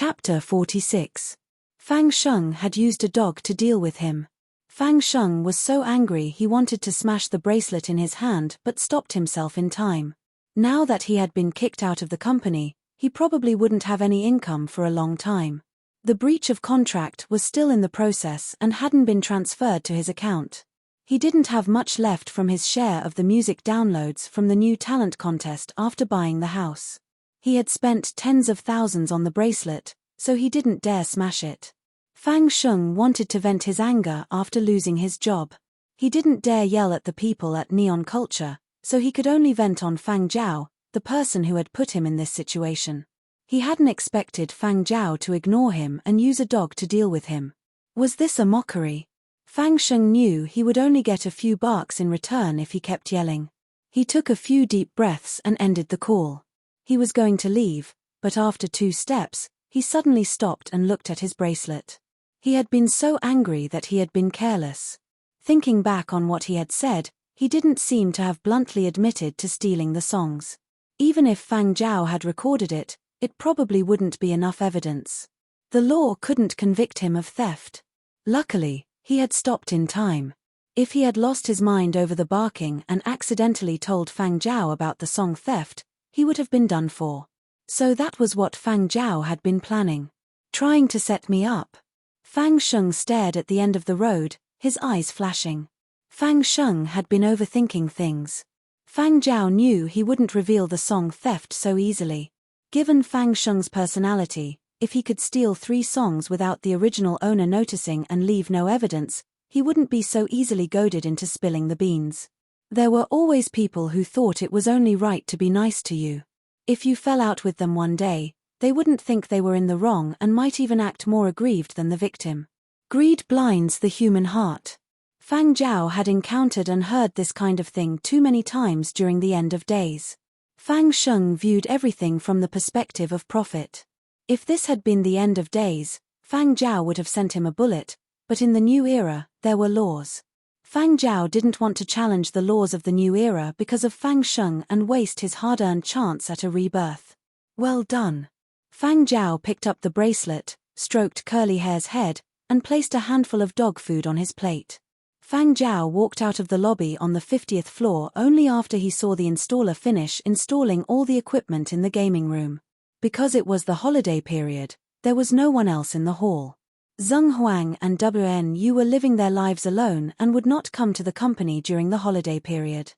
Chapter 46. Fang Sheng had used a dog to deal with him. Fang Sheng was so angry he wanted to smash the bracelet in his hand but stopped himself in time. Now that he had been kicked out of the company, he probably wouldn't have any income for a long time. The breach of contract was still in the process and hadn't been transferred to his account. He didn't have much left from his share of the music downloads from the new talent contest after buying the house. He had spent tens of thousands on the bracelet, so he didn't dare smash it. Fang Sheng wanted to vent his anger after losing his job. He didn't dare yell at the people at Neon Culture, so he could only vent on Fang Zhao, the person who had put him in this situation. He hadn't expected Fang Zhao to ignore him and use a dog to deal with him. Was this a mockery? Fang Sheng knew he would only get a few barks in return if he kept yelling. He took a few deep breaths and ended the call. He was going to leave, but after 2 steps, he suddenly stopped and looked at his bracelet. He had been so angry that he had been careless. Thinking back on what he had said, he didn't seem to have bluntly admitted to stealing the songs. Even if Fang Zhao had recorded it, it probably wouldn't be enough evidence. The law couldn't convict him of theft. Luckily, he had stopped in time. If he had lost his mind over the barking and accidentally told Fang Zhao about the song theft, he would have been done for. So that was what Fang Zhao had been planning. Trying to set me up. Fang Sheng stared at the end of the road, his eyes flashing. Fang Sheng had been overthinking things. Fang Zhao knew he wouldn't reveal the song theft so easily. Given Fang Sheng's personality, if he could steal 3 songs without the original owner noticing and leave no evidence, he wouldn't be so easily goaded into spilling the beans. There were always people who thought it was only right to be nice to you. If you fell out with them one day, they wouldn't think they were in the wrong and might even act more aggrieved than the victim. Greed blinds the human heart. Fang Zhao had encountered and heard this kind of thing too many times during the end of days. Fang Sheng viewed everything from the perspective of profit. If this had been the end of days, Fang Zhao would have sent him a bullet, but in the new era, there were laws. Fang Zhao didn't want to challenge the laws of the new era because of Fang Sheng and waste his hard-earned chance at a rebirth. Well done. Fang Zhao picked up the bracelet, stroked Curly Hair's head, and placed a handful of dog food on his plate. Fang Zhao walked out of the lobby on the 50th floor only after he saw the installer finish installing all the equipment in the gaming room. Because it was the holiday period, there was no one else in the hall. Zheng Huang and WNU were living their lives alone and would not come to the company during the holiday period.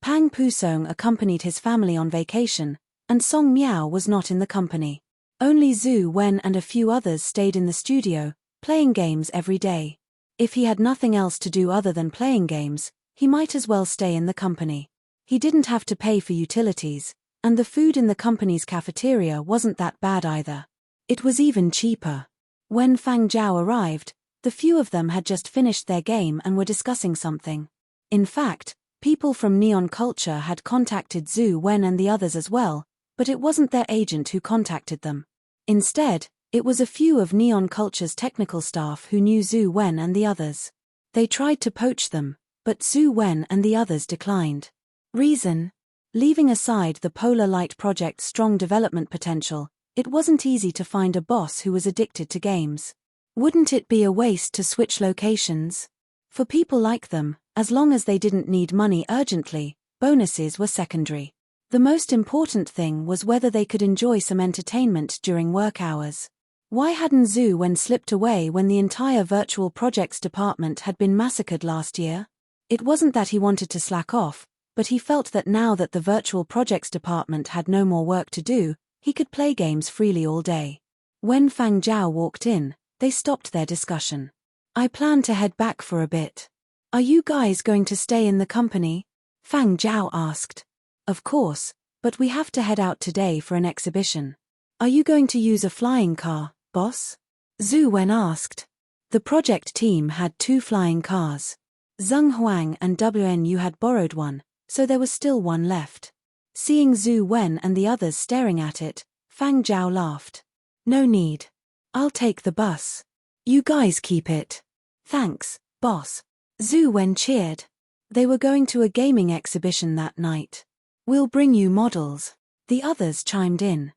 Pang Pusong accompanied his family on vacation, and Song Miao was not in the company. Only Zhu Wen and a few others stayed in the studio, playing games every day. If he had nothing else to do other than playing games, he might as well stay in the company. He didn't have to pay for utilities, and the food in the company's cafeteria wasn't that bad either. It was even cheaper. When Fang Zhao arrived, the few of them had just finished their game and were discussing something. In fact, people from Neon Culture had contacted Zhu Wen and the others as well, but it wasn't their agent who contacted them. Instead, it was a few of Neon Culture's technical staff who knew Zhu Wen and the others. They tried to poach them, but Zhu Wen and the others declined. Reason? Leaving aside the Polar Light Project's strong development potential, it wasn't easy to find a boss who was addicted to games. Wouldn't it be a waste to switch locations? For people like them, as long as they didn't need money urgently, bonuses were secondary. The most important thing was whether they could enjoy some entertainment during work hours. Why hadn't Zhu Wen slipped away when the entire virtual projects department had been massacred last year? It wasn't that he wanted to slack off, but he felt that now that the virtual projects department had no more work to do, he could play games freely all day. When Fang Zhao walked in, they stopped their discussion. I plan to head back for a bit. Are you guys going to stay in the company? Fang Zhao asked. Of course, but we have to head out today for an exhibition. Are you going to use a flying car, boss? Zhu Wen asked. The project team had 2 flying cars. Zheng Huang and WNU had borrowed one, so there was still one left. Seeing Zhu Wen and the others staring at it, Fang Zhao laughed. No need. I'll take the bus. You guys keep it. Thanks, boss. Zhu Wen cheered. They were going to a gaming exhibition that night. We'll bring you models. The others chimed in.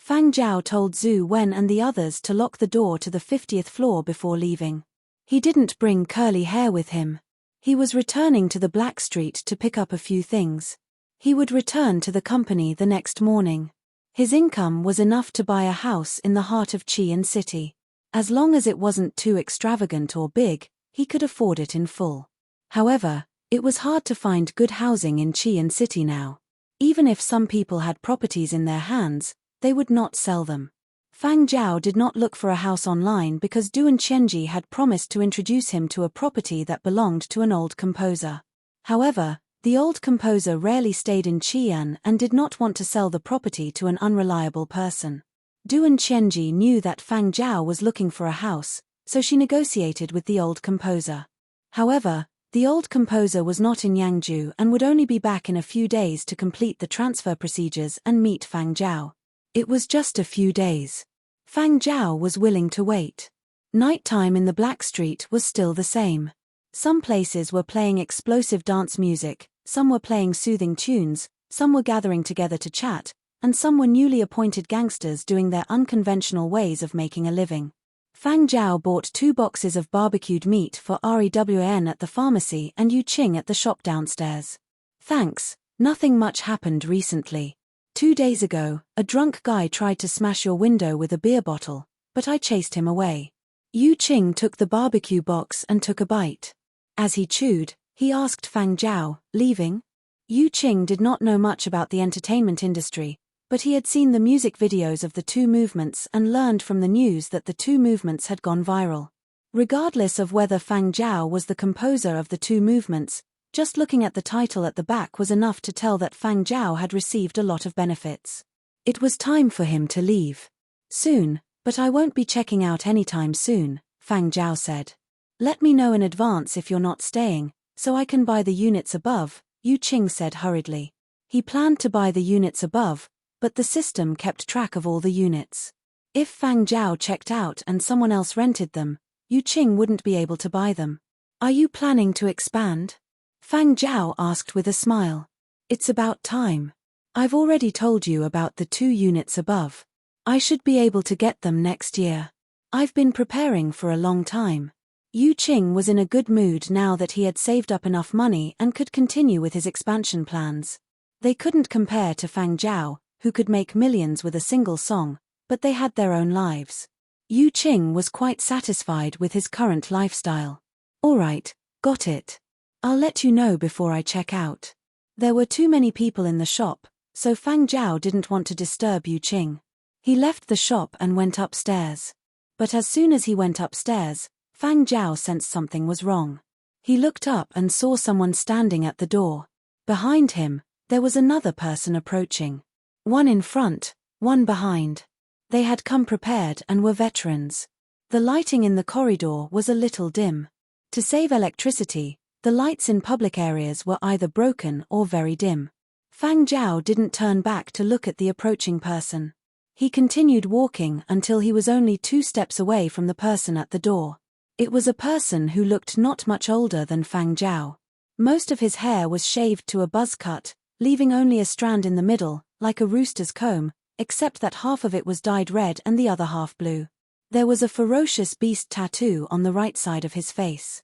Fang Zhao told Zhu Wen and the others to lock the door to the 50th floor before leaving. He didn't bring curly hair with him. He was returning to the Black Street to pick up a few things. He would return to the company the next morning. His income was enough to buy a house in the heart of Qian City. As long as it wasn't too extravagant or big, he could afford it in full. However, it was hard to find good housing in Qian City now. Even if some people had properties in their hands, they would not sell them. Fang Zhao did not look for a house online because Duan Qianji had promised to introduce him to a property that belonged to an old composer. However, the old composer rarely stayed in Qian and did not want to sell the property to an unreliable person. Duan Qianji knew that Fang Zhao was looking for a house, so she negotiated with the old composer. However, the old composer was not in Yangzhou and would only be back in a few days to complete the transfer procedures and meet Fang Zhao. It was just a few days. Fang Zhao was willing to wait. Nighttime in the Black Street was still the same. Some places were playing explosive dance music, some were playing soothing tunes, some were gathering together to chat, and some were newly appointed gangsters doing their unconventional ways of making a living. Fang Zhao bought 2 boxes of barbecued meat for REWN at the pharmacy and Yu Qing at the shop downstairs. Thanks, nothing much happened recently. 2 days ago, a drunk guy tried to smash your window with a beer bottle, but I chased him away. Yu Qing took the barbecue box and took a bite. As he chewed, he asked Fang Zhao, leaving? Yu Qing did not know much about the entertainment industry, but he had seen the music videos of the 2 movements and learned from the news that the 2 movements had gone viral. Regardless of whether Fang Zhao was the composer of the 2 movements, just looking at the title at the back was enough to tell that Fang Zhao had received a lot of benefits. It was time for him to leave. Soon, but I won't be checking out anytime soon, Fang Zhao said. Let me know in advance if you're not staying, so I can buy the units above, Yu Qing said hurriedly. He planned to buy the units above, but the system kept track of all the units. If Fang Zhao checked out and someone else rented them, Yu Qing wouldn't be able to buy them. Are you planning to expand? Fang Zhao asked with a smile. It's about time. I've already told you about the 2 units above. I should be able to get them next year. I've been preparing for a long time. Yu Qing was in a good mood now that he had saved up enough money and could continue with his expansion plans. They couldn't compare to Fang Zhao, who could make millions with a single song, but they had their own lives. Yu Qing was quite satisfied with his current lifestyle. All right, got it. I'll let you know before I check out. There were too many people in the shop, so Fang Zhao didn't want to disturb Yu Qing. He left the shop and went upstairs. But as soon as he went upstairs, Fang Zhao sensed something was wrong. He looked up and saw someone standing at the door. Behind him, there was another person approaching. One in front, one behind. They had come prepared and were veterans. The lighting in the corridor was a little dim. To save electricity, the lights in public areas were either broken or very dim. Fang Zhao didn't turn back to look at the approaching person. He continued walking until he was only 2 steps away from the person at the door. It was a person who looked not much older than Fang Zhao. Most of his hair was shaved to a buzz cut, leaving only a strand in the middle, like a rooster's comb, except that half of it was dyed red and the other half blue. There was a ferocious beast tattoo on the right side of his face.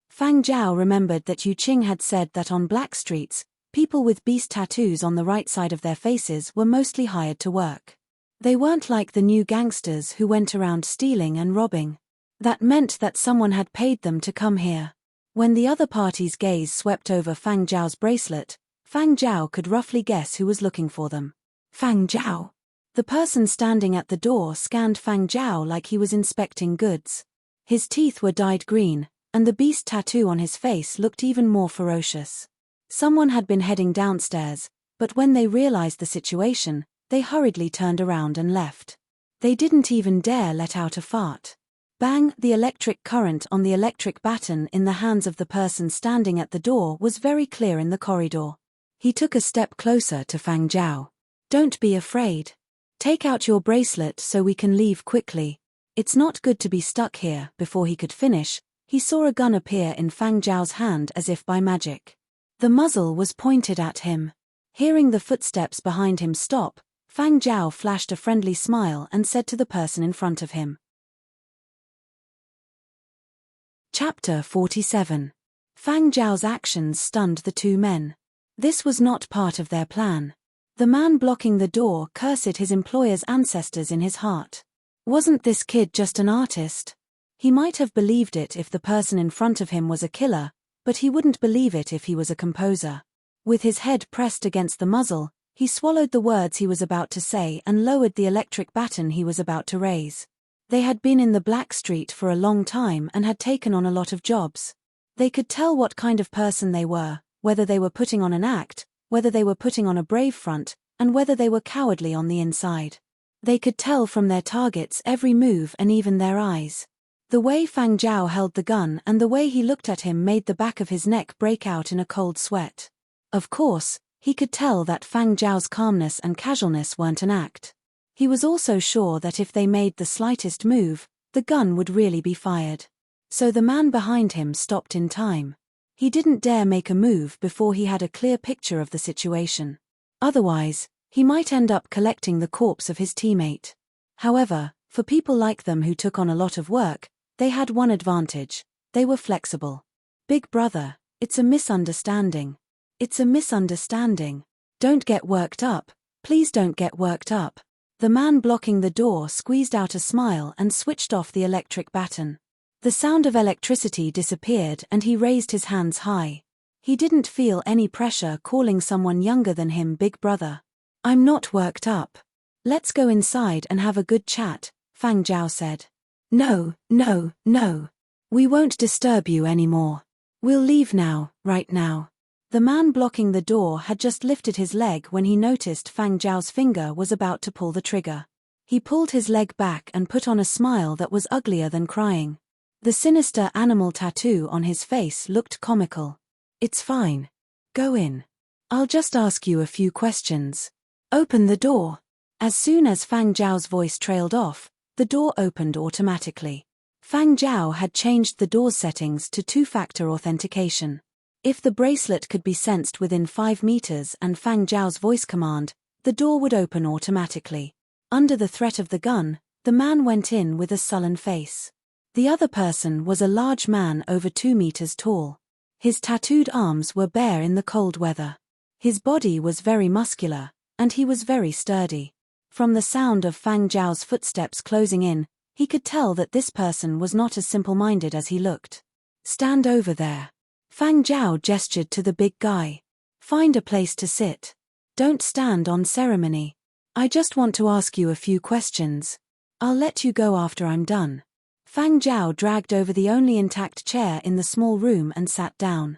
Fang Zhao remembered that Yu Qing had said that on black streets, people with beast tattoos on the right side of their faces were mostly hired to work. They weren't like the new gangsters who went around stealing and robbing. That meant that someone had paid them to come here. When the other party's gaze swept over Fang Zhao's bracelet, Fang Zhao could roughly guess who was looking for them. Fang Zhao. The person standing at the door scanned Fang Zhao like he was inspecting goods. His teeth were dyed green, and the beast tattoo on his face looked even more ferocious. Someone had been heading downstairs, but when they realized the situation, they hurriedly turned around and left. They didn't even dare let out a fart. Bang! The electric current on the electric baton in the hands of the person standing at the door was very clear in the corridor. He took a step closer to Fang Zhao. Don't be afraid. Take out your bracelet so we can leave quickly. It's not good to be stuck here. Before he could finish, he saw a gun appear in Fang Zhao's hand as if by magic. The muzzle was pointed at him. Hearing the footsteps behind him stop, Fang Zhao flashed a friendly smile and said to the person in front of him. Chapter 47. Fang Zhao's actions stunned the two men. This was not part of their plan. The man blocking the door cursed his employer's ancestors in his heart. Wasn't this kid just an artist? He might have believed it if the person in front of him was a killer, but he wouldn't believe it if he was a composer. With his head pressed against the muzzle, he swallowed the words he was about to say and lowered the electric baton he was about to raise. They had been in the Black Street for a long time and had taken on a lot of jobs. They could tell what kind of person they were, whether they were putting on an act, whether they were putting on a brave front, and whether they were cowardly on the inside. They could tell from their target's every move and even their eyes. The way Fang Zhao held the gun and the way he looked at him made the back of his neck break out in a cold sweat. Of course, he could tell that Fang Zhao's calmness and casualness weren't an act. He was also sure that if they made the slightest move, the gun would really be fired. So the man behind him stopped in time. He didn't dare make a move before he had a clear picture of the situation. Otherwise, he might end up collecting the corpse of his teammate. However, for people like them who took on a lot of work, they had one advantage: they were flexible. Big brother, it's a misunderstanding. It's a misunderstanding. Don't get worked up, please don't get worked up. The man blocking the door squeezed out a smile and switched off the electric baton. The sound of electricity disappeared and he raised his hands high. He didn't feel any pressure calling someone younger than him big brother. I'm not worked up. Let's go inside and have a good chat, Fang Zhao said. No. We won't disturb you anymore. We'll leave now, right now. The man blocking the door had just lifted his leg when he noticed Fang Zhao's finger was about to pull the trigger. He pulled his leg back and put on a smile that was uglier than crying. The sinister animal tattoo on his face looked comical. It's fine. Go in. I'll just ask you a few questions. Open the door. As soon as Fang Zhao's voice trailed off, the door opened automatically. Fang Zhao had changed the door's settings to two-factor authentication. If the bracelet could be sensed within 5 meters and Fang Zhao's voice command, the door would open automatically. Under the threat of the gun, the man went in with a sullen face. The other person was a large man over 2 meters tall. His tattooed arms were bare in the cold weather. His body was very muscular, and he was very sturdy. From the sound of Fang Zhao's footsteps closing in, he could tell that this person was not as simple-minded as he looked. Stand over there. Fang Zhao gestured to the big guy. Find a place to sit. Don't stand on ceremony. I just want to ask you a few questions. I'll let you go after I'm done. Fang Zhao dragged over the only intact chair in the small room and sat down.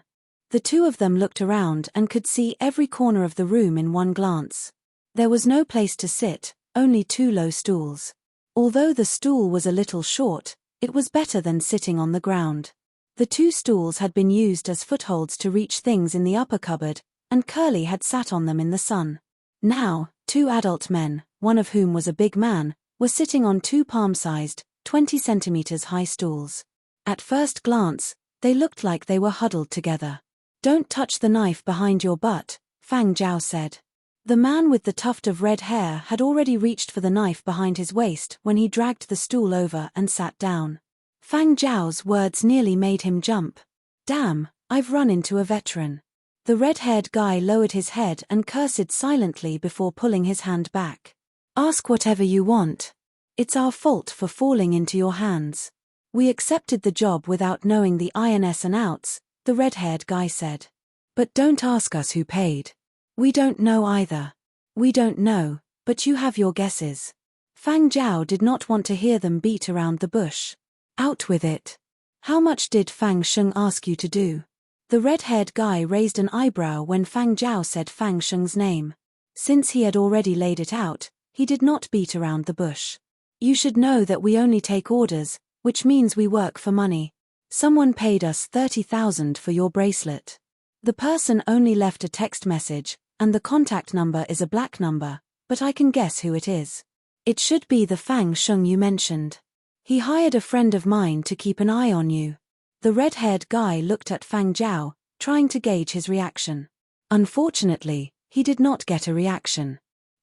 The two of them looked around and could see every corner of the room in one glance. There was no place to sit, only 2 low stools. Although the stool was a little short, it was better than sitting on the ground. The 2 stools had been used as footholds to reach things in the upper cupboard, and Curly had sat on them in the sun. Now, 2 adult men, one of whom was a big man, were sitting on 2 palm-sized, 20 centimeters high stools. At first glance, they looked like they were huddled together. Don't touch the knife behind your butt, Fang Zhao said. The man with the tuft of red hair had already reached for the knife behind his waist when he dragged the stool over and sat down. Fang Zhao's words nearly made him jump. Damn, I've run into a veteran. The red-haired guy lowered his head and cursed silently before pulling his hand back. Ask whatever you want. It's our fault for falling into your hands. We accepted the job without knowing the ins and outs, the red-haired guy said. But don't ask us who paid. We don't know either. We don't know, but you have your guesses. Fang Zhao did not want to hear them beat around the bush. Out with it. How much did Fang Sheng ask you to do? The red-haired guy raised an eyebrow when Fang Zhao said Fang Sheng's name. Since he had already laid it out, he did not beat around the bush. You should know that we only take orders, which means we work for money. Someone paid us 30,000 for your bracelet. The person only left a text message, and the contact number is a black number, but I can guess who it is. It should be the Fang Sheng you mentioned. He hired a friend of mine to keep an eye on you. The red-haired guy looked at Fang Zhao, trying to gauge his reaction. Unfortunately, he did not get a reaction.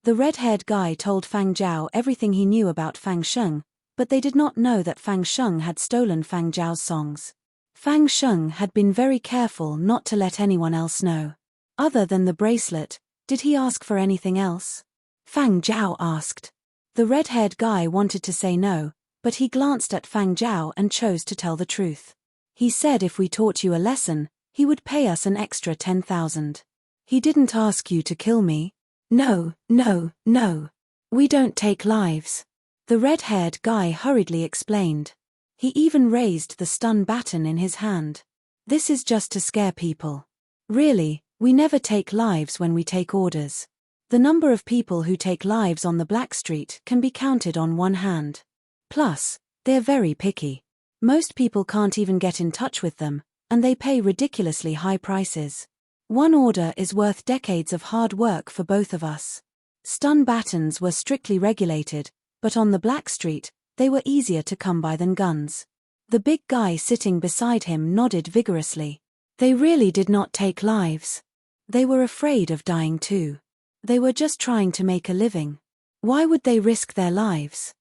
The red-haired guy told Fang Zhao everything he knew about Fang Sheng, but they did not know that Fang Sheng had stolen Fang Zhao's songs. Fang Sheng had been very careful not to let anyone else know. Other than the bracelet, did he ask for anything else? Fang Zhao asked. The red-haired guy wanted to say no, but he glanced at Fang Zhao and chose to tell the truth. He said if we taught you a lesson, he would pay us an extra 10,000. He didn't ask you to kill me? No, no, no. We don't take lives. The red-haired guy hurriedly explained. He even raised the stun baton in his hand. This is just to scare people. Really, we never take lives when we take orders. The number of people who take lives on the Black Street can be counted on one hand. Plus, they're very picky. Most people can't even get in touch with them, and they pay ridiculously high prices. One order is worth decades of hard work for both of us. Stun batons were strictly regulated, but on the Black Street, they were easier to come by than guns. The big guy sitting beside him nodded vigorously. They really did not take lives. They were afraid of dying too. They were just trying to make a living. Why would they risk their lives?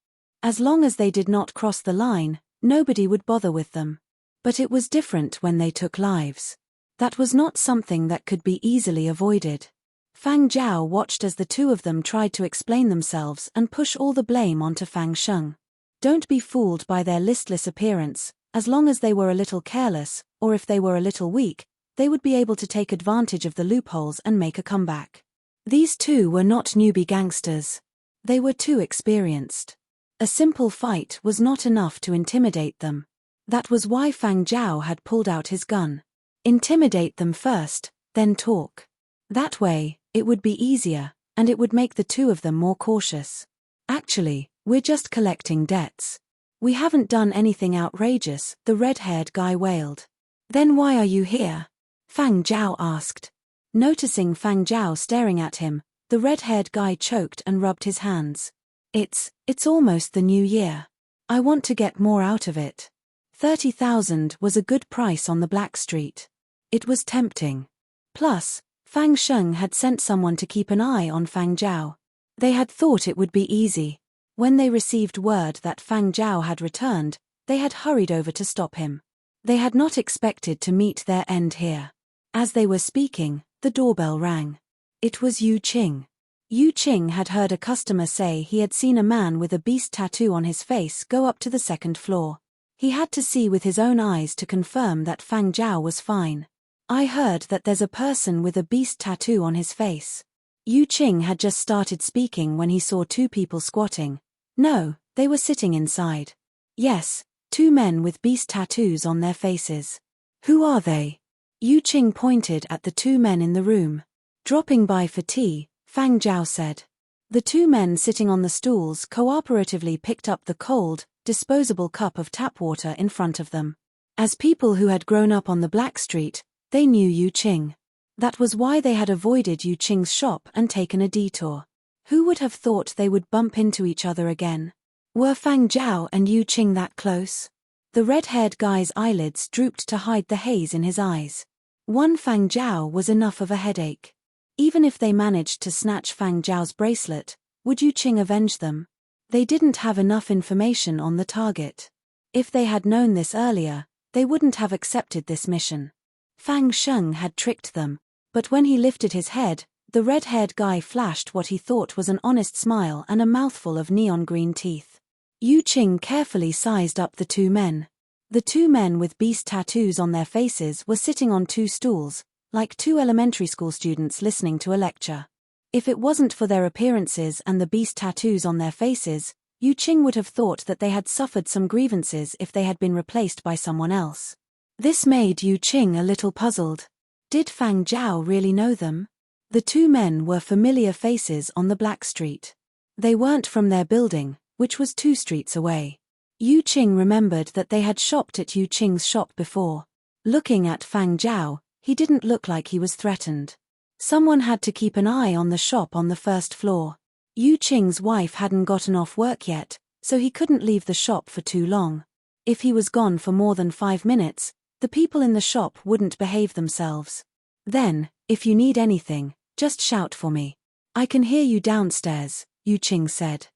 As long as they did not cross the line, nobody would bother with them. But it was different when they took lives. That was not something that could be easily avoided. Fang Zhao watched as the two of them tried to explain themselves and push all the blame onto Fang Sheng. Don't be fooled by their listless appearance. As long as they were a little careless, or if they were a little weak, they would be able to take advantage of the loopholes and make a comeback. These two were not newbie gangsters. They were too experienced. A simple fight was not enough to intimidate them. That was why Fang Zhao had pulled out his gun. Intimidate them first, then talk. That way, it would be easier, and it would make the two of them more cautious. Actually, we're just collecting debts. We haven't done anything outrageous, the red-haired guy wailed. Then why are you here? Fang Zhao asked. Noticing Fang Zhao staring at him, the red-haired guy choked and rubbed his hands. It's almost the new year. I want to get more out of it. 30,000 was a good price on the Black Street. It was tempting. Plus, Fang Sheng had sent someone to keep an eye on Fang Zhao. They had thought it would be easy. When they received word that Fang Zhao had returned, they had hurried over to stop him. They had not expected to meet their end here. As they were speaking, the doorbell rang. It was Yu Qing. Yu Qing had heard a customer say he had seen a man with a beast tattoo on his face go up to the second floor. He had to see with his own eyes to confirm that Fang Zhao was fine. I heard that there's a person with a beast tattoo on his face. Yu Qing had just started speaking when he saw two people squatting. No, they were sitting inside. Yes, two men with beast tattoos on their faces. Who are they? Yu Qing pointed at the two men in the room. Dropping by for tea, Fang Zhao said. The two men sitting on the stools cooperatively picked up the cold, disposable cup of tap water in front of them. As people who had grown up on the Black Street, they knew Yu Qing. That was why they had avoided Yu Qing's shop and taken a detour. Who would have thought they would bump into each other again? Were Fang Zhao and Yu Qing that close? The red-haired guy's eyelids drooped to hide the haze in his eyes. One Fang Zhao was enough of a headache. Even if they managed to snatch Fang Zhao's bracelet, would Yu Qing avenge them? They didn't have enough information on the target. If they had known this earlier, they wouldn't have accepted this mission. Fang Sheng had tricked them, but when he lifted his head, the red-haired guy flashed what he thought was an honest smile and a mouthful of neon green teeth. Yu Qing carefully sized up the two men. The two men with beast tattoos on their faces were sitting on two stools, like two elementary school students listening to a lecture. If it wasn't for their appearances and the beast tattoos on their faces, Yu Qing would have thought that they had suffered some grievances if they had been replaced by someone else. This made Yu Qing a little puzzled. Did Fang Zhao really know them? The two men were familiar faces on the Black Street. They weren't from their building, which was 2 streets away. Yu Qing remembered that they had shopped at Yu Qing's shop before. Looking at Fang Zhao, he didn't look like he was threatened. Someone had to keep an eye on the shop on the first floor. Yu Qing's wife hadn't gotten off work yet, so he couldn't leave the shop for too long. If he was gone for more than 5 minutes, the people in the shop wouldn't behave themselves. Then, if you need anything, just shout for me. I can hear you downstairs, Yu Qing said.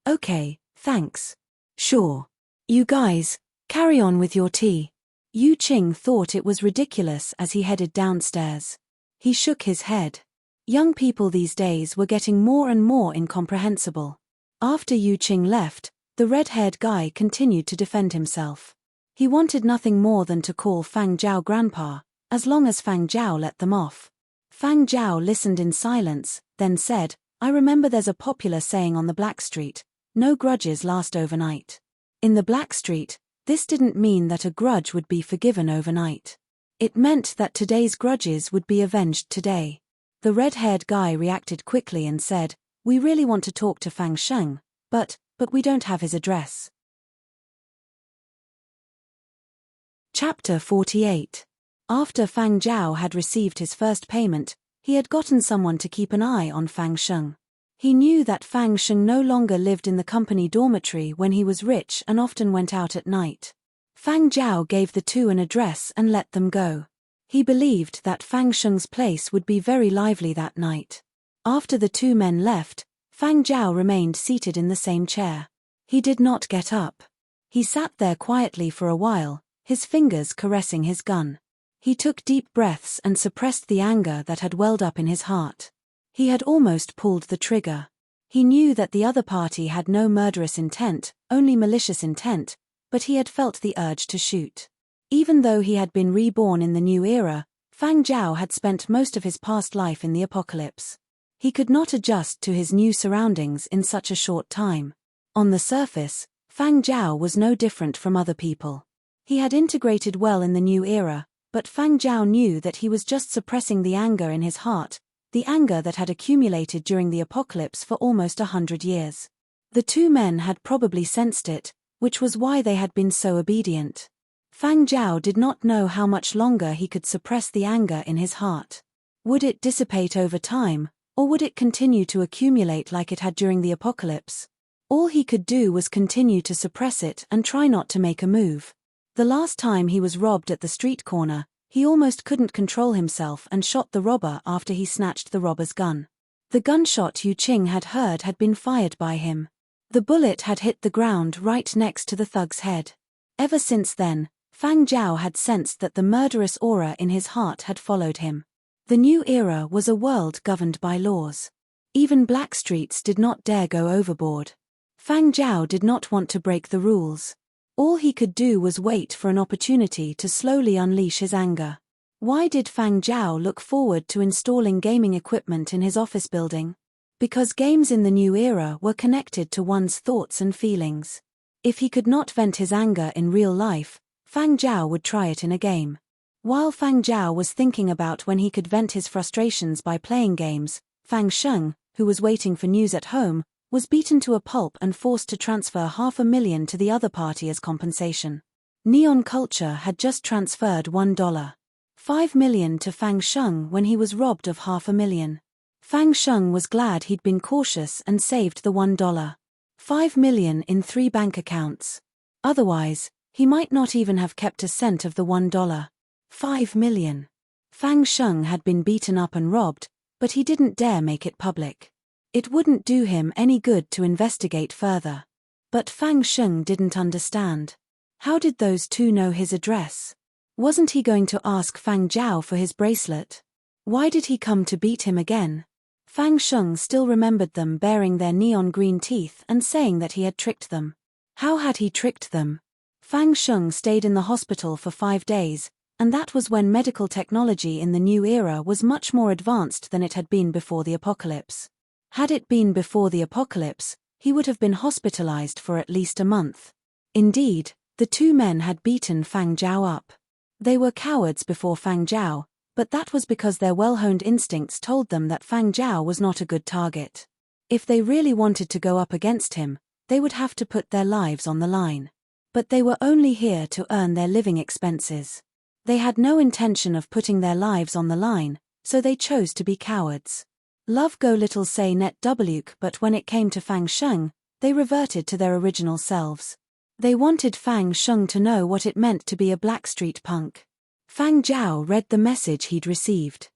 Okay, thanks. Sure. You guys, carry on with your tea. Yu Qing thought it was ridiculous as he headed downstairs. He shook his head. Young people these days were getting more and more incomprehensible. After Yu Qing left, the red-haired guy continued to defend himself. He wanted nothing more than to call Fang Zhao grandpa, as long as Fang Zhao let them off. Fang Zhao listened in silence, then said, I remember there's a popular saying on the Black Street, no grudges last overnight. In the Black Street, this didn't mean that a grudge would be forgiven overnight. It meant that today's grudges would be avenged today. The red-haired guy reacted quickly and said, we really want to talk to Fang Sheng, but we don't have his address. Chapter 48. After Fang Zhao had received his first payment, he had gotten someone to keep an eye on Fang Sheng. He knew that Fang Sheng no longer lived in the company dormitory when he was rich and often went out at night. Fang Zhao gave the two an address and let them go. He believed that Fang Sheng's place would be very lively that night. After the two men left, Fang Zhao remained seated in the same chair. He did not get up. He sat there quietly for a while, his fingers caressing his gun. He took deep breaths and suppressed the anger that had welled up in his heart. He had almost pulled the trigger. He knew that the other party had no murderous intent, only malicious intent, but he had felt the urge to shoot. Even though he had been reborn in the new era, Fang Zhao had spent most of his past life in the apocalypse. He could not adjust to his new surroundings in such a short time. On the surface, Fang Zhao was no different from other people. He had integrated well in the new era, but Fang Zhao knew that he was just suppressing the anger in his heart, the anger that had accumulated during the apocalypse for almost 100 years. The two men had probably sensed it, which was why they had been so obedient. Fang Zhao did not know how much longer he could suppress the anger in his heart. Would it dissipate over time, or would it continue to accumulate like it had during the apocalypse? All he could do was continue to suppress it and try not to make a move. The last time he was robbed at the street corner, he almost couldn't control himself and shot the robber after he snatched the robber's gun. The gunshot Yu Qing had heard had been fired by him. The bullet had hit the ground right next to the thug's head. Ever since then, Fang Zhao had sensed that the murderous aura in his heart had followed him. The new era was a world governed by laws. Even black streets did not dare go overboard. Fang Zhao did not want to break the rules. All he could do was wait for an opportunity to slowly unleash his anger. Why did Fang Zhao look forward to installing gaming equipment in his office building? Because games in the new era were connected to one's thoughts and feelings. If he could not vent his anger in real life, Fang Zhao would try it in a game. While Fang Zhao was thinking about when he could vent his frustrations by playing games, Fang Sheng, who was waiting for news at home, was beaten to a pulp and forced to transfer $500,000 to the other party as compensation. Neon Culture had just transferred $1.5 million to Fang Sheng when he was robbed of $500,000. Fang Sheng was glad he'd been cautious and saved the $1.5 million in 3 bank accounts. Otherwise, he might not even have kept a cent of the $1.5 million. Fang Sheng had been beaten up and robbed, but he didn't dare make it public. It wouldn't do him any good to investigate further. But Fang Sheng didn't understand. How did those two know his address? Wasn't he going to ask Fang Zhao for his bracelet? Why did he come to beat him again? Fang Sheng still remembered them baring their neon green teeth and saying that he had tricked them. How had he tricked them? Fang Sheng stayed in the hospital for 5 days, and that was when medical technology in the new era was much more advanced than it had been before the apocalypse. Had it been before the apocalypse, he would have been hospitalized for at least a month. Indeed, the two men had beaten Fang Zhao up. They were cowards before Fang Zhao, but that was because their well-honed instincts told them that Fang Zhao was not a good target. If they really wanted to go up against him, they would have to put their lives on the line. But they were only here to earn their living expenses. They had no intention of putting their lives on the line, so they chose to be cowards. Love go little say net wk, but when it came to Fang Sheng, they reverted to their original selves. They wanted Fang Sheng to know what it meant to be a Blackstreet punk. Fang Zhao read the message he'd received.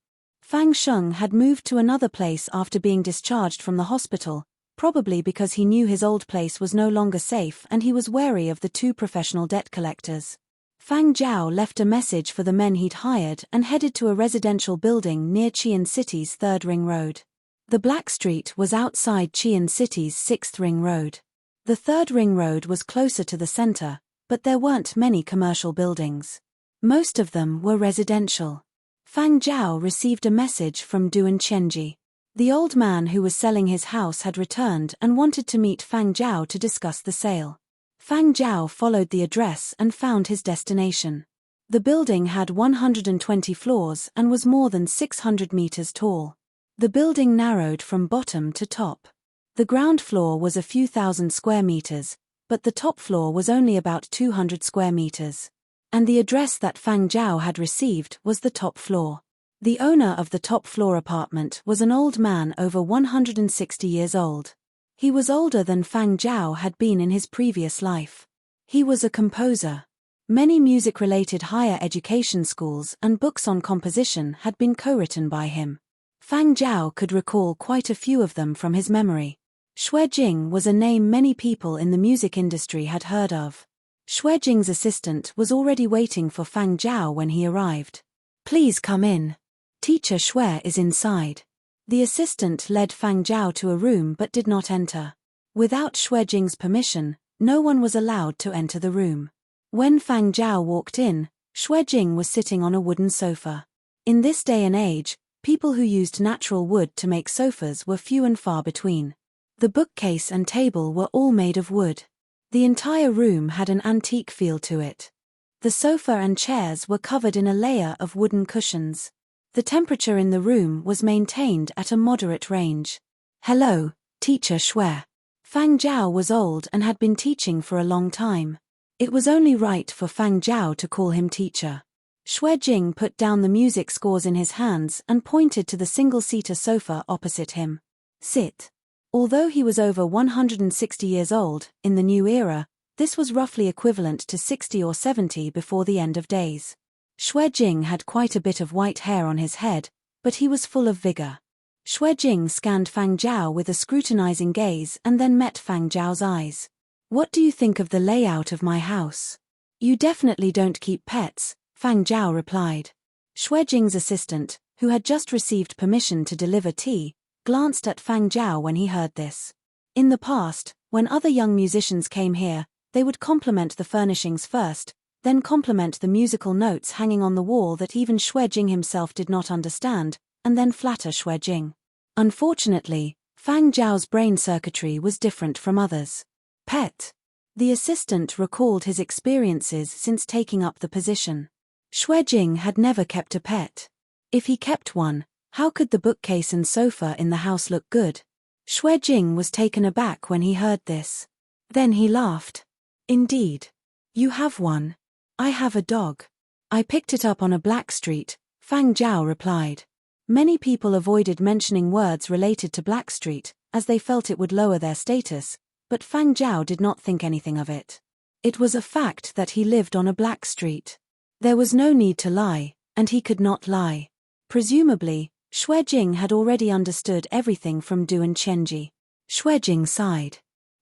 Fang Sheng had moved to another place after being discharged from the hospital, probably because he knew his old place was no longer safe and he was wary of the two professional debt collectors. Fang Zhao left a message for the men he'd hired and headed to a residential building near Qian City's 3rd Ring Road. The Black Street was outside Qian City's 6th Ring Road. The 3rd Ring Road was closer to the center, but there weren't many commercial buildings. Most of them were residential. Fang Zhao received a message from Duan Chenji. The old man who was selling his house had returned and wanted to meet Fang Zhao to discuss the sale. Fang Zhao followed the address and found his destination. The building had 120 floors and was more than 600 meters tall. The building narrowed from bottom to top. The ground floor was a few thousand square meters, but the top floor was only about 200 square meters. And the address that Fang Zhao had received was the top floor. The owner of the top floor apartment was an old man over 160 years old. He was older than Fang Zhao had been in his previous life. He was a composer. Many music-related higher education schools and books on composition had been co-written by him. Fang Zhao could recall quite a few of them from his memory. Xue Jing was a name many people in the music industry had heard of. Xue Jing's assistant was already waiting for Fang Zhao when he arrived. "Please come in. Teacher Xue is inside." The assistant led Fang Zhao to a room but did not enter. Without Xue Jing's permission, no one was allowed to enter the room. When Fang Zhao walked in, Xue Jing was sitting on a wooden sofa. In this day and age, people who used natural wood to make sofas were few and far between. The bookcase and table were all made of wood. The entire room had an antique feel to it. The sofa and chairs were covered in a layer of wooden cushions. The temperature in the room was maintained at a moderate range. "Hello, Teacher Xue." Fang Zhao was old and had been teaching for a long time. It was only right for Fang Zhao to call him teacher. Xue Jing put down the music scores in his hands and pointed to the single-seater sofa opposite him. "Sit." Although he was over 160 years old, in the new era, this was roughly equivalent to 60 or 70 before the end of days. Xue Jing had quite a bit of white hair on his head, but he was full of vigor. Xue Jing scanned Fang Zhao with a scrutinizing gaze and then met Fang Zhao's eyes. "What do you think of the layout of my house?" "You definitely don't keep pets," Fang Zhao replied. Xue Jing's assistant, who had just received permission to deliver tea, glanced at Fang Zhao when he heard this. In the past, when other young musicians came here, they would compliment the furnishings first, then compliment the musical notes hanging on the wall that even Xue Jing himself did not understand, and then flatter Xue Jing. Unfortunately, Fang Zhao's brain circuitry was different from others. "Pet." The assistant recalled his experiences since taking up the position. Xue Jing had never kept a pet. If he kept one, how could the bookcase and sofa in the house look good? Xue Jing was taken aback when he heard this. Then he laughed. "Indeed. You have one. I have a dog. I picked it up on a Black Street," Fang Zhao replied. Many people avoided mentioning words related to Black Street, as they felt it would lower their status, but Fang Zhao did not think anything of it. It was a fact that he lived on a Black Street. There was no need to lie, and he could not lie. Presumably, Xue Jing had already understood everything from Duan Chenji. Xue Jing sighed.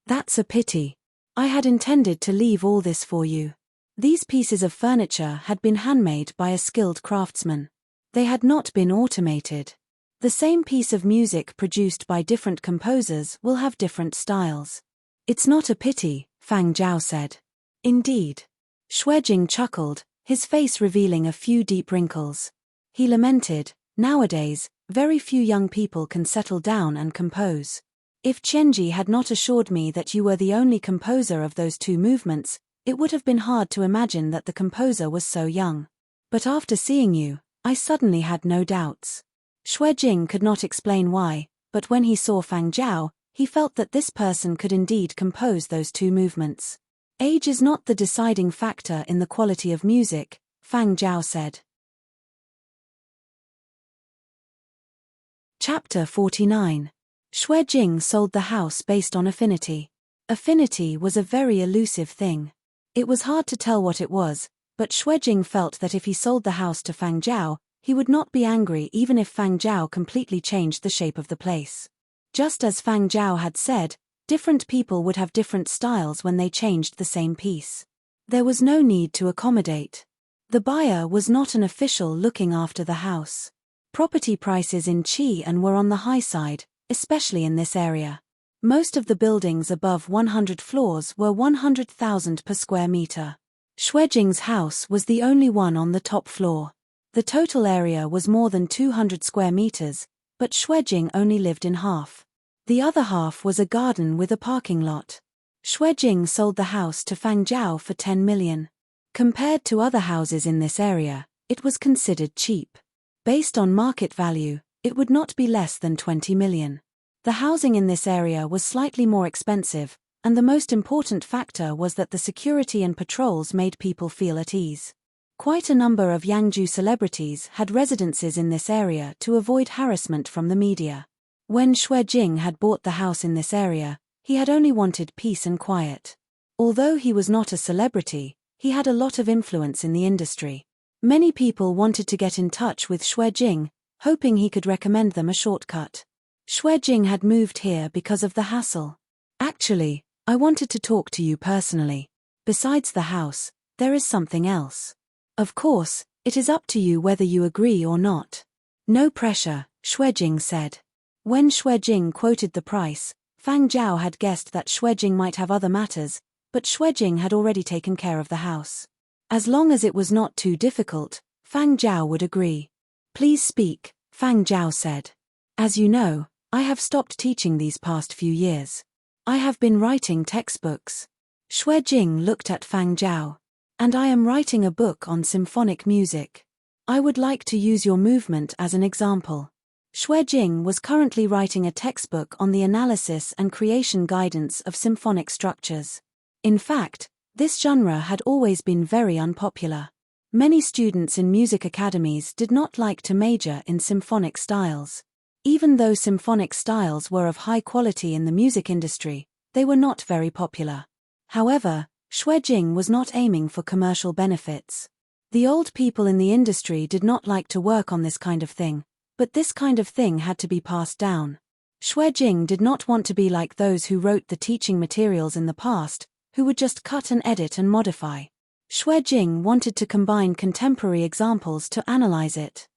"That's a pity. I had intended to leave all this for you." These pieces of furniture had been handmade by a skilled craftsman. They had not been automated. The same piece of music produced by different composers will have different styles. "It's not a pity," Fang Zhao said. "Indeed." Xue Jing chuckled, his face revealing a few deep wrinkles. He lamented, "Nowadays, very few young people can settle down and compose. If Chenji had not assured me that you were the only composer of those two movements, it would have been hard to imagine that the composer was so young. But after seeing you, I suddenly had no doubts." Xue Jing could not explain why, but when he saw Fang Zhao, he felt that this person could indeed compose those two movements. "Age is not the deciding factor in the quality of music," Fang Zhao said. Chapter 49. Xue Jing sold the house based on affinity. Affinity was a very elusive thing. It was hard to tell what it was, but Xue Jing felt that if he sold the house to Fang Zhao, He would not be angry even if Fang Zhao completely changed the shape of the place. Just as Fang Zhao had said, different people would have different styles when they changed the same piece. There was no need to accommodate. The buyer was not an official looking after the house. Property prices in Xi'an were on the high side, especially in this area. Most of the buildings above 100 floors were 100,000 per square meter. Xuejing's house was the only one on the top floor. The total area was more than 200 square meters, but Xuejing only lived in half. The other half was a garden with a parking lot. Xuejing sold the house to Fang Zhao for 10 million. Compared to other houses in this area, it was considered cheap. Based on market value, it would not be less than 20 million. The housing in this area was slightly more expensive, and the most important factor was that the security and patrols made people feel at ease. Quite a number of Yangzhou celebrities had residences in this area to avoid harassment from the media. When Xuejing had bought the house in this area, he had only wanted peace and quiet. Although he was not a celebrity, he had a lot of influence in the industry. Many people wanted to get in touch with Xuejing, hoping he could recommend them a shortcut. Xuejing had moved here because of the hassle. Actually, I wanted to talk to you personally. Besides the house, there is something else. Of course, it is up to you whether you agree or not. No pressure, Xuejing said. When Xuejing quoted the price, Fang Zhao had guessed that Xuejing might have other matters, but Xuejing had already taken care of the house. As long as it was not too difficult, Fang Zhao would agree. Please speak, Fang Zhao said. As you know, I have stopped teaching these past few years. I have been writing textbooks. Xuejing looked at Fang Zhao. And I am writing a book on symphonic music. I would like to use your movement as an example. Xuejing was currently writing a textbook on the analysis and creation guidance of symphonic structures. In fact, this genre had always been very unpopular. Many students in music academies did not like to major in symphonic styles. Even though symphonic styles were of high quality in the music industry, they were not very popular. However, Xuejing was not aiming for commercial benefits. The old people in the industry did not like to work on this kind of thing, but this kind of thing had to be passed down. Xuejing did not want to be like those who wrote the teaching materials in the past, who would just cut and edit and modify. Xuejing wanted to combine contemporary examples to analyze it.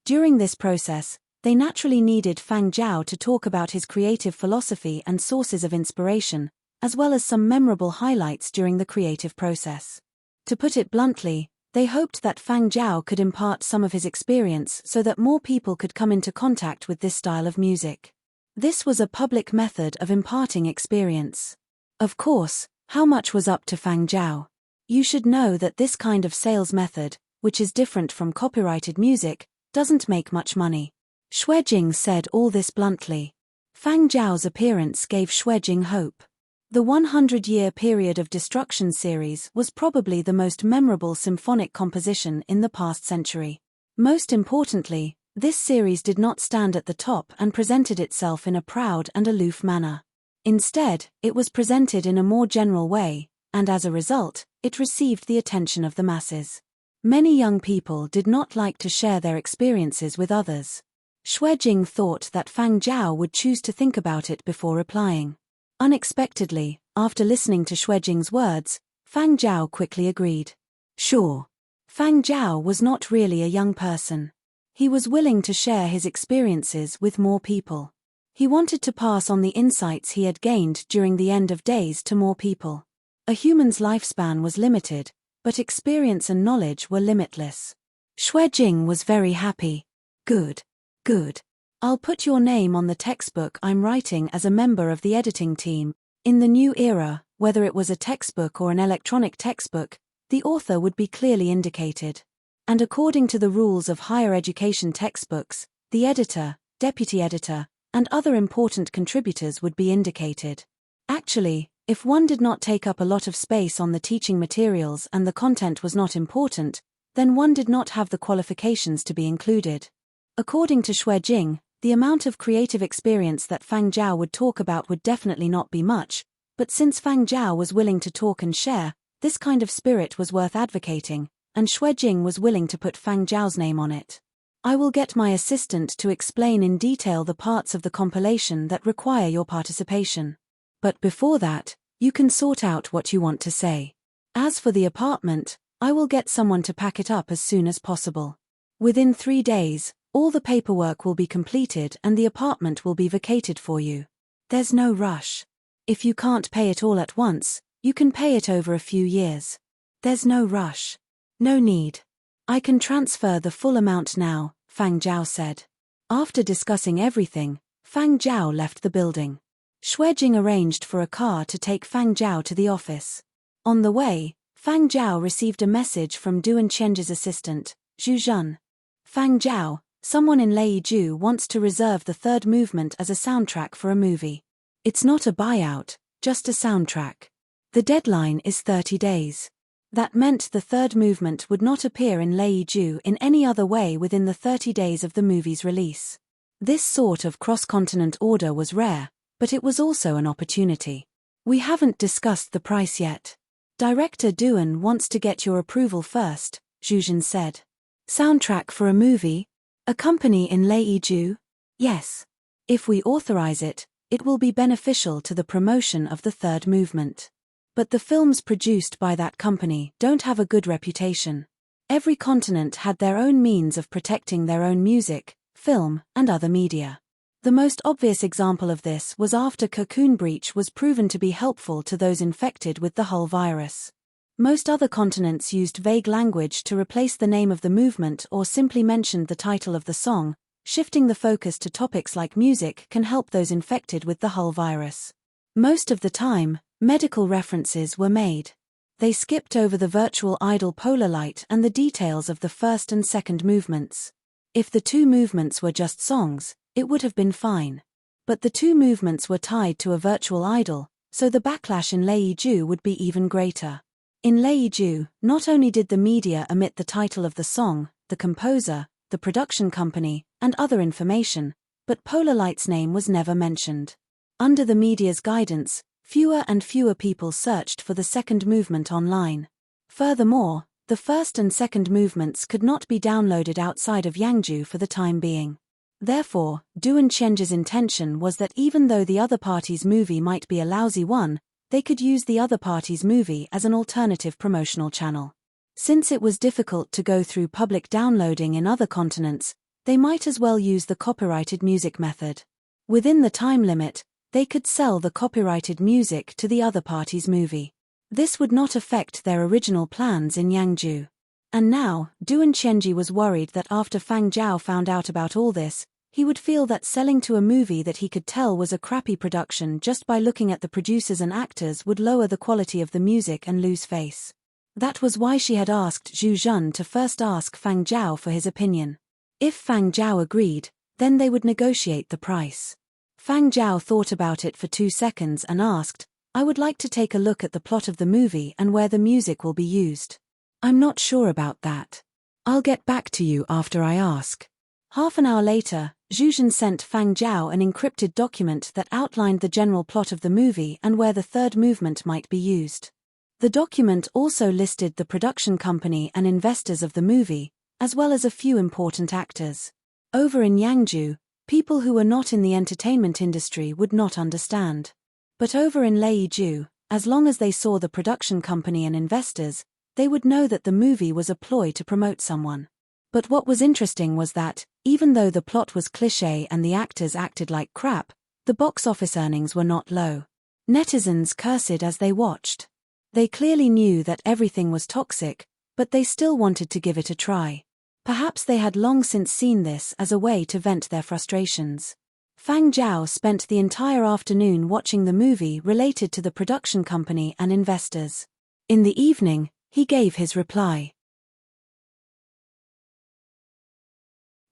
During this process, they naturally needed Fang Zhao to talk about his creative philosophy and sources of inspiration, as well as some memorable highlights during the creative process. To put it bluntly, they hoped that Fang Zhao could impart some of his experience so that more people could come into contact with this style of music. This was a public method of imparting experience. Of course, how much was up to Fang Zhao? You should know that this kind of sales method, which is different from copyrighted music, doesn't make much money. Xuejing said all this bluntly. Fang Zhao's appearance gave Xuejing hope. The 100-year period of Destruction series was probably the most memorable symphonic composition in the past century. Most importantly, this series did not stand at the top and presented itself in a proud and aloof manner. Instead, it was presented in a more general way, and as a result, it received the attention of the masses. Many young people did not like to share their experiences with others. Xuejing thought that Fang Zhao would choose to think about it before replying. Unexpectedly, after listening to Xuejing's words, Fang Zhao quickly agreed. Sure. Fang Zhao was not really a young person. He was willing to share his experiences with more people. He wanted to pass on the insights he had gained during the end of days to more people. A human's lifespan was limited, but experience and knowledge were limitless. Xuejing was very happy. Good. Good. I'll put your name on the textbook I'm writing as a member of the editing team. In the new era, whether it was a textbook or an electronic textbook, the author would be clearly indicated. And according to the rules of higher education textbooks, the editor, deputy editor, and other important contributors would be indicated. Actually, if one did not take up a lot of space on the teaching materials and the content was not important, then one did not have the qualifications to be included. According to Xuejing, the amount of creative experience that Fang Zhao would talk about would definitely not be much, but since Fang Zhao was willing to talk and share, this kind of spirit was worth advocating, and Xuejing was willing to put Fang Zhao's name on it. I will get my assistant to explain in detail the parts of the compilation that require your participation. But before that, you can sort out what you want to say. As for the apartment, I will get someone to pack it up as soon as possible. Within 3 days, all the paperwork will be completed and the apartment will be vacated for you. There's no rush. If you can't pay it all at once, you can pay it over a few years. There's no rush. No need. I can transfer the full amount now, Fang Zhao said. After discussing everything, Fang Zhao left the building. Xue Jing arranged for a car to take Fang Zhao to the office. On the way, Fang Zhao received a message from Duan Qianzhi's assistant, Zhu Zhen. Fang Zhao, someone in Leiju wants to reserve the third movement as a soundtrack for a movie. It's not a buyout, just a soundtrack. The deadline is 30 days. That meant the third movement would not appear in Leiju in any other way within the 30 days of the movie's release. This sort of cross-continent order was rare, but it was also an opportunity. We haven't discussed the price yet. Director Duan wants to get your approval first, Zhu Zhen said. Soundtrack for a movie? A company in Leiju? Yes. If we authorize it, it will be beneficial to the promotion of the third movement. But the films produced by that company don't have a good reputation. Every continent had their own means of protecting their own music, film, and other media. The most obvious example of this was after Cocoon Breach was proven to be helpful to those infected with the Hull virus. Most other continents used vague language to replace the name of the movement or simply mentioned the title of the song. Shifting the focus to topics like music can help those infected with the Hull virus. Most of the time, medical references were made. They skipped over the virtual idol Polar Light and the details of the first and second movements. If the two movements were just songs, it would have been fine. But the two movements were tied to a virtual idol, so the backlash in Leiju would be even greater. In Leiju, not only did the media omit the title of the song, the composer, the production company, and other information, but Polar Light's name was never mentioned. Under the media's guidance, fewer and fewer people searched for the second movement online. Furthermore, the first and second movements could not be downloaded outside of Yangzhou for the time being. Therefore, Duan Qianzhi's intention was that even though the other party's movie might be a lousy one, they could use the other party's movie as an alternative promotional channel. Since it was difficult to go through public downloading in other continents, they might as well use the copyrighted music method. Within the time limit, they could sell the copyrighted music to the other party's movie. This would not affect their original plans in Yangzhou. And now, Duan Qianzhi was worried that after Fang Zhao found out about all this, he would feel that selling to a movie that he could tell was a crappy production just by looking at the producers and actors would lower the quality of the music and lose face. That was why she had asked Zhu Zhen to first ask Fang Zhao for his opinion. If Fang Zhao agreed, then they would negotiate the price. Fang Zhao thought about it for 2 seconds and asked, "I would like to take a look at the plot of the movie and where the music will be used. I'm not sure about that. I'll get back to you after I ask." Half an hour later, Zhu Zhen sent Fang Zhao an encrypted document that outlined the general plot of the movie and where the third movement might be used. The document also listed the production company and investors of the movie, as well as a few important actors. Over in Yangzhou, people who were not in the entertainment industry would not understand. But over in Leiju, as long as they saw the production company and investors, they would know that the movie was a ploy to promote someone. But what was interesting was that, even though the plot was cliché and the actors acted like crap, the box office earnings were not low. Netizens cursed as they watched. They clearly knew that everything was toxic, but they still wanted to give it a try. Perhaps they had long since seen this as a way to vent their frustrations. Fang Zhao spent the entire afternoon watching the movie related to the production company and investors. In the evening, he gave his reply.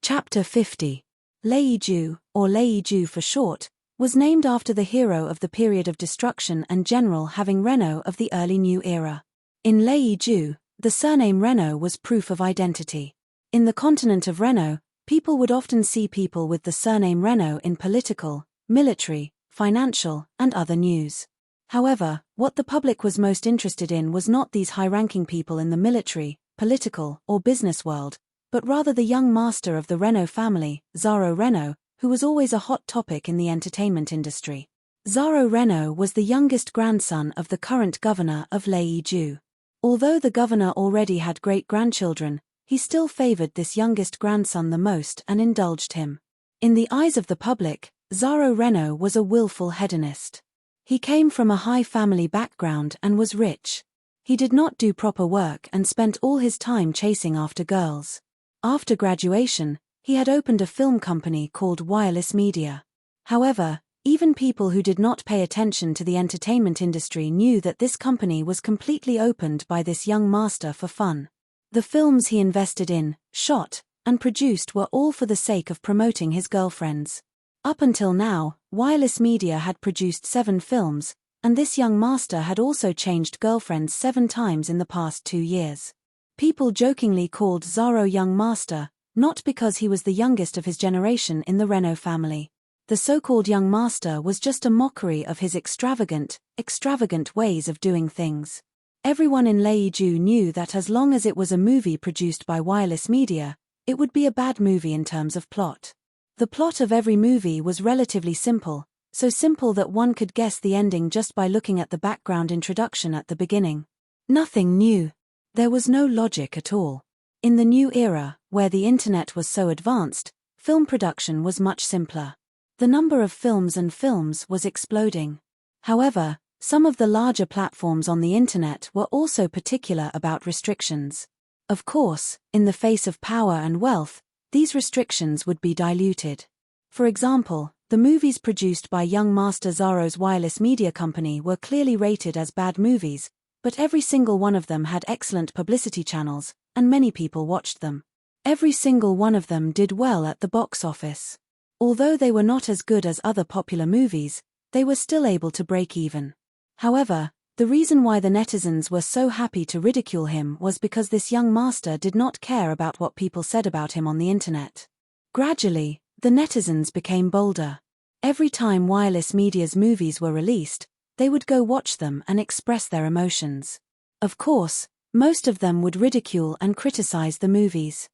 Chapter 50. Leiju, or Leiju for short, was named after the hero of the period of destruction and general having Renault of the early New Era. In Leiju, the surname Renault was proof of identity. In the continent of Renault, people would often see people with the surname Renault in political, military, financial, and other news. However, what the public was most interested in was not these high-ranking people in the military, political, or business world, but rather the young master of the Reno family, Zaro Reno, who was always a hot topic in the entertainment industry. Zaro Reno was the youngest grandson of the current governor of Leiju. Although the governor already had great-grandchildren, he still favored this youngest grandson the most and indulged him. In the eyes of the public, Zaro Reno was a willful hedonist. He came from a high family background and was rich. He did not do proper work and spent all his time chasing after girls. After graduation, he had opened a film company called Wireless Media. However, even people who did not pay attention to the entertainment industry knew that this company was completely opened by this young master for fun. The films he invested in, shot, and produced were all for the sake of promoting his girlfriends. Up until now, Wireless Media had produced 7 films, and this young master had also changed girlfriends 7 times in the past 2 years. People jokingly called Zaro Young Master, not because he was the youngest of his generation in the Reno family. The so-called young master was just a mockery of his extravagant ways of doing things. Everyone in Leiju knew that as long as it was a movie produced by Wireless Media, it would be a bad movie in terms of plot. The plot of every movie was relatively simple, so simple that one could guess the ending just by looking at the background introduction at the beginning. Nothing new. There was no logic at all. In the new era, where the internet was so advanced, film production was much simpler. The number of films was exploding. However, some of the larger platforms on the internet were also particular about restrictions. Of course, in the face of power and wealth, these restrictions would be diluted. For example, the movies produced by young master Zaro's Wireless Media Company were clearly rated as bad movies, but every single one of them had excellent publicity channels, and many people watched them. Every single one of them did well at the box office. Although they were not as good as other popular movies, they were still able to break even. However, the reason why the netizens were so happy to ridicule him was because this young master did not care about what people said about him on the internet. Gradually, the netizens became bolder. Every time Wireless Media's movies were released, they would go watch them and express their emotions. Of course, most of them would ridicule and criticize the movies.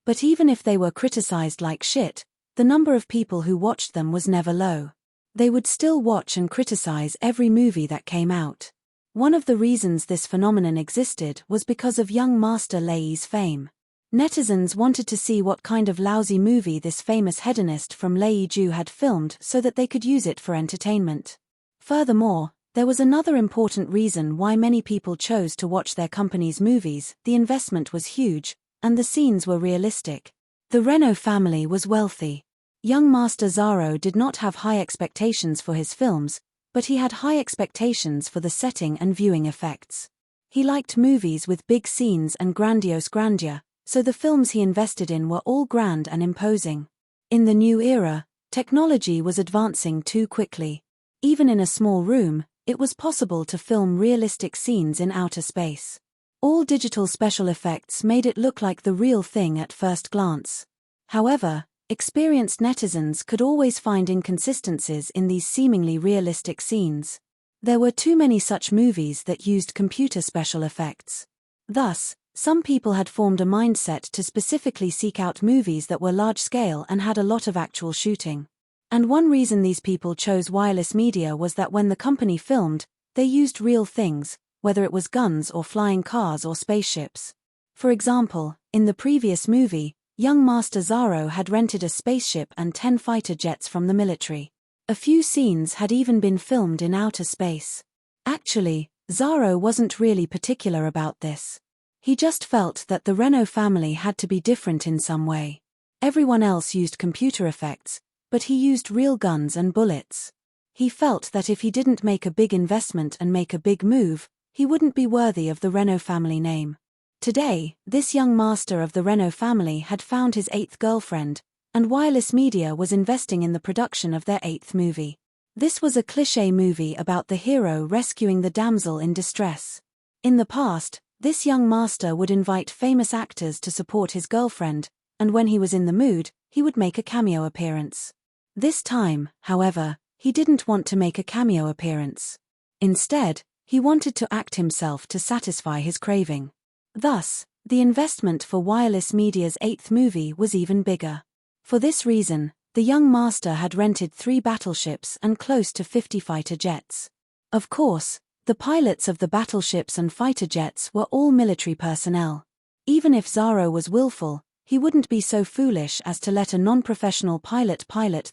But even if they were criticized like shit, the number of people who watched them was never low. They would still watch and criticize every movie that came out. One of the reasons this phenomenon existed was because of young master Lei's fame. Netizens wanted to see what kind of lousy movie this famous hedonist from Leiju had filmed so that they could use it for entertainment. Furthermore, there was another important reason why many people chose to watch their company's movies. The investment was huge, and the scenes were realistic. The Reno family was wealthy. Young master Zaro did not have high expectations for his films, but he had high expectations for the setting and viewing effects. He liked movies with big scenes and grandiose grandeur, so the films he invested in were all grand and imposing. In the new era, technology was advancing too quickly. Even in a small room, it was possible to film realistic scenes in outer space. All digital special effects made it look like the real thing at first glance. However, experienced netizens could always find inconsistencies in these seemingly realistic scenes. There were too many such movies that used computer special effects. Thus, some people had formed a mindset to specifically seek out movies that were large-scale and had a lot of actual shooting. And one reason these people chose Wireless Media was that when the company filmed, they used real things, whether it was guns or flying cars or spaceships. For example, in the previous movie, young master Zaro had rented a spaceship and 10 fighter jets from the military. A few scenes had even been filmed in outer space. Actually, Zaro wasn't really particular about this. He just felt that the Reno family had to be different in some way. Everyone else used computer effects, but he used real guns and bullets. He felt that if he didn't make a big investment and make a big move, he wouldn't be worthy of the Reno family name. Today, this young master of the Reno family had found his 8th girlfriend, and Wireless Media was investing in the production of their 8th movie. This was a cliché movie about the hero rescuing the damsel in distress. In the past, this young master would invite famous actors to support his girlfriend, and when he was in the mood, he would make a cameo appearance. This time, however, he didn't want to make a cameo appearance. Instead, he wanted to act himself to satisfy his craving. Thus, The investment for Wireless Media's 8th movie was even bigger. For this reason, the young master had rented 3 battleships and close to 50 fighter jets. Of course, the pilots of the battleships and fighter jets were all military personnel. Even if Zorro was willful, he wouldn't be so foolish as to let a non-professional pilot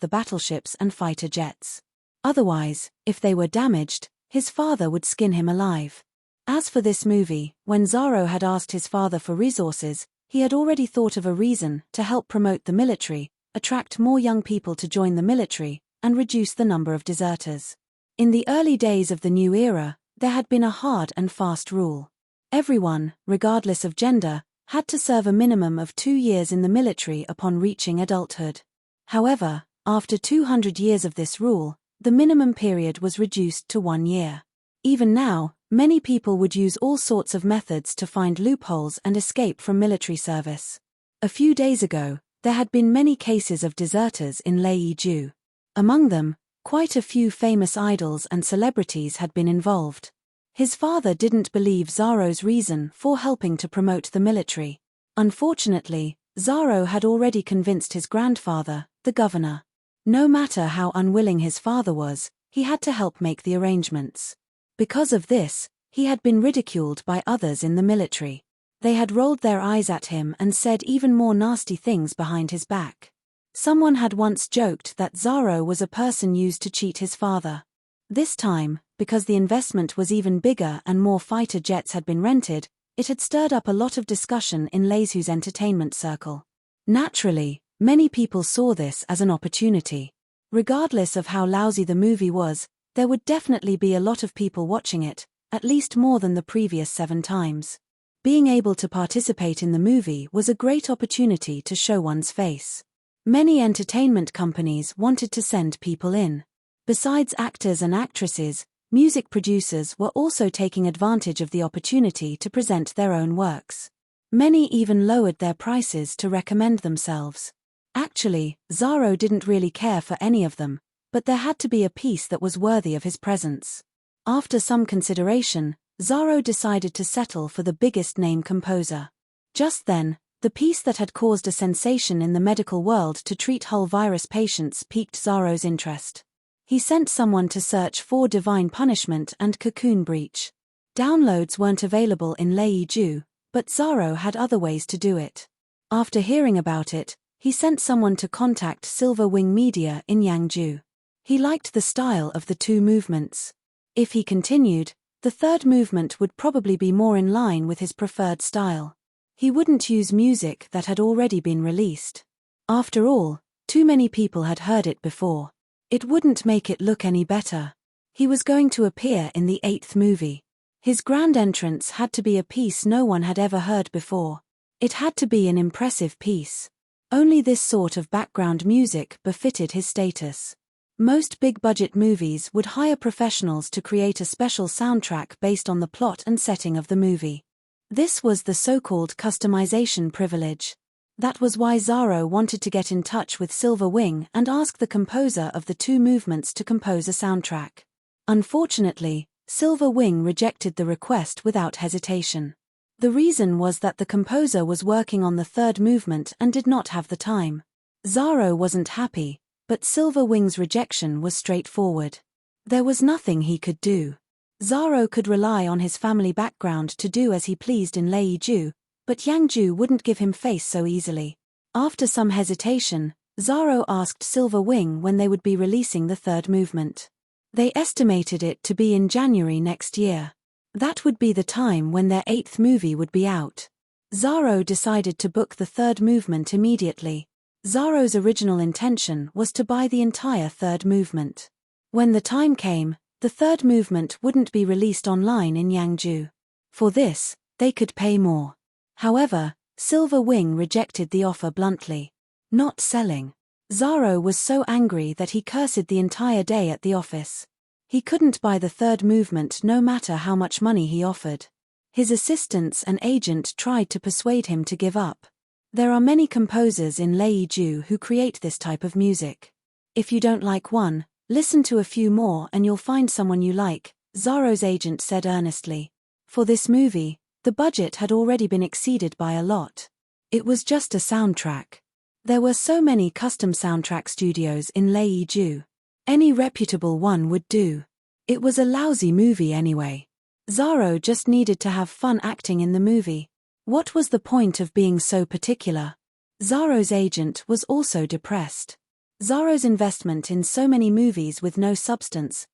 the battleships and fighter jets. Otherwise, if they were damaged, his father would skin him alive. As for this movie, when Zorro had asked his father for resources, he had already thought of a reason to help promote the military, attract more young people to join the military, and reduce the number of deserters. In the early days of the new era, there had been a hard and fast rule. Everyone, regardless of gender, had to serve a minimum of 2 years in the military upon reaching adulthood. However, after 200 years of this rule, the minimum period was reduced to 1 year. Even now, many people would use all sorts of methods to find loopholes and escape from military service. A few days ago, there had been many cases of deserters in Leiju. Among them, quite a few famous idols and celebrities had been involved. His father didn't believe Zorro's reason for helping to promote the military. Unfortunately, Zorro had already convinced his grandfather, the governor. No matter how unwilling his father was, he had to help make the arrangements. Because of this, he had been ridiculed by others in the military. They had rolled their eyes at him and said even more nasty things behind his back. Someone had once joked that Zorro was a person used to cheat his father. This time, because the investment was even bigger and more fighter jets had been rented, it had stirred up a lot of discussion in Leiju's entertainment circle. Naturally, many people saw this as an opportunity. Regardless of how lousy the movie was, there would definitely be a lot of people watching it, at least more than the previous 7 times. Being able to participate in the movie was a great opportunity to show one's face. Many entertainment companies wanted to send people in. Besides actors and actresses, music producers were also taking advantage of the opportunity to present their own works. Many even lowered their prices to recommend themselves. Actually, Zorro didn't really care for any of them, but there had to be a piece that was worthy of his presence. After some consideration, Zorro decided to settle for the biggest name composer. Just then, the piece that had caused a sensation in the medical world to treat Hull virus patients piqued Zorro's interest. He sent someone to search for Divine Punishment and Cocoon Breach. Downloads weren't available in Leiju, but Zorro had other ways to do it. After hearing about it, he sent someone to contact Silver Wing Media in Yangju. He liked the style of the 2 movements. If he continued, the 3rd movement would probably be more in line with his preferred style. He wouldn't use music that had already been released. After all, too many people had heard it before. It wouldn't make it look any better. He was going to appear in the 8th movie. His grand entrance had to be a piece no one had ever heard before. It had to be an impressive piece. Only this sort of background music befitted his status. Most big-budget movies would hire professionals to create a special soundtrack based on the plot and setting of the movie. This was the so-called customization privilege. That was why Zorro wanted to get in touch with Silver Wing and ask the composer of the 2 movements to compose a soundtrack. Unfortunately, Silver Wing rejected the request without hesitation. The reason was that the composer was working on the 3rd movement and did not have the time. Zorro wasn't happy, but Silver Wing's rejection was straightforward. There was nothing he could do. Zorro could rely on his family background to do as he pleased in Leiju, but Yangju wouldn't give him face so easily. After some hesitation, Zorro asked Silver Wing when they would be releasing the 3rd movement. They estimated it to be in January next year. That would be the time when their 8th movie would be out. Zorro decided to book the 3rd movement immediately. Zorro's original intention was to buy the entire 3rd movement. When the time came, the 3rd movement wouldn't be released online in Yangju. For this, they could pay more. However, Silver Wing rejected the offer bluntly. Not selling. Zorro was so angry that he cursed the entire day at the office. He couldn't buy the 3rd movement no matter how much money he offered. His assistants and agent tried to persuade him to give up. There are many composers in Leiju who create this type of music. If you don't like one, listen to a few more and you'll find someone you like, Zorro's agent said earnestly. For this movie, The budget had already been exceeded by a lot. It was just a soundtrack. There were so many custom soundtrack studios in Leiju. Any reputable one would do. It was a lousy movie anyway. Zaro just needed to have fun acting in the movie. What was the point of being so particular? Zaro's agent was also depressed. Zaro's investment in so many movies with no substance,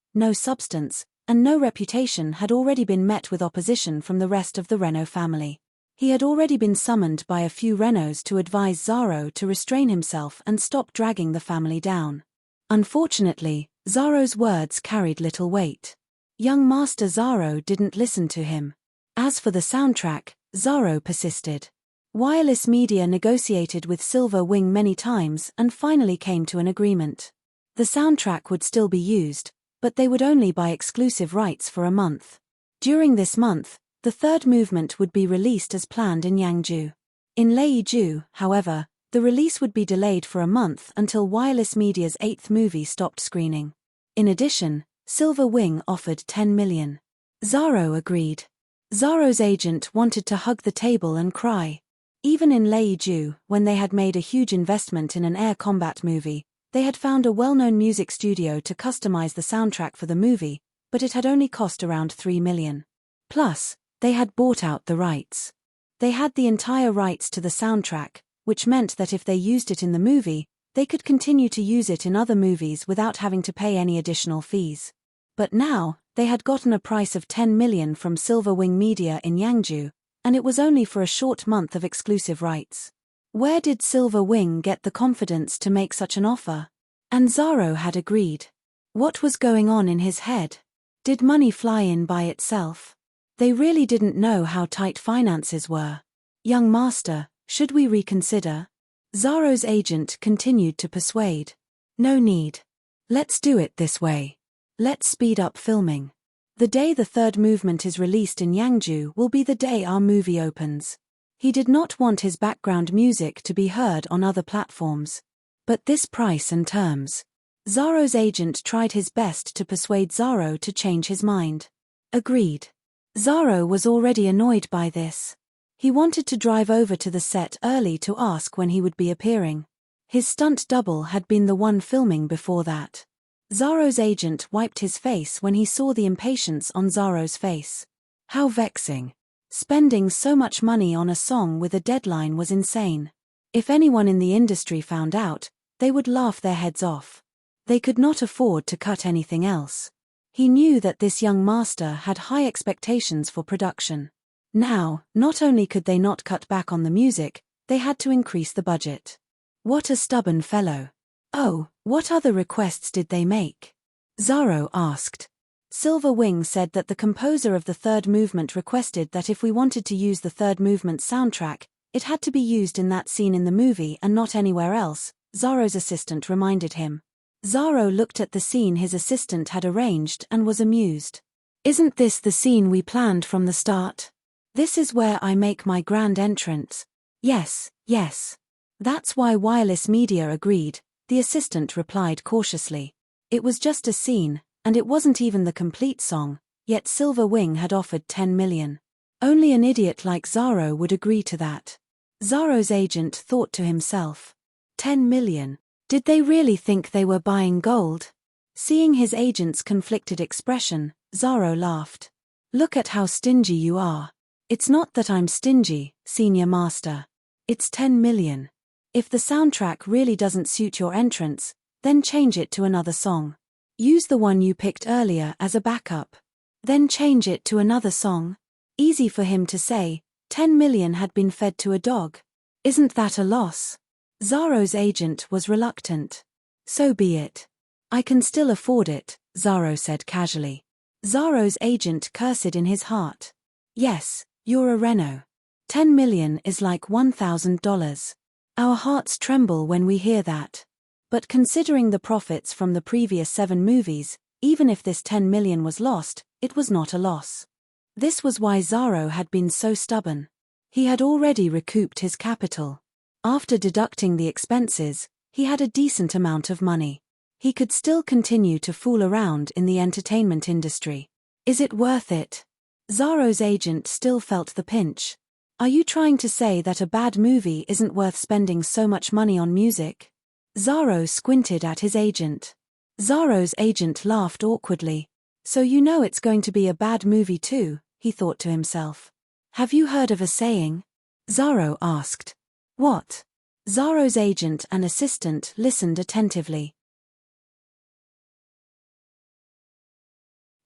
and no reputation had already been met with opposition from the rest of the Renault family. He had already been summoned by a few Renaults to advise Zaro to restrain himself and stop dragging the family down. Unfortunately, Zaro's words carried little weight. Young Master Zaro didn't listen to him. As for the soundtrack, Zaro persisted. Wireless Media negotiated with Silver Wing many times and finally came to an agreement. The soundtrack would still be used, but they would only buy exclusive rights for a month. During this month, the third movement would be released as planned in Yangju. In Leiju, however, the release would be delayed for a month until Wireless Media's 8th movie stopped screening. In addition, Silver Wing offered 10 million. Zaro agreed. Zaro's agent wanted to hug the table and cry. Even in Leiju, when they had made a huge investment in an air combat movie, they had found a well-known music studio to customize the soundtrack for the movie, but it had only cost around 3 million. Plus, they had bought out the rights. They had the entire rights to the soundtrack, which meant that if they used it in the movie, they could continue to use it in other movies without having to pay any additional fees. But now, they had gotten a price of 10 million from Silver Wing Media in Yangju, and it was only for a short month of exclusive rights. Where did Silver Wing get the confidence to make such an offer? And Zaro had agreed. What was going on in his head? Did money fly in by itself? They really didn't know how tight finances were. Young Master, should we reconsider? Zaro's agent continued to persuade. No need. Let's do it this way. Let's speed up filming. The day the third movement is released in Yangju will be the day our movie opens. He did not want his background music to be heard on other platforms. But this price and terms. Zaro's agent tried his best to persuade Zaro to change his mind. Agreed. Zaro was already annoyed by this. He wanted to drive over to the set early to ask when he would be appearing. His stunt double had been the one filming before that. Zaro's agent wiped his face when he saw the impatience on Zaro's face. How vexing. Spending so much money on a song with a deadline was insane. If anyone in the industry found out, they would laugh their heads off. They could not afford to cut anything else. He knew that this young master had high expectations for production. Now, not only could they not cut back on the music, they had to increase the budget. What a stubborn fellow. Oh, what other requests did they make? Zaro asked. Silver Wing said that the composer of the third movement requested that if we wanted to use the third movement's soundtrack, it had to be used in that scene in the movie and not anywhere else, Zaro's assistant reminded him. Zaro looked at the scene his assistant had arranged and was amused. Isn't this the scene we planned from the start? This is where I make my grand entrance. Yes. That's why Wireless Media agreed, the assistant replied cautiously. It was just a scene, and it wasn't even the complete song, yet Silver Wing had offered 10 million. Only an idiot like Zaro would agree to that. Zaro's agent thought to himself. 10 million. Did they really think they were buying gold? Seeing his agent's conflicted expression, Zaro laughed. Look at how stingy you are. It's not that I'm stingy, Senior Master. It's 10 million. If the soundtrack really doesn't suit your entrance, then change it to another song. Use the one you picked earlier as a backup. Then change it to another song. Easy for him to say, 10 million had been fed to a dog. Isn't that a loss? Zaro's agent was reluctant. So be it. I can still afford it, Zaro said casually. Zaro's agent cursed in his heart. Yes, you're a Renault. 10 million is like $1,000. Our hearts tremble when we hear that. But considering the profits from the previous 7 movies, even if this 10 million was lost, it was not a loss. This was why Zaro had been so stubborn. He had already recouped his capital. After deducting the expenses, he had a decent amount of money. He could still continue to fool around in the entertainment industry. Is it worth it? Zaro's agent still felt the pinch. Are you trying to say that a bad movie isn't worth spending so much money on music? Zaro squinted at his agent. Zaro's agent laughed awkwardly. So you know it's going to be a bad movie too, he thought to himself. Have you heard of a saying? Zaro asked. What? Zaro's agent and assistant listened attentively.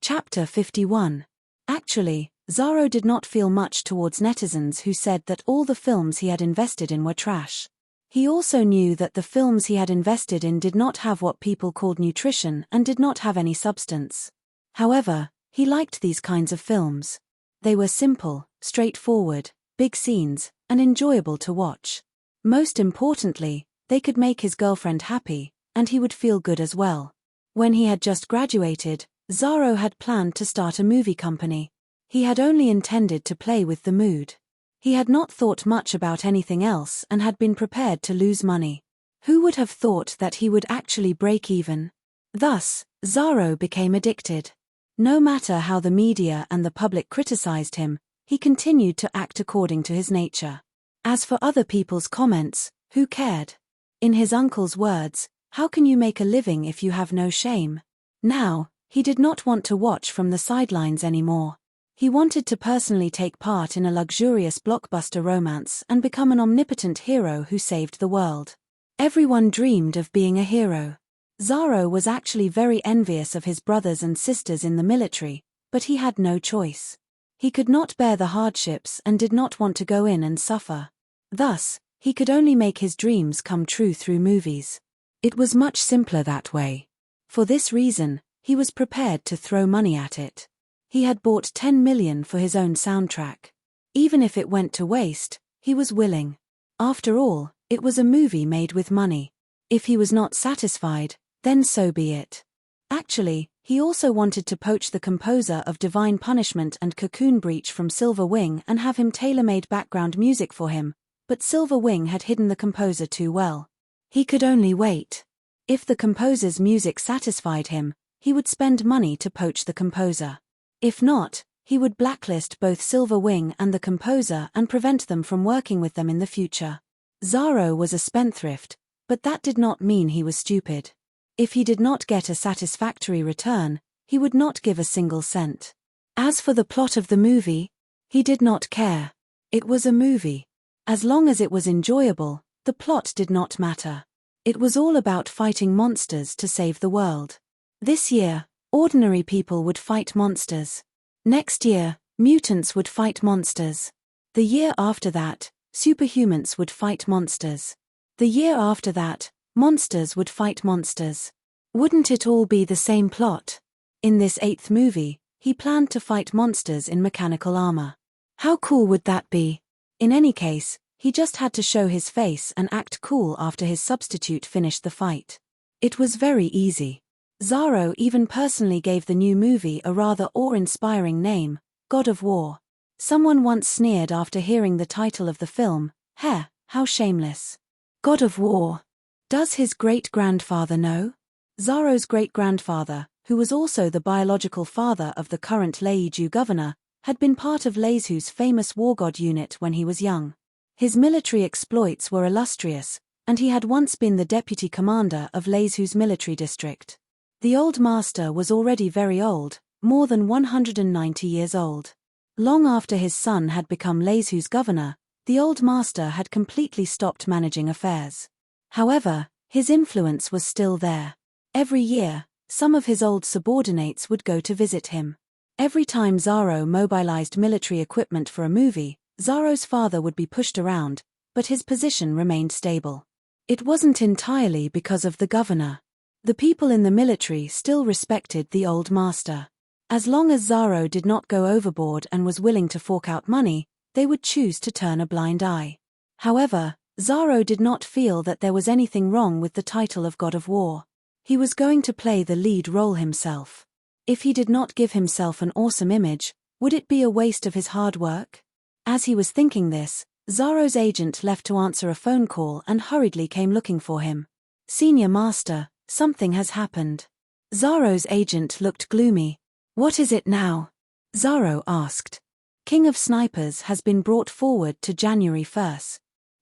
Chapter 51. Actually, Zaro did not feel much towards netizens who said that all the films he had invested in were trash. He also knew that the films he had invested in did not have what people called nutrition and did not have any substance. However, he liked these kinds of films. They were simple, straightforward, big scenes, and enjoyable to watch. Most importantly, they could make his girlfriend happy, and he would feel good as well. When he had just graduated, Zaro had planned to start a movie company. He had only intended to play with the mood. He had not thought much about anything else and had been prepared to lose money. Who would have thought that he would actually break even? Thus, Zaro became addicted. No matter how the media and the public criticized him, he continued to act according to his nature. As for other people's comments, who cared? In his uncle's words, how can you make a living if you have no shame? Now, he did not want to watch from the sidelines anymore. He wanted to personally take part in a luxurious blockbuster romance and become an omnipotent hero who saved the world. Everyone dreamed of being a hero. Zaro was actually very envious of his brothers and sisters in the military, but he had no choice. He could not bear the hardships and did not want to go in and suffer. Thus, he could only make his dreams come true through movies. It was much simpler that way. For this reason, he was prepared to throw money at it. He had bought 10 million for his own soundtrack. Even if it went to waste, he was willing. After all, it was a movie made with money. If he was not satisfied, then so be it. Actually, he also wanted to poach the composer of Divine Punishment and Cocoon Breach from Silver Wing and have him tailor-made background music for him, but Silver Wing had hidden the composer too well. He could only wait. If the composer's music satisfied him, he would spend money to poach the composer. If not, he would blacklist both Silver Wing and the composer and prevent them from working with them in the future. Zaro was a spendthrift, but that did not mean he was stupid. If he did not get a satisfactory return, he would not give a single cent. As for the plot of the movie, he did not care. It was a movie. As long as it was enjoyable, the plot did not matter. It was all about fighting monsters to save the world. This year, ordinary people would fight monsters. Next year, mutants would fight monsters. The year after that, superhumans would fight monsters. The year after that, monsters would fight monsters. Wouldn't it all be the same plot? In this 8th movie, he planned to fight monsters in mechanical armor. How cool would that be? In any case, he just had to show his face and act cool after his substitute finished the fight. It was very easy. Zaro even personally gave the new movie a rather awe-inspiring name, God of War. Someone once sneered after hearing the title of the film, "Heh, how shameless. God of War. Does his great-grandfather know?" Zaro's great-grandfather, who was also the biological father of the current Leiju governor, had been part of Leizu's famous war god unit when he was young. His military exploits were illustrious, and he had once been the deputy commander of Leizu's military district. The old master was already very old, more than 190 years old. Long after his son had become Leizu's governor, the old master had completely stopped managing affairs. However, his influence was still there. Every year, some of his old subordinates would go to visit him. Every time Zaro mobilized military equipment for a movie, Zaro's father would be pushed around, but his position remained stable. It wasn't entirely because of the governor. The people in the military still respected the old master. As long as Zaro did not go overboard and was willing to fork out money, they would choose to turn a blind eye. However, Zaro did not feel that there was anything wrong with the title of God of War. He was going to play the lead role himself. If he did not give himself an awesome image, would it be a waste of his hard work? As he was thinking this, Zaro's agent left to answer a phone call and hurriedly came looking for him. "Senior Master, something has happened." Zaro's agent looked gloomy. "What is it now?" Zaro asked. King of Snipers has been brought forward to January 1st.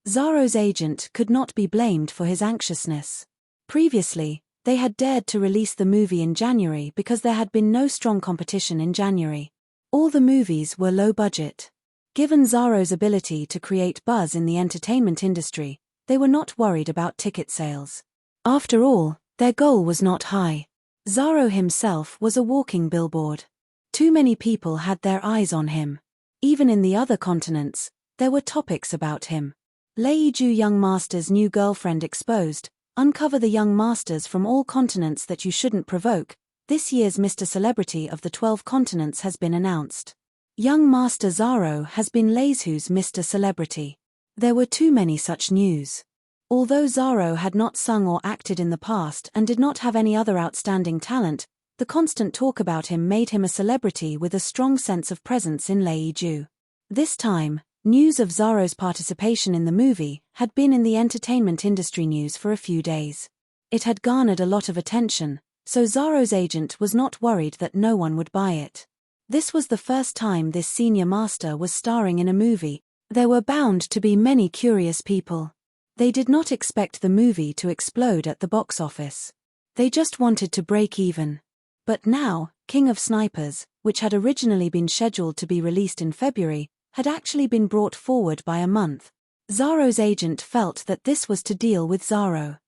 Zaro's agent could not be blamed for his anxiousness. Previously, they had dared to release the movie in January because there had been no strong competition in January. All the movies were low budget. Given Zaro's ability to create buzz in the entertainment industry, they were not worried about ticket sales. After all, their goal was not high. Zaro himself was a walking billboard. Too many people had their eyes on him. Even in the other continents, there were topics about him. Leiju Young Master's new girlfriend exposed, uncover the young masters from all continents that you shouldn't provoke. This year's Mr. Celebrity of the 12 continents has been announced. Young Master Zaro has been Leiju's Mr. Celebrity. There were too many such news. Although Zaro had not sung or acted in the past and did not have any other outstanding talent, the constant talk about him made him a celebrity with a strong sense of presence in Leiju. This time, news of Zaro's participation in the movie had been in the entertainment industry news for a few days. It had garnered a lot of attention, so Zaro's agent was not worried that no one would buy it. This was the first time this senior master was starring in a movie. There were bound to be many curious people. They did not expect the movie to explode at the box office. They just wanted to break even. But now, King of Snipers, which had originally been scheduled to be released in February, had actually been brought forward by a month. Zaro's agent felt that this was to deal with Zaro.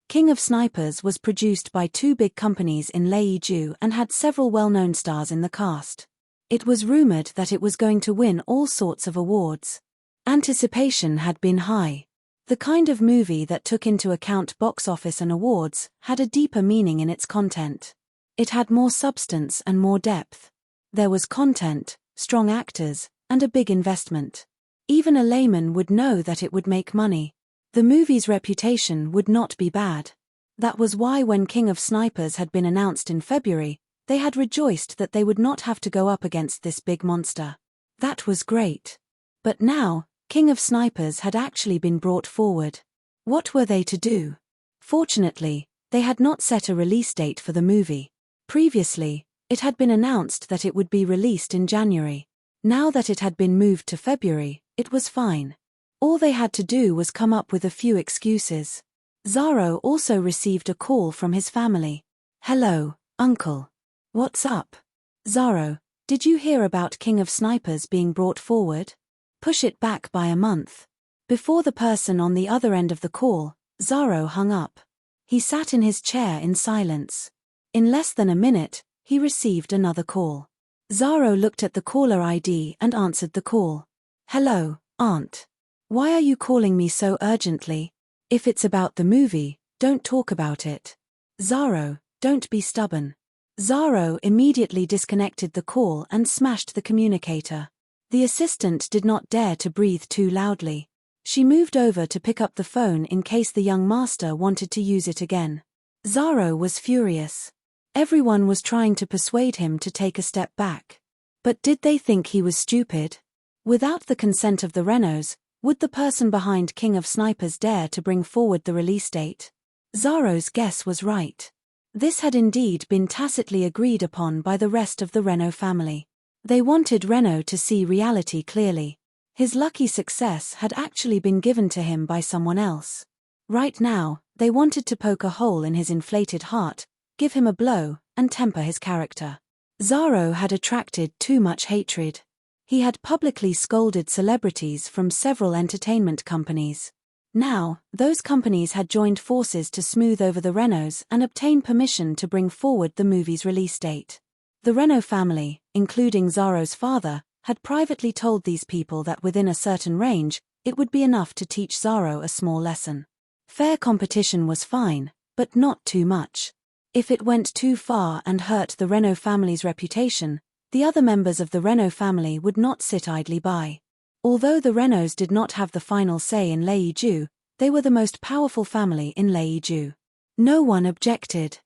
King of Snipers was produced by two big companies in Leiju and had several well-known stars in the cast. It was rumored that it was going to win all sorts of awards. Anticipation had been high. The kind of movie that took into account box office and awards had a deeper meaning in its content. It had more substance and more depth. There was content, strong actors, and a big investment. Even a layman would know that it would make money. The movie's reputation would not be bad. That was why when King of Snipers had been announced in February, they had rejoiced that they would not have to go up against this big monster. That was great. But now, King of Snipers had actually been brought forward. What were they to do? Fortunately, they had not set a release date for the movie. Previously, it had been announced that it would be released in January. Now that it had been moved to February, it was fine. All they had to do was come up with a few excuses. Zaro also received a call from his family. "Hello, Uncle. What's up?" "Zaro, did you hear about King of Snipers being brought forward? Push it back by a month." Before the person on the other end of the call, Zaro hung up. He sat in his chair in silence. In less than a minute, he received another call. Zaro looked at the caller ID and answered the call. "Hello, Aunt. Why are you calling me so urgently? If it's about the movie, don't talk about it." "Zaro, don't be stubborn." Zaro immediately disconnected the call and smashed the communicator. The assistant did not dare to breathe too loudly. She moved over to pick up the phone in case the young master wanted to use it again. Zaro was furious. Everyone was trying to persuade him to take a step back. But did they think he was stupid? Without the consent of the Renos, would the person behind King of Snipers dare to bring forward the release date? Zaro's guess was right. This had indeed been tacitly agreed upon by the rest of the Reno family. They wanted Reno to see reality clearly. His lucky success had actually been given to him by someone else. Right now, they wanted to poke a hole in his inflated heart, give him a blow, and temper his character. Zaro had attracted too much hatred. He had publicly scolded celebrities from several entertainment companies. Now, those companies had joined forces to smooth over the Renos and obtain permission to bring forward the movie's release date. The Reno family, including Zaro's father, had privately told these people that within a certain range, it would be enough to teach Zaro a small lesson. Fair competition was fine, but not too much. If it went too far and hurt the Reno family's reputation, the other members of the Reno family would not sit idly by. Although the Renos did not have the final say in Leiju, they were the most powerful family in Leiju. No one objected.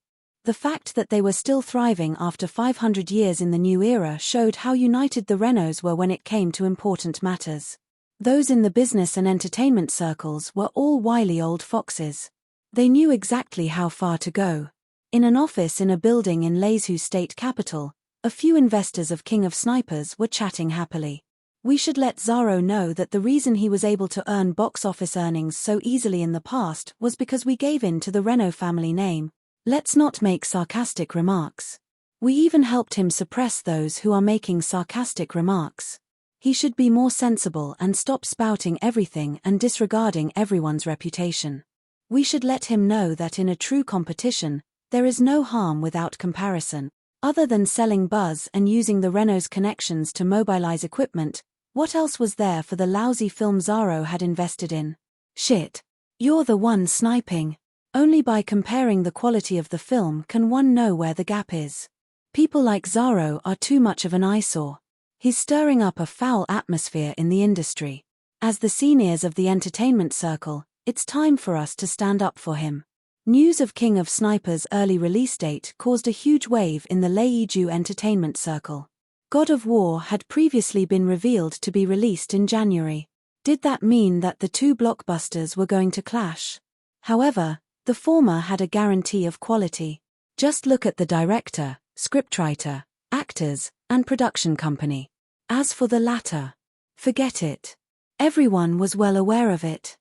The fact that they were still thriving after 500 years in the new era showed how united the Renos were when it came to important matters. Those in the business and entertainment circles were all wily old foxes. They knew exactly how far to go. In an office in a building in Leisu's state capital, A few investors of King of Snipers were chatting happily. We should let Zaro know that the reason he was able to earn box office earnings so easily in the past was because we gave in to the Renault family name. Let's not make sarcastic remarks. We even helped him suppress those who are making sarcastic remarks. He should be more sensible and stop spouting everything and disregarding everyone's reputation. We should let him know that in a true competition, there is no harm without comparison. Other than selling buzz and using the Renault's connections to mobilize equipment, what else was there for the lousy film Zaro had invested in? Shit. You're the one sniping. Only by comparing the quality of the film can one know where the gap is. People like Zaro are too much of an eyesore. He's stirring up a foul atmosphere in the industry. As the seniors of the entertainment circle, it's time for us to stand up for him. News of King of Snipers' early release date caused a huge wave in the Leiju entertainment circle. God of War had previously been revealed to be released in January. Did that mean that the two blockbusters were going to clash? However, the former had a guarantee of quality. Just look at the director, scriptwriter, actors, and production company. As for the latter, forget it. Everyone was well aware of it.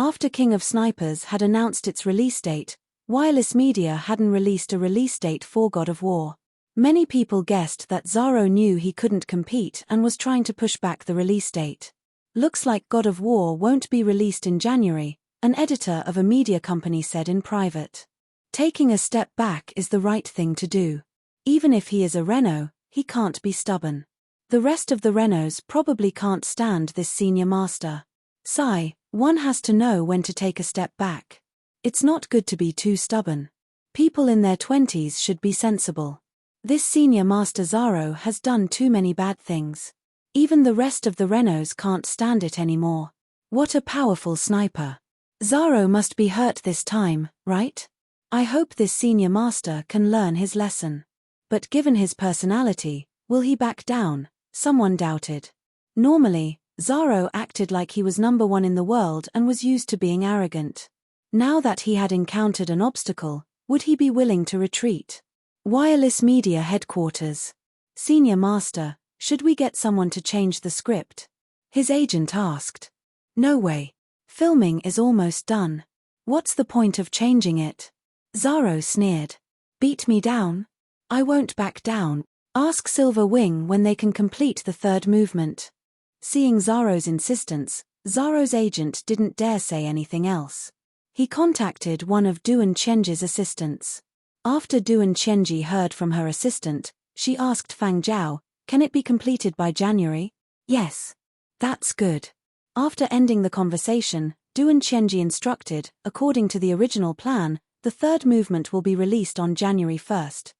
After King of Snipers had announced its release date, Wireless Media hadn't released a release date for God of War. Many people guessed that Zaro knew he couldn't compete and was trying to push back the release date. Looks like God of War won't be released in January, an editor of a media company said in private. Taking a step back is the right thing to do. Even if he is a Renault, he can't be stubborn. The rest of the Renaults probably can't stand this senior master. Sigh, one has to know when to take a step back. It's not good to be too stubborn. People in their 20s should be sensible. This senior master Zaro has done too many bad things. Even the rest of the Renaults can't stand it anymore. What a powerful sniper. Zaro must be hurt this time, right? I hope this senior master can learn his lesson. But given his personality, will he back down? Someone doubted. Normally, Zaro acted like he was number one in the world and was used to being arrogant. Now that he had encountered an obstacle, would he be willing to retreat? Wireless Media Headquarters. Senior Master, should we get someone to change the script? His agent asked. No way. Filming is almost done. What's the point of changing it? Zaro sneered. Beat me down? I won't back down. Ask Silver Wing when they can complete the third movement. Seeing Zaro's insistence, Zaro's agent didn't dare say anything else. He contacted one of Duan Chenji's assistants. After Duan Chenji heard from her assistant, she asked Fang Zhao, can it be completed by January? Yes. That's good. After ending the conversation, Duan Chenji instructed, according to the original plan, the third movement will be released on January 1st.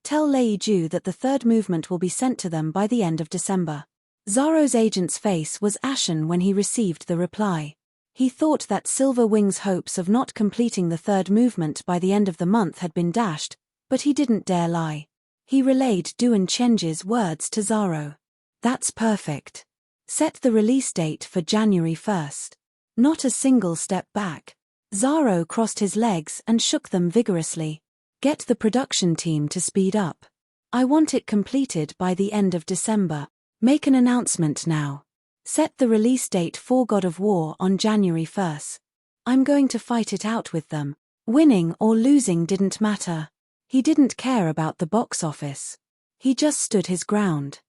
Tell Leiju that the third movement will be sent to them by the end of December. Zaro's agent's face was ashen when he received the reply. He thought that Silver Wing's hopes of not completing the third movement by the end of the month had been dashed, but he didn't dare lie. He relayed Duan Chenji's words to Zaro. That's perfect. Set the release date for January 1st. Not a single step back. Zaro crossed his legs and shook them vigorously. Get the production team to speed up. I want it completed by the end of December. Make an announcement now. Set the release date for God of War on January 1st. I'm going to fight it out with them. Winning or losing didn't matter. He didn't care about the box office. He just stood his ground.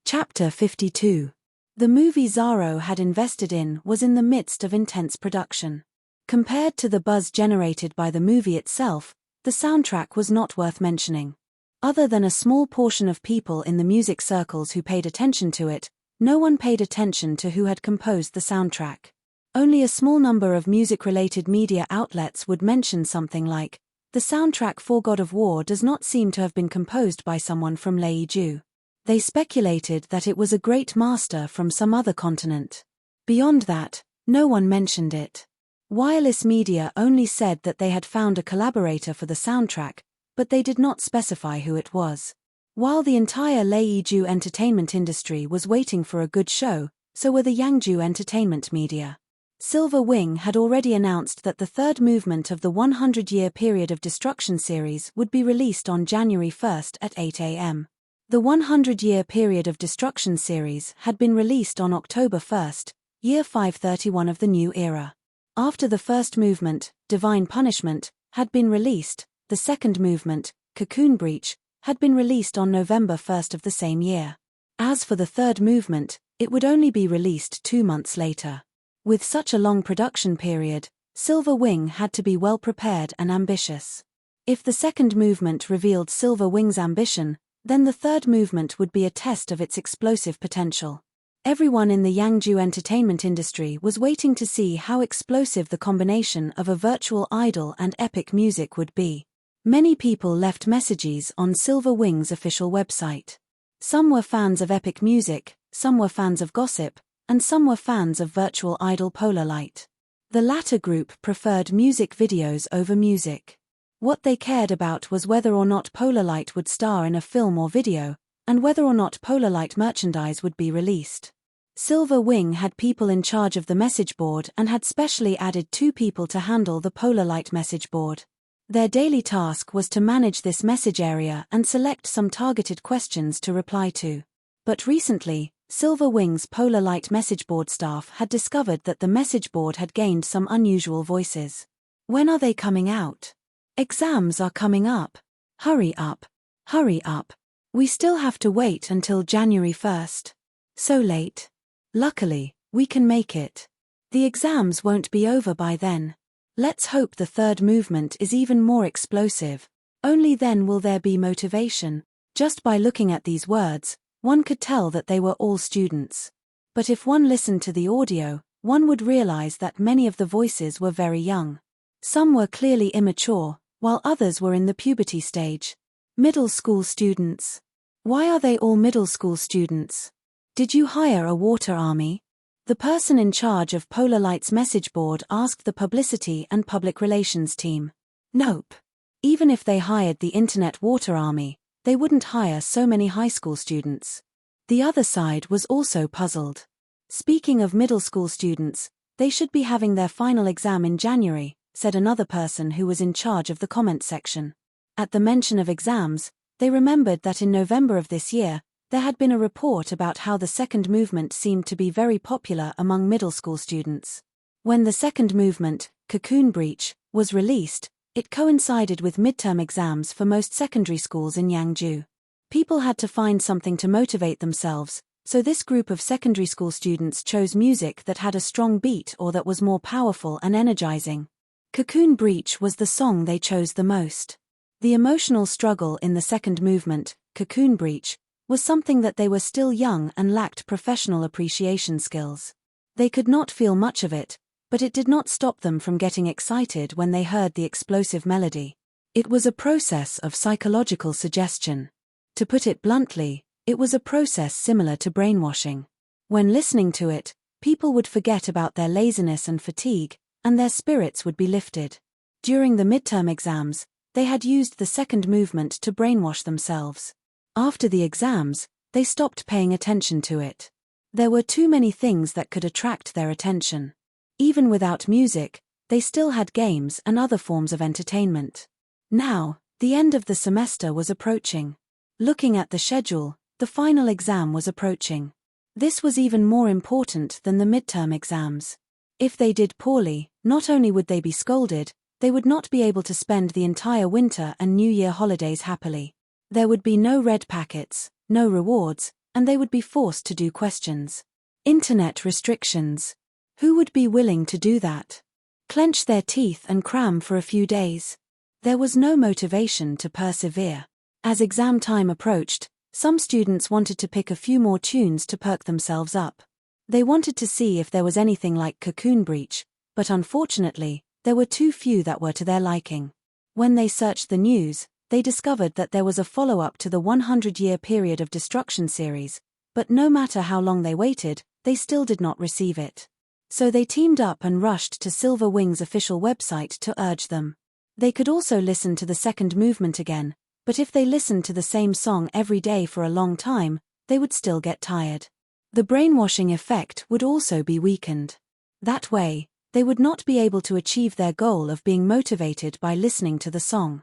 Chapter 52. The movie Zaro had invested in was in the midst of intense production. Compared to the buzz generated by the movie itself, the soundtrack was not worth mentioning. Other than a small portion of people in the music circles who paid attention to it, no one paid attention to who had composed the soundtrack. Only a small number of music-related media outlets would mention something like, the soundtrack for God of War does not seem to have been composed by someone from Leiju. They speculated that it was a great master from some other continent. Beyond that, no one mentioned it. Wireless Media only said that they had found a collaborator for the soundtrack, but they did not specify who it was. While the entire Leiju entertainment industry was waiting for a good show, so were the Yangju entertainment media. Silver Wing had already announced that the third movement of the 100-year period of destruction series would be released on January 1st at 8 a.m. The 100-year period of destruction series had been released on October 1st, year 531 of the new era. After the first movement, Divine Punishment, had been released, the second movement, Cocoon Breach, had been released on November 1st of the same year. As for the third movement, it would only be released 2 months later. With such a long production period, Silver Wing had to be well prepared and ambitious. If the second movement revealed Silver Wing's ambition, then the third movement would be a test of its explosive potential. Everyone in the Yangju entertainment industry was waiting to see how explosive the combination of a virtual idol and epic music would be. Many people left messages on Silver Wing's official website. Some were fans of epic music, some were fans of gossip, and some were fans of virtual idol Polar Light. The latter group preferred music videos over music. What they cared about was whether or not Polar Light would star in a film or video, and whether or not Polar Light merchandise would be released. Silver Wing had people in charge of the message board and had specially added 2 people to handle the Polar Light message board. Their daily task was to manage this message area and select some targeted questions to reply to. But recently, Silver Wing's Polar Light message board staff had discovered that the message board had gained some unusual voices. When are they coming out? Exams are coming up. Hurry up. Hurry up. We still have to wait until January 1st. So late. Luckily, we can make it. The exams won't be over by then. Let's hope the third movement is even more explosive. Only then will there be motivation. Just by looking at these words, one could tell that they were all students. But if one listened to the audio, one would realize that many of the voices were very young. Some were clearly immature, while others were in the puberty stage. Middle school students. Why are they all middle school students? Did you hire a water army? The person in charge of Polar Light's message board asked the publicity and public relations team. Nope. Even if they hired the Internet Water Army, they wouldn't hire so many high school students. The other side was also puzzled. Speaking of middle school students, they should be having their final exam in January, said another person who was in charge of the comment section. At the mention of exams, they remembered that in November of this year, there had been a report about how the second movement seemed to be very popular among middle school students. When the second movement, Cocoon Breach, was released, it coincided with midterm exams for most secondary schools in Yangju. People had to find something to motivate themselves, so this group of secondary school students chose music that had a strong beat or that was more powerful and energizing. Cocoon Breach was the song they chose the most. The emotional struggle in the second movement, Cocoon Breach, was something that they were still young and lacked professional appreciation skills. They could not feel much of it, but it did not stop them from getting excited when they heard the explosive melody. It was a process of psychological suggestion. To put it bluntly, it was a process similar to brainwashing. When listening to it, people would forget about their laziness and fatigue, and their spirits would be lifted. During the midterm exams, they had used the second movement to brainwash themselves. After the exams, they stopped paying attention to it. There were too many things that could attract their attention. Even without music, they still had games and other forms of entertainment. Now, the end of the semester was approaching. Looking at the schedule, the final exam was approaching. This was even more important than the midterm exams. If they did poorly, not only would they be scolded, they would not be able to spend the entire winter and New Year holidays happily. There would be no red packets, no rewards, and they would be forced to do questions. Internet restrictions. Who would be willing to do that? Clench their teeth and cram for a few days. There was no motivation to persevere. As exam time approached, some students wanted to pick a few more tunes to perk themselves up. They wanted to see if there was anything like Cocoon Breach, but unfortunately, there were too few that were to their liking. When they searched the news, they discovered that there was a follow-up to the 100-year period of destruction series, but no matter how long they waited, they still did not receive it. So they teamed up and rushed to Silver Wing's official website to urge them. They could also listen to the second movement again, but if they listened to the same song every day for a long time, they would still get tired. The brainwashing effect would also be weakened. That way, they would not be able to achieve their goal of being motivated by listening to the song.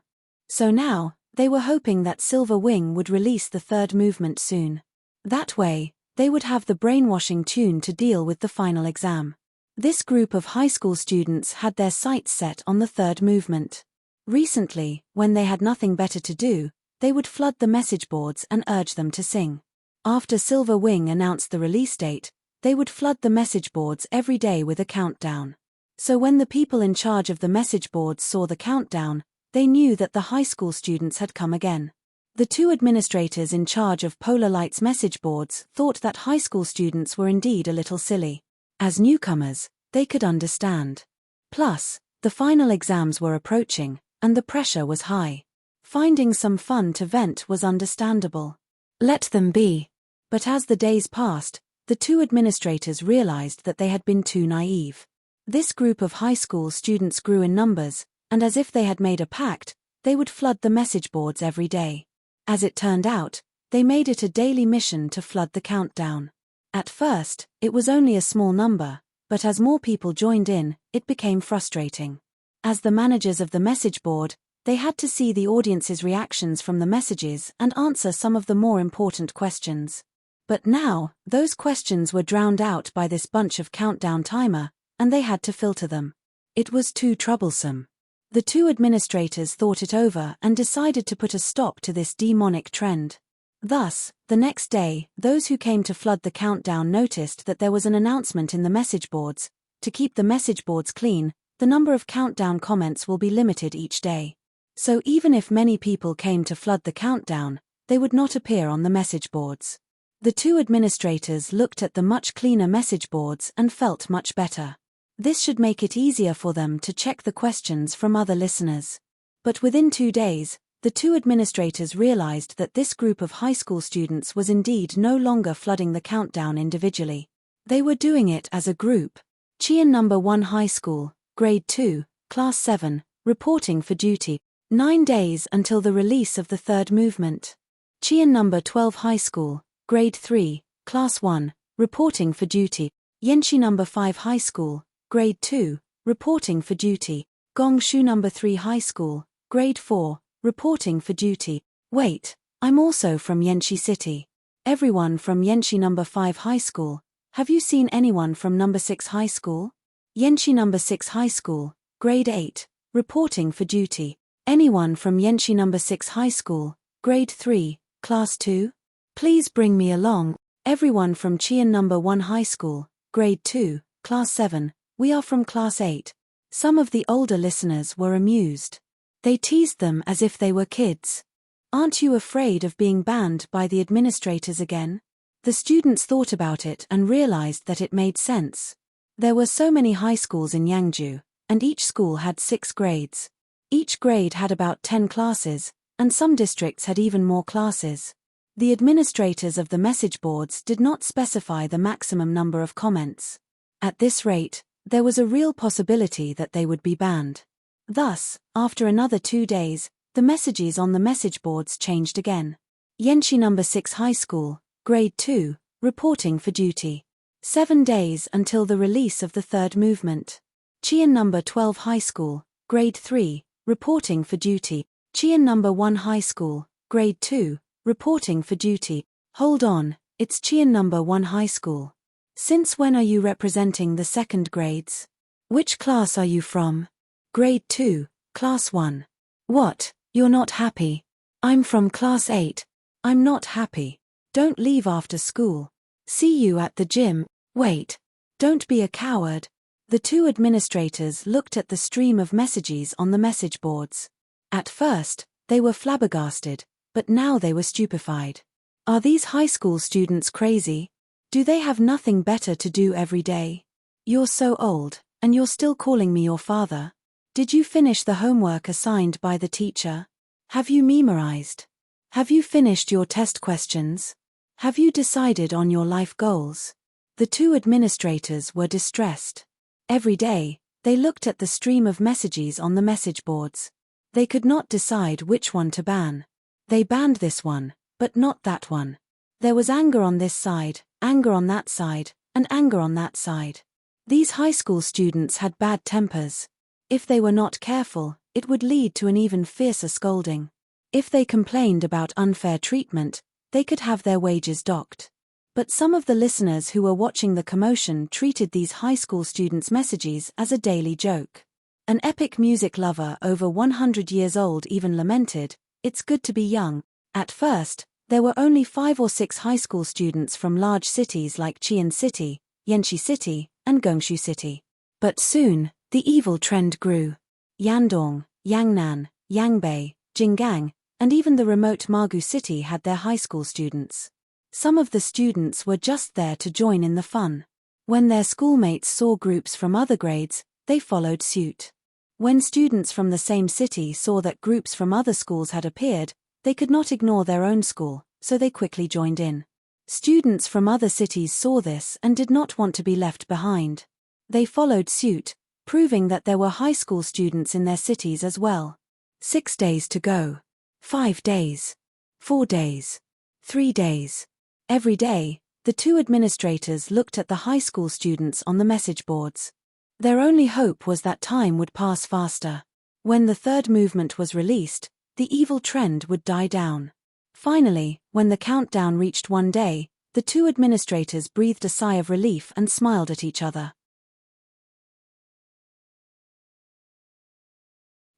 So now, they were hoping that Silver Wing would release the third movement soon. That way, they would have the brainwashing tune to deal with the final exam. This group of high school students had their sights set on the third movement. Recently, when they had nothing better to do, they would flood the message boards and urge them to sing. After Silver Wing announced the release date, they would flood the message boards every day with a countdown. So when the people in charge of the message boards saw the countdown, they knew that the high school students had come again. The two administrators in charge of Polar Light's message boards thought that high school students were indeed a little silly. As newcomers, they could understand. Plus, the final exams were approaching, and the pressure was high. Finding some fun to vent was understandable. Let them be. But as the days passed, the two administrators realized that they had been too naive. This group of high school students grew in numbers, and as if they had made a pact, they would flood the message boards every day. As it turned out, they made it a daily mission to flood the countdown. At first, it was only a small number, but as more people joined in, it became frustrating. As the managers of the message board, they had to see the audience's reactions from the messages and answer some of the more important questions. But now, those questions were drowned out by this bunch of countdown timer, and they had to filter them. It was too troublesome. The two administrators thought it over and decided to put a stop to this demonic trend. Thus, the next day, those who came to flood the countdown noticed that there was an announcement in the message boards. To keep the message boards clean, the number of countdown comments will be limited each day. So even if many people came to flood the countdown, they would not appear on the message boards. The two administrators looked at the much cleaner message boards and felt much better. This should make it easier for them to check the questions from other listeners. But within 2 days, the two administrators realized that this group of high school students was indeed no longer flooding the countdown individually. They were doing it as a group. Chian No. 1 High School, Grade 2, Class 7, reporting for duty. 9 days until the release of the third movement. Chian No. 12 High School, Grade 3, Class 1, reporting for duty. Yenshi No. 5 High School, Grade 2, reporting for duty. Gongshu No. 3 High School, Grade 4, reporting for duty. Wait, I'm also from Yenshi City. Everyone from Yenshi No. 5 High School. Have you seen anyone from No. 6 High School? Yenshi No. 6 High School, Grade 8, reporting for duty. Anyone from Yenshi No. 6 High School, Grade 3, Class 2? Please bring me along. Everyone from Chian No. 1 High School, Grade 2, Class 7, we are from Class 8. Some of the older listeners were amused. They teased them as if they were kids. Aren't you afraid of being banned by the administrators again? The students thought about it and realized that it made sense. There were so many high schools in Yangju, and each school had 6 grades. Each grade had about 10 classes, and some districts had even more classes. The administrators of the message boards did not specify the maximum number of comments. At this rate, there was a real possibility that they would be banned. Thus, after another 2 days, the messages on the message boards changed again. Yenshi No. 6 High School, Grade 2, reporting for duty. 7 days until the release of the third movement. Chian No. 12 High School, Grade 3, reporting for duty. Chian No. 1 High School, Grade 2, reporting for duty. Hold on, it's Chian No. 1 High School. Since when are you representing the second grades? Which class are you from? Grade 2, Class 1. What, you're not happy? I'm from Class 8. I'm not happy. Don't leave after school. See you at the gym. Wait. Don't be a coward. The two administrators looked at the stream of messages on the message boards. At first, they were flabbergasted, but now they were stupefied. Are these high school students crazy? Do they have nothing better to do every day? You're so old, and you're still calling me your father. Did you finish the homework assigned by the teacher? Have you memorized? Have you finished your test questions? Have you decided on your life goals? The two administrators were distressed. Every day, they looked at the stream of messages on the message boards. They could not decide which one to ban. They banned this one, but not that one. There was anger on this side, anger on that side, and anger on that side. These high school students had bad tempers. If they were not careful, it would lead to an even fiercer scolding. If they complained about unfair treatment, they could have their wages docked. But some of the listeners who were watching the commotion treated these high school students' messages as a daily joke. An epic music lover over 100 years old even lamented, "It's good to be young." At first, there were only 5 or 6 high school students from large cities like Qian City, Yanxi City, and Gongshu City. But soon, the evil trend grew. Yandong, Yangnan, Yangbei, Jinggang, and even the remote Magu City had their high school students. Some of the students were just there to join in the fun. When their schoolmates saw groups from other grades, they followed suit. When students from the same city saw that groups from other schools had appeared, they could not ignore their own school, so they quickly joined in. Students from other cities saw this and did not want to be left behind. They followed suit, proving that there were high school students in their cities as well. 6 days to go. 5 days. 4 days. 3 days. Every day, the 2 administrators looked at the high school students on the message boards. Their only hope was that time would pass faster. When the third movement was released, the evil trend would die down. Finally, when the countdown reached 1 day, the 2 administrators breathed a sigh of relief and smiled at each other.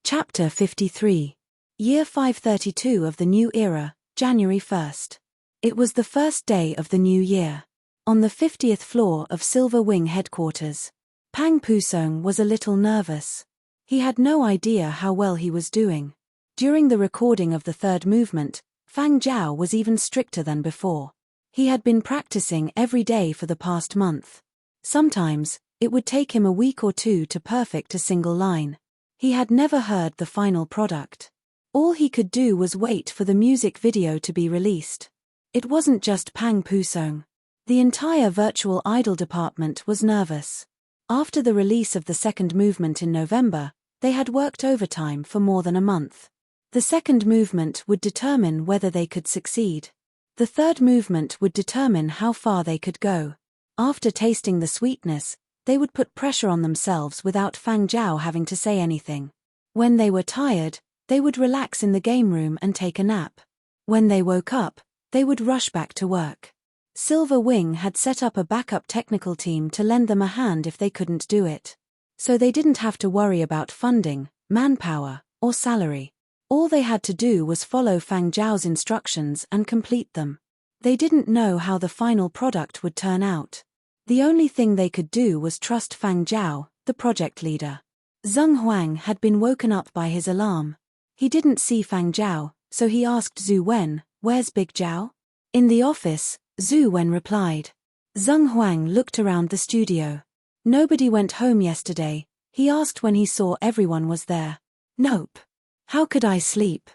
Chapter 53. Year 532 of the New Era, January 1st. It was the first day of the new year. On the 50th floor of Silver Wing headquarters, Pang Pusong was a little nervous. He had no idea how well he was doing. During the recording of the third movement, Fang Zhao was even stricter than before. He had been practicing every day for the past month. Sometimes, it would take him a week or 2 to perfect a single line. He had never heard the final product. All he could do was wait for the music video to be released. It wasn't just Pang Pusong. The entire virtual idol department was nervous. After the release of the second movement in November, they had worked overtime for more than a month. The second movement would determine whether they could succeed. The third movement would determine how far they could go. After tasting the sweetness, they would put pressure on themselves without Fang Zhao having to say anything. When they were tired, they would relax in the game room and take a nap. When they woke up, they would rush back to work. Silver Wing had set up a backup technical team to lend them a hand if they couldn't do it. So they didn't have to worry about funding, manpower, or salary. All they had to do was follow Fang Zhao's instructions and complete them. They didn't know how the final product would turn out. The only thing they could do was trust Fang Zhao, the project leader. Zheng Huang had been woken up by his alarm. He didn't see Fang Zhao, so he asked Zhu Wen, "Where's Big Zhao?" In the office, Zhu Wen replied. Zheng Huang looked around the studio. Nobody went home yesterday. He asked when he saw everyone was there. "Nope. How could I sleep?"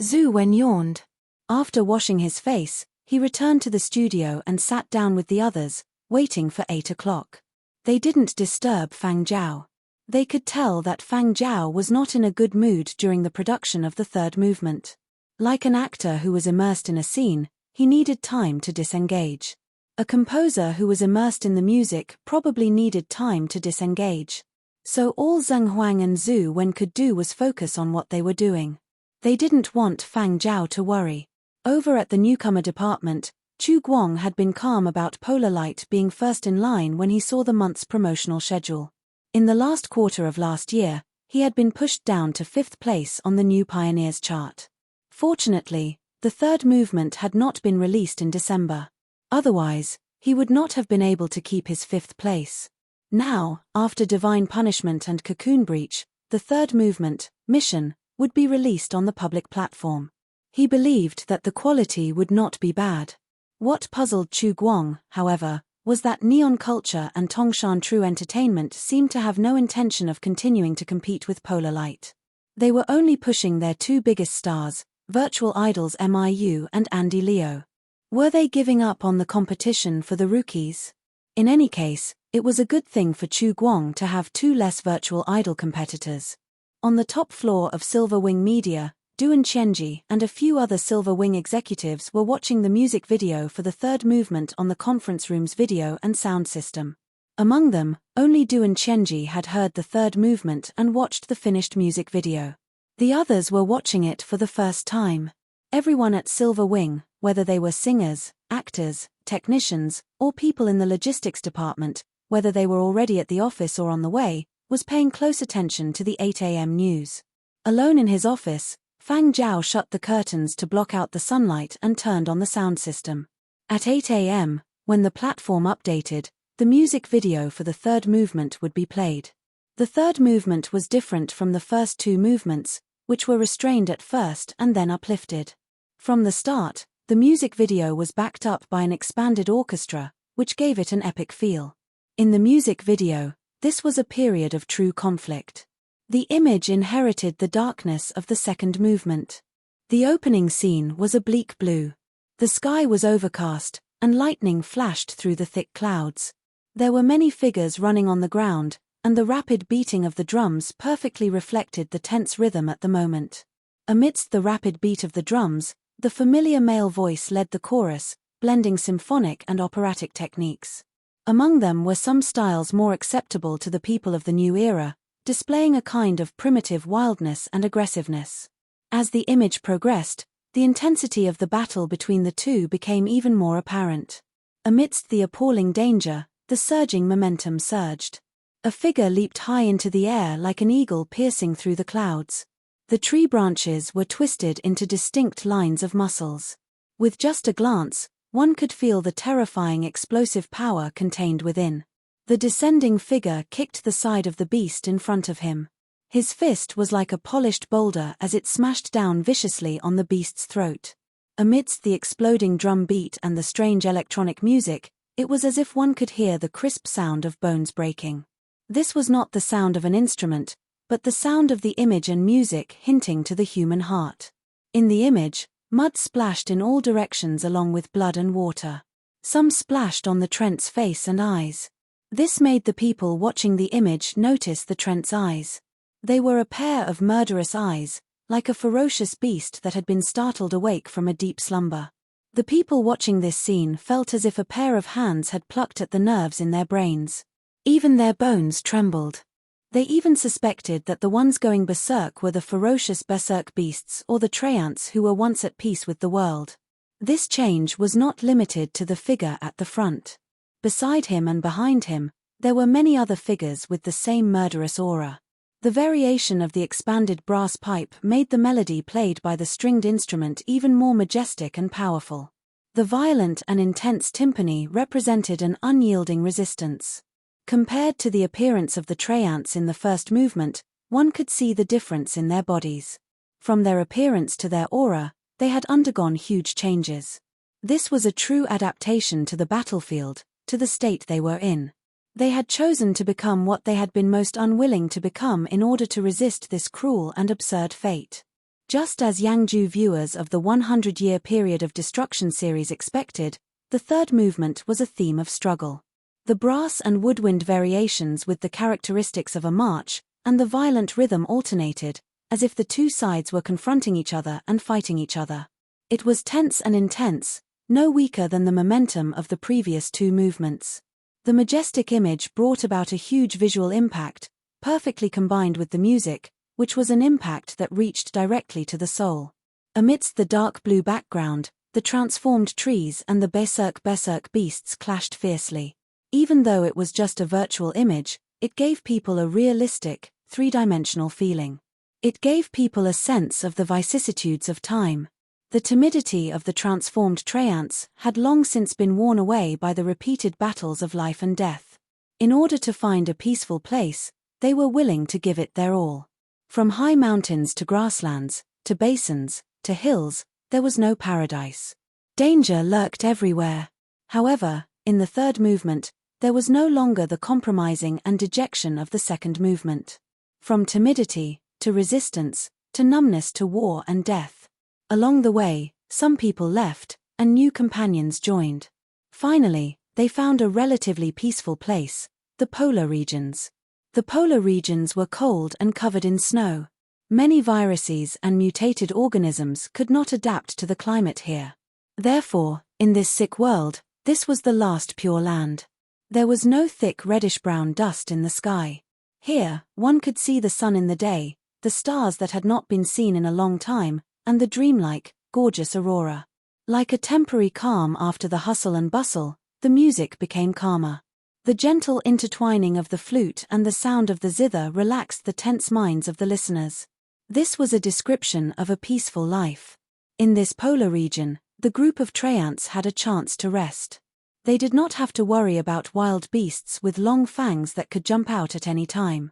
Zhu Wen yawned. After washing his face, he returned to the studio and sat down with the others, waiting for 8 o'clock. They didn't disturb Fang Zhao. They could tell that Fang Zhao was not in a good mood during the production of the third movement. Like an actor who was immersed in a scene, he needed time to disengage. A composer who was immersed in the music probably needed time to disengage. So all Zheng Huang and Zhu Wen could do was focus on what they were doing. They didn't want Fang Zhao to worry. Over at the newcomer department, Chu Guang had been calm about Polar Light being first in line when he saw the month's promotional schedule. In the last quarter of last year, he had been pushed down to 5th place on the New Pioneers chart. Fortunately, the third movement had not been released in December. Otherwise, he would not have been able to keep his 5th place. Now, after Divine Punishment and Cocoon Breach, the third movement, Mission, would be released on the public platform. He believed that the quality would not be bad. What puzzled Chu Guang, however, was that Neon Culture and Tongshan True Entertainment seemed to have no intention of continuing to compete with Polar Light. They were only pushing their 2 biggest stars, virtual idols Miu and Andy Leo. Were they giving up on the competition for the rookies? In any case, it was a good thing for Chu Guang to have 2 less virtual idol competitors. On the top floor of Silver Wing Media, Duan Qianji and a few other Silver Wing executives were watching the music video for the third movement on the conference room's video and sound system. Among them, only Du and Qianji had heard the third movement and watched the finished music video. The others were watching it for the first time. Everyone at Silver Wing, whether they were singers, actors, technicians, or people in the logistics department, whether they were already at the office or on the way, was paying close attention to the 8 a.m. news. Alone in his office, Fang Zhao shut the curtains to block out the sunlight and turned on the sound system. At 8 a.m., when the platform updated, the music video for the third movement would be played. The third movement was different from the first two movements, which were restrained at first and then uplifted. From the start, the music video was backed up by an expanded orchestra, which gave it an epic feel. In the music video, this was a period of true conflict. The image inherited the darkness of the second movement. The opening scene was a bleak blue. The sky was overcast, and lightning flashed through the thick clouds. There were many figures running on the ground, and the rapid beating of the drums perfectly reflected the tense rhythm at the moment. Amidst the rapid beat of the drums, the familiar male voice led the chorus, blending symphonic and operatic techniques. Among them were some styles more acceptable to the people of the new era, displaying a kind of primitive wildness and aggressiveness. As the image progressed, the intensity of the battle between the two became even more apparent. Amidst the appalling danger, the surging momentum surged. A figure leaped high into the air like an eagle piercing through the clouds. The tree branches were twisted into distinct lines of muscles. With just a glance, one could feel the terrifying explosive power contained within. The descending figure kicked the side of the beast in front of him. His fist was like a polished boulder as it smashed down viciously on the beast's throat. Amidst the exploding drum beat and the strange electronic music, it was as if one could hear the crisp sound of bones breaking. This was not the sound of an instrument, but the sound of the image and music hinting to the human heart. In the image, mud splashed in all directions along with blood and water. Some splashed on the Trent's face and eyes. This made the people watching the image notice the Trent's eyes. They were a pair of murderous eyes, like a ferocious beast that had been startled awake from a deep slumber. The people watching this scene felt as if a pair of hands had plucked at the nerves in their brains. Even their bones trembled. They even suspected that the ones going berserk were the ferocious berserk beasts or the Treants who were once at peace with the world. This change was not limited to the figure at the front. Beside him and behind him, there were many other figures with the same murderous aura. The variation of the expanded brass pipe made the melody played by the stringed instrument even more majestic and powerful. The violent and intense timpani represented an unyielding resistance. Compared to the appearance of the Treants in the first movement, one could see the difference in their bodies. From their appearance to their aura, they had undergone huge changes. This was a true adaptation to the battlefield, to the state they were in. They had chosen to become what they had been most unwilling to become in order to resist this cruel and absurd fate. Just as Yangju viewers of the 100-year period of destruction series expected, the third movement was a theme of struggle. The brass and woodwind variations with the characteristics of a march, and the violent rhythm alternated, as if the two sides were confronting each other and fighting each other. It was tense and intense, no weaker than the momentum of the previous two movements. The majestic image brought about a huge visual impact, perfectly combined with the music, which was an impact that reached directly to the soul. Amidst the dark blue background, the transformed trees and the berserk beasts clashed fiercely. Even though it was just a virtual image, it gave people a realistic, three-dimensional feeling. It gave people a sense of the vicissitudes of time. The timidity of the transformed Treants had long since been worn away by the repeated battles of life and death. In order to find a peaceful place, they were willing to give it their all. From high mountains to grasslands, to basins, to hills, there was no paradise. Danger lurked everywhere. However, in the third movement, there was no longer the compromising and dejection of the second movement. From timidity, to resistance, to numbness to war and death. Along the way, some people left, and new companions joined. Finally, they found a relatively peaceful place, the polar regions. The polar regions were cold and covered in snow. Many viruses and mutated organisms could not adapt to the climate here. Therefore, in this sick world, this was the last pure land. There was no thick reddish-brown dust in the sky. Here, one could see the sun in the day, the stars that had not been seen in a long time, and the dreamlike, gorgeous aurora. Like a temporary calm after the hustle and bustle, the music became calmer. The gentle intertwining of the flute and the sound of the zither relaxed the tense minds of the listeners. This was a description of a peaceful life. In this polar region, the group of treants had a chance to rest. They did not have to worry about wild beasts with long fangs that could jump out at any time.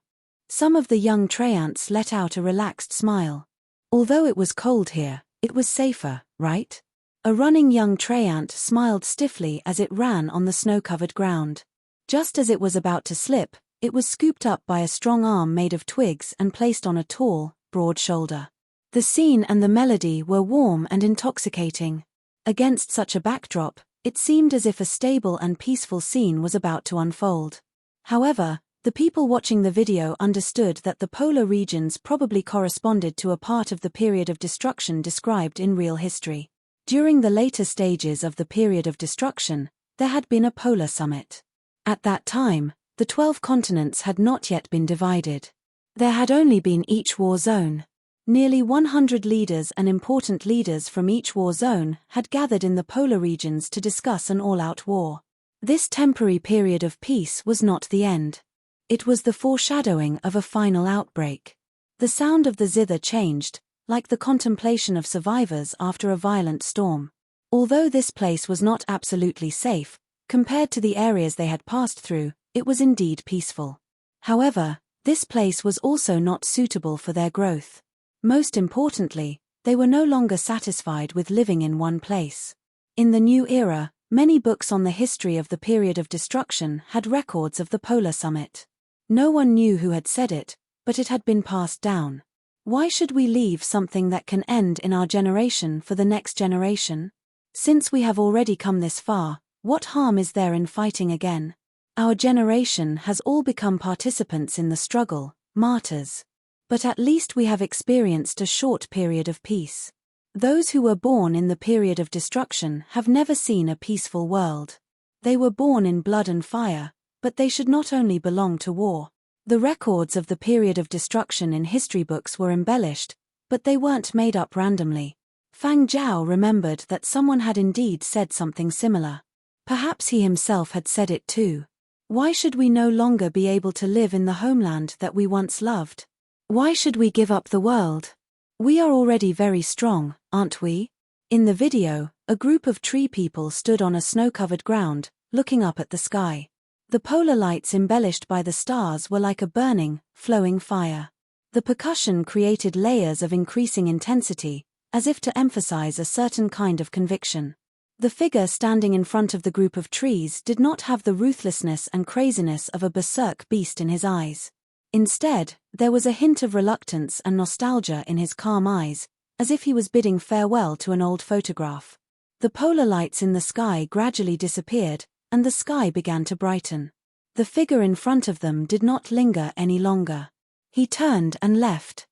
Some of the young treants let out a relaxed smile. Although it was cold here, it was safer, right? A running young treant smiled stiffly as it ran on the snow-covered ground. Just as it was about to slip, it was scooped up by a strong arm made of twigs and placed on a tall, broad shoulder. The scene and the melody were warm and intoxicating. Against such a backdrop, it seemed as if a stable and peaceful scene was about to unfold. However, the people watching the video understood that the polar regions probably corresponded to a part of the period of destruction described in real history. During the later stages of the period of destruction, there had been a polar summit. At that time, the 12 continents had not yet been divided. There had only been each war zone. Nearly 100 leaders and important leaders from each war zone had gathered in the polar regions to discuss an all-out war. This temporary period of peace was not the end. It was the foreshadowing of a final outbreak. The sound of the zither changed, like the contemplation of survivors after a violent storm. Although this place was not absolutely safe, compared to the areas they had passed through, it was indeed peaceful. However, this place was also not suitable for their growth. Most importantly, they were no longer satisfied with living in one place. In the new era, many books on the history of the period of destruction had records of the polar summit. No one knew who had said it, but it had been passed down. Why should we leave something that can end in our generation for the next generation? Since we have already come this far, what harm is there in fighting again? Our generation has all become participants in the struggle, martyrs. But at least we have experienced a short period of peace. Those who were born in the period of destruction have never seen a peaceful world. They were born in blood and fire, but they should not only belong to war. The records of the period of destruction in history books were embellished, but they weren't made up randomly. Fang Zhao remembered that someone had indeed said something similar. Perhaps he himself had said it too. Why should we no longer be able to live in the homeland that we once loved? Why should we give up the world? We are already very strong, aren't we? In the video, a group of tree people stood on a snow-covered ground, looking up at the sky. The polar lights embellished by the stars were like a burning, flowing fire. The percussion created layers of increasing intensity, as if to emphasize a certain kind of conviction. The figure standing in front of the group of trees did not have the ruthlessness and craziness of a berserk beast in his eyes. Instead, there was a hint of reluctance and nostalgia in his calm eyes, as if he was bidding farewell to an old photograph. The polar lights in the sky gradually disappeared, and the sky began to brighten. The figure in front of them did not linger any longer. He turned and left.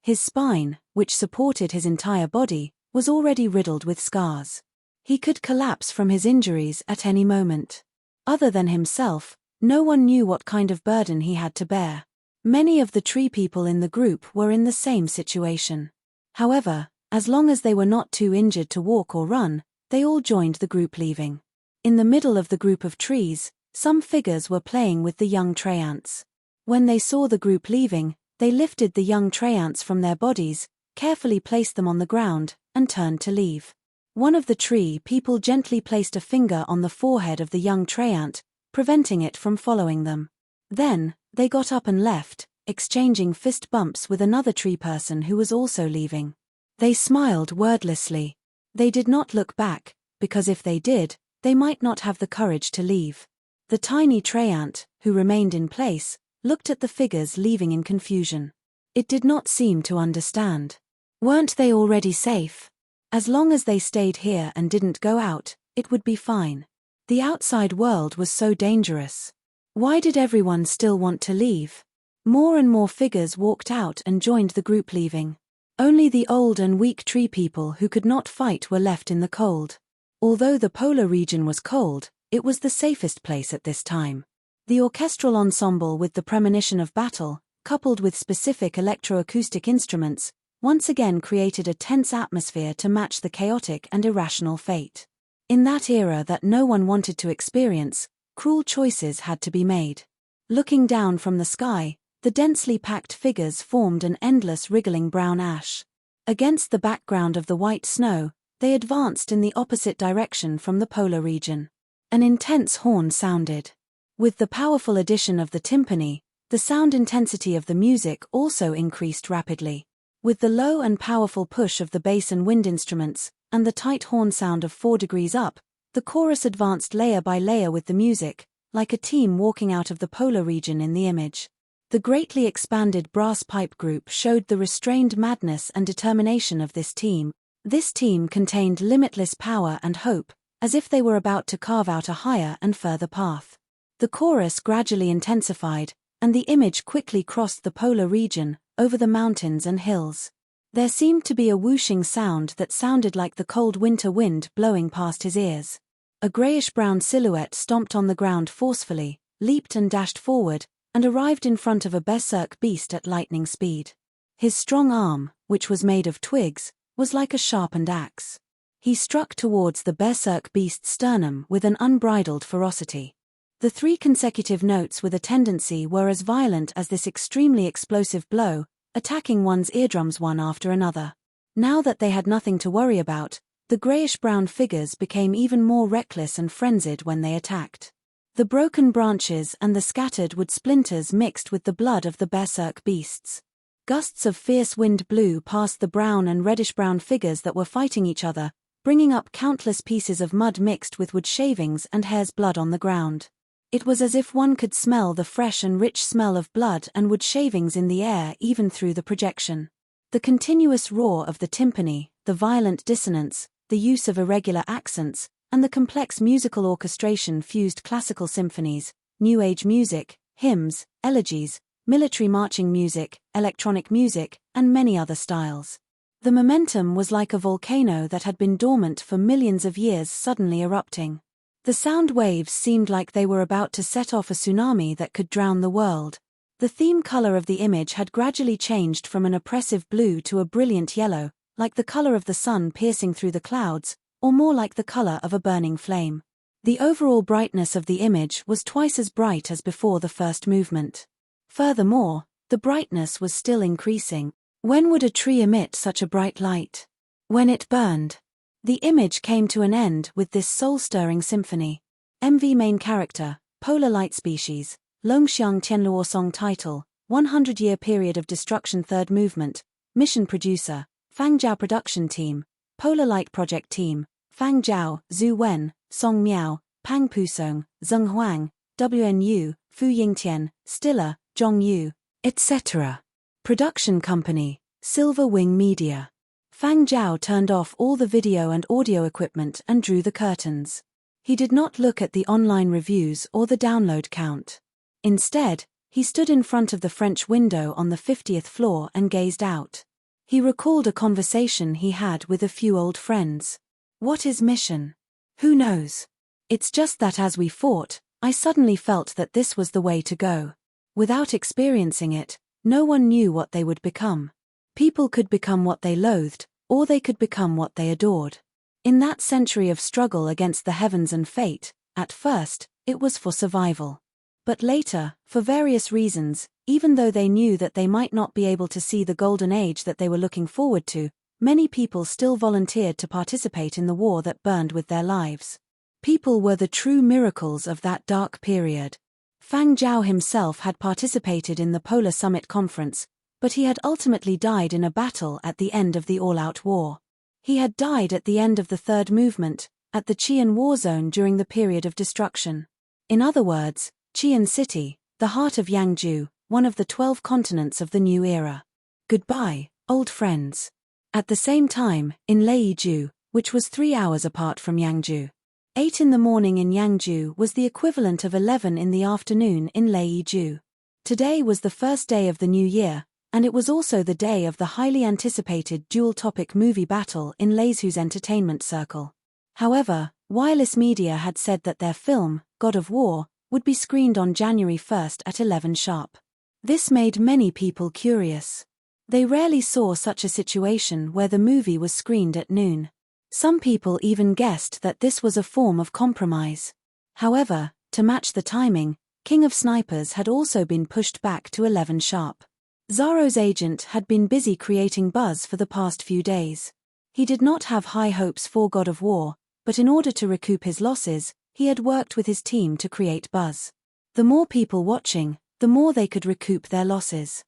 His spine, which supported his entire body, was already riddled with scars. He could collapse from his injuries at any moment. Other than himself, no one knew what kind of burden he had to bear. Many of the tree people in the group were in the same situation. However, as long as they were not too injured to walk or run, they all joined the group leaving. In the middle of the group of trees, some figures were playing with the young treants. When they saw the group leaving, they lifted the young treants from their bodies, carefully placed them on the ground, and turned to leave. One of the tree people gently placed a finger on the forehead of the young treant, preventing it from following them. Then, they got up and left, exchanging fist bumps with another tree person who was also leaving. They smiled wordlessly. They did not look back, because if they did, they might not have the courage to leave. The tiny treant, who remained in place, looked at the figures leaving in confusion. It did not seem to understand. Weren't they already safe? As long as they stayed here and didn't go out, it would be fine. The outside world was so dangerous. Why did everyone still want to leave? More and more figures walked out and joined the group leaving. Only the old and weak tree people who could not fight were left in the cold. Although the polar region was cold, It was the safest place at this time. The orchestral ensemble with the premonition of battle, coupled with specific electroacoustic instruments, once again created a tense atmosphere to match the chaotic and irrational fate. In that era that no one wanted to experience, cruel choices had to be made. Looking down from the sky, the densely packed figures formed an endless wriggling brown ash. Against the background of the white snow, they advanced in the opposite direction from the polar region. An intense horn sounded. With the powerful addition of the timpani, the sound intensity of the music also increased rapidly. With the low and powerful push of the bass and wind instruments, and the tight horn sound of 4 degrees up, the chorus advanced layer by layer with the music, like a team walking out of the polar region in the image. The greatly expanded brass pipe group showed the restrained madness and determination of this team. This team contained limitless power and hope, as if they were about to carve out a higher and further path. The chorus gradually intensified, and the image quickly crossed the polar region, over the mountains and hills. There seemed to be a whooshing sound that sounded like the cold winter wind blowing past his ears. A grayish-brown silhouette stomped on the ground forcefully, leaped and dashed forward, and arrived in front of a berserk beast at lightning speed. His strong arm, which was made of twigs, was like a sharpened axe. He struck towards the berserk beast's sternum with an unbridled ferocity. The 3 consecutive notes with a tendency were as violent as this extremely explosive blow, attacking one's eardrums one after another. Now that they had nothing to worry about, the grayish-brown figures became even more reckless and frenzied when they attacked. The broken branches and the scattered wood splinters mixed with the blood of the berserk beasts. Gusts of fierce wind blew past the brown and reddish-brown figures that were fighting each other, bringing up countless pieces of mud mixed with wood shavings and hare's blood on the ground. It was as if one could smell the fresh and rich smell of blood and wood shavings in the air even through the projection. The continuous roar of the timpani, the violent dissonance, the use of irregular accents, and the complex musical orchestration fused classical symphonies, New Age music, hymns, elegies, military marching music, electronic music, and many other styles. The momentum was like a volcano that had been dormant for millions of years suddenly erupting. The sound waves seemed like they were about to set off a tsunami that could drown the world. The theme color of the image had gradually changed from an oppressive blue to a brilliant yellow, like the color of the sun piercing through the clouds, or more like the color of a burning flame. The overall brightness of the image was twice as bright as before the first movement. Furthermore, the brightness was still increasing. When would a tree emit such a bright light? When it burned. The image came to an end with this soul-stirring symphony. MV main character, Polar Light Species, Longxiang Tianluo song title, 100-year period of destruction third movement, mission producer, Fang Zhao production team, Polar Light project team, Fang Zhao, Zhu Wen, Song Miao, Pang Pusong, Zheng Huang, WNU, Fu Yingtian, Stiller, Zhong Yu, etc. Production company, Silver Wing Media. Fang Zhao turned off all the video and audio equipment and drew the curtains. He did not look at the online reviews or the download count. Instead, he stood in front of the French window on the 50th floor and gazed out. He recalled a conversation he had with a few old friends. What is mission? Who knows? It's just that as we fought, I suddenly felt that this was the way to go. Without experiencing it, no one knew what they would become. People could become what they loathed, or they could become what they adored. In that century of struggle against the heavens and fate, at first, it was for survival. But later, for various reasons, even though they knew that they might not be able to see the golden age that they were looking forward to, many people still volunteered to participate in the war that burned with their lives. People were the true miracles of that dark period. Fang Zhao himself had participated in the Polar Summit Conference, but he had ultimately died in a battle at the end of the all-out war. He had died at the end of the third movement, at the Qian War Zone during the period of destruction. In other words, Qian City, the heart of Yangzhou, one of the 12 continents of the new era. Goodbye, old friends. At the same time, in Leizhou, which was 3 hours apart from Yangzhou. 8 in the morning in Yangzhou was the equivalent of 11 in the afternoon in Leizhou. Today was the first day of the new year, and it was also the day of the highly anticipated dual-topic movie battle in Leizhou's entertainment circle. However, Wireless Media had said that their film, God of War, would be screened on January 1st at 11 sharp. This made many people curious. They rarely saw such a situation where the movie was screened at noon. Some people even guessed that this was a form of compromise. However, to match the timing, King of Snipers had also been pushed back to 11 sharp. Zaro's agent had been busy creating buzz for the past few days. He did not have high hopes for God of War, but in order to recoup his losses, he had worked with his team to create buzz. The more people watching, the more they could recoup their losses.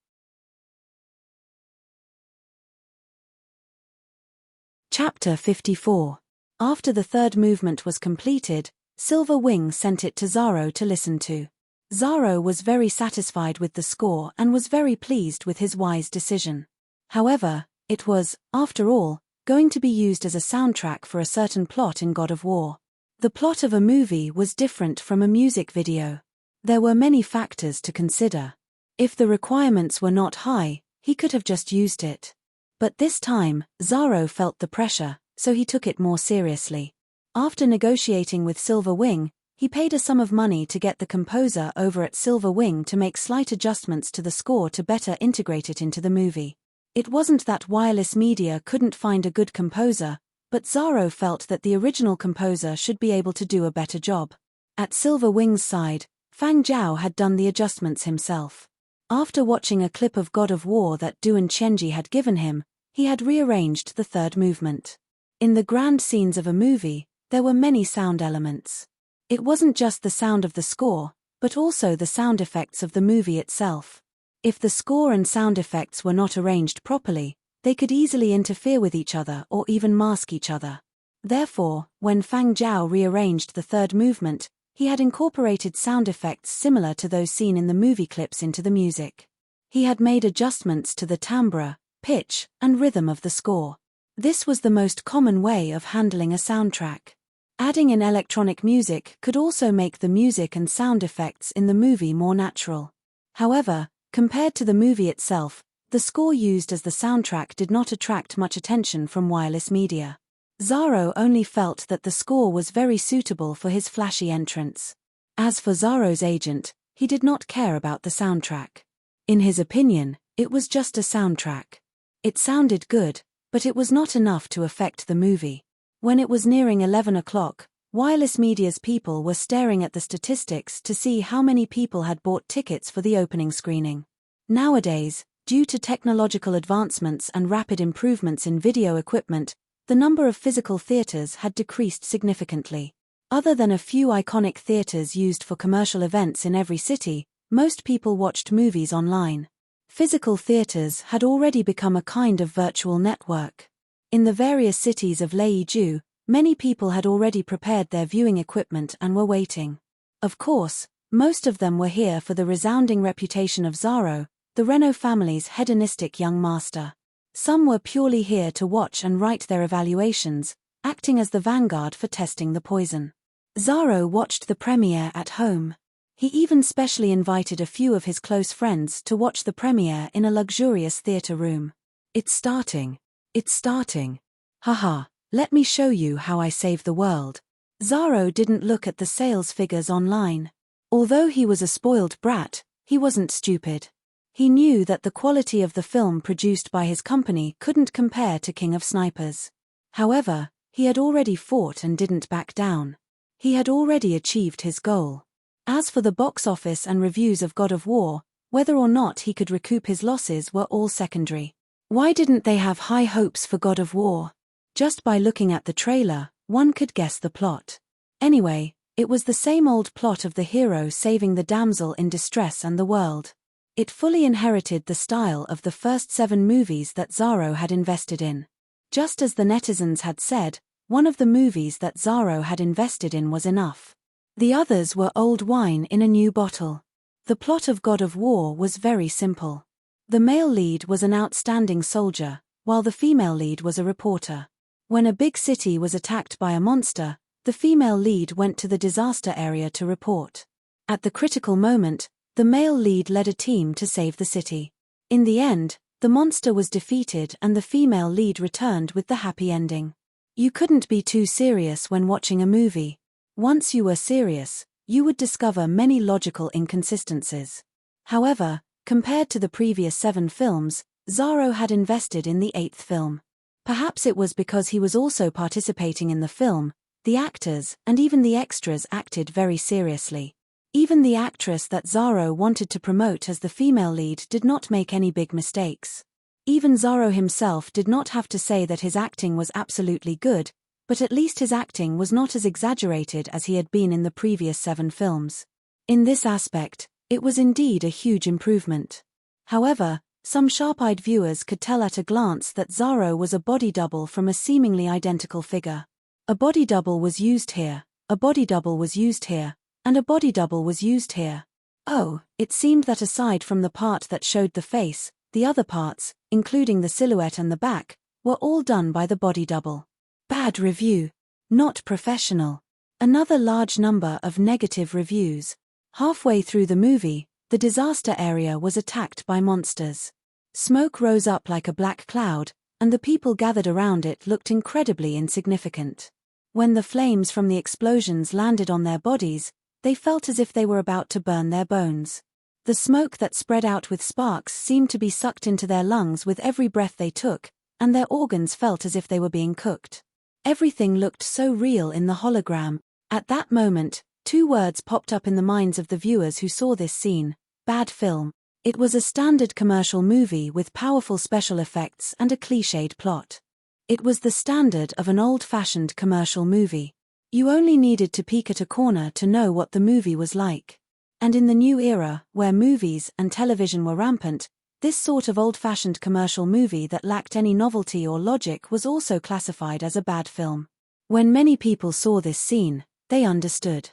Chapter 54. After the third movement was completed, Silver Wing sent it to Zaro to listen to. Zaro was very satisfied with the score and was very pleased with his wise decision. However, it was, after all, going to be used as a soundtrack for a certain plot in God of War. The plot of a movie was different from a music video. There were many factors to consider. If the requirements were not high, he could have just used it. But this time, Zaro felt the pressure, so he took it more seriously. After negotiating with Silver Wing, he paid a sum of money to get the composer over at Silver Wing to make slight adjustments to the score to better integrate it into the movie. It wasn't that Wireless Media couldn't find a good composer, but Zaro felt that the original composer should be able to do a better job. At Silver Wing's side, Fang Zhao had done the adjustments himself. After watching a clip of God of War that Duan Chenji had given him, he had rearranged the third movement. In the grand scenes of a movie, there were many sound elements. It wasn't just the sound of the score, but also the sound effects of the movie itself. If the score and sound effects were not arranged properly, they could easily interfere with each other or even mask each other. Therefore, when Fang Zhao rearranged the third movement, he had incorporated sound effects similar to those seen in the movie clips into the music. He had made adjustments to the timbre, pitch, and rhythm of the score. This was the most common way of handling a soundtrack. Adding in electronic music could also make the music and sound effects in the movie more natural. However, compared to the movie itself, the score used as the soundtrack did not attract much attention from Wireless Media. Zaro only felt that the score was very suitable for his flashy entrance. As for Zaro's agent, he did not care about the soundtrack. In his opinion, it was just a soundtrack. It sounded good, but it was not enough to affect the movie. When it was nearing 11 o'clock, Wireless Media's people were staring at the statistics to see how many people had bought tickets for the opening screening. Nowadays, due to technological advancements and rapid improvements in video equipment, the number of physical theaters had decreased significantly. Other than a few iconic theaters used for commercial events in every city, most people watched movies online. Physical theaters had already become a kind of virtual network. In the various cities of Leiju, many people had already prepared their viewing equipment and were waiting. Of course, most of them were here for the resounding reputation of Zaro, the Renault family's hedonistic young master. Some were purely here to watch and write their evaluations, acting as the vanguard for testing the poison. Zaro watched the premiere at home. He even specially invited a few of his close friends to watch the premiere in a luxurious theater room. It's starting. It's starting. Haha, let me show you how I save the world. Zaro didn't look at the sales figures online. Although he was a spoiled brat, he wasn't stupid. He knew that the quality of the film produced by his company couldn't compare to King of Snipers. However, he had already fought and didn't back down. He had already achieved his goal. As for the box office and reviews of God of War, whether or not he could recoup his losses were all secondary. Why didn't they have high hopes for God of War? Just by looking at the trailer, one could guess the plot. Anyway, it was the same old plot of the hero saving the damsel in distress and the world. It fully inherited the style of the first 7 movies that Zaro had invested in. Just as the netizens had said, one of the movies that Zaro had invested in was enough. The others were old wine in a new bottle. The plot of God of War was very simple. The male lead was an outstanding soldier, while the female lead was a reporter. When a big city was attacked by a monster, the female lead went to the disaster area to report. At the critical moment, the male lead led a team to save the city. In the end, the monster was defeated and the female lead returned with the happy ending. You couldn't be too serious when watching a movie. Once you were serious, you would discover many logical inconsistencies. However, compared to the previous 7 films, Zorro had invested in the 8th film. Perhaps it was because he was also participating in the film. The actors, and even the extras, acted very seriously. Even the actress that Zorro wanted to promote as the female lead did not make any big mistakes. Even Zorro himself did not have to say that his acting was absolutely good, but at least his acting was not as exaggerated as he had been in the previous 7 films. In this aspect, it was indeed a huge improvement. However, some sharp-eyed viewers could tell at a glance that Zorro was a body double from a seemingly identical figure. A body double was used here, a body double was used here, and a body double was used here. Oh, it seemed that aside from the part that showed the face, the other parts, including the silhouette and the back, were all done by the body double. Bad review. Not professional. Another large number of negative reviews. Halfway through the movie, the disaster area was attacked by monsters. Smoke rose up like a black cloud, and the people gathered around it looked incredibly insignificant. When the flames from the explosions landed on their bodies, they felt as if they were about to burn their bones. The smoke that spread out with sparks seemed to be sucked into their lungs with every breath they took, and their organs felt as if they were being cooked. Everything looked so real in the hologram. At that moment, 2 words popped up in the minds of the viewers who saw this scene: bad film. It was a standard commercial movie with powerful special effects and a cliched plot. It was the standard of an old-fashioned commercial movie. You only needed to peek at a corner to know what the movie was like. And in the new era, where movies and television were rampant, this sort of old-fashioned commercial movie that lacked any novelty or logic was also classified as a bad film. When many people saw this scene, they understood.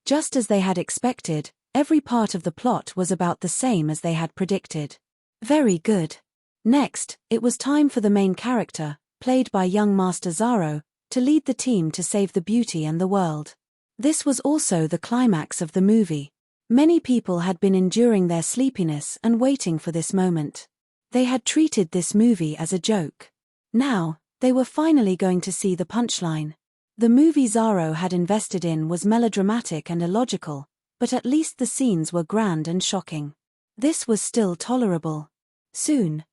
Just as they had expected, every part of the plot was about the same as they had predicted. Very good. Next, it was time for the main character, played by young Master Zorro, to lead the team to save the beauty and the world. This was also the climax of the movie. Many people had been enduring their sleepiness and waiting for this moment. They had treated this movie as a joke. Now, they were finally going to see the punchline. The movie Zorro had invested in was melodramatic and illogical, but at least the scenes were grand and shocking. This was still tolerable. Soon.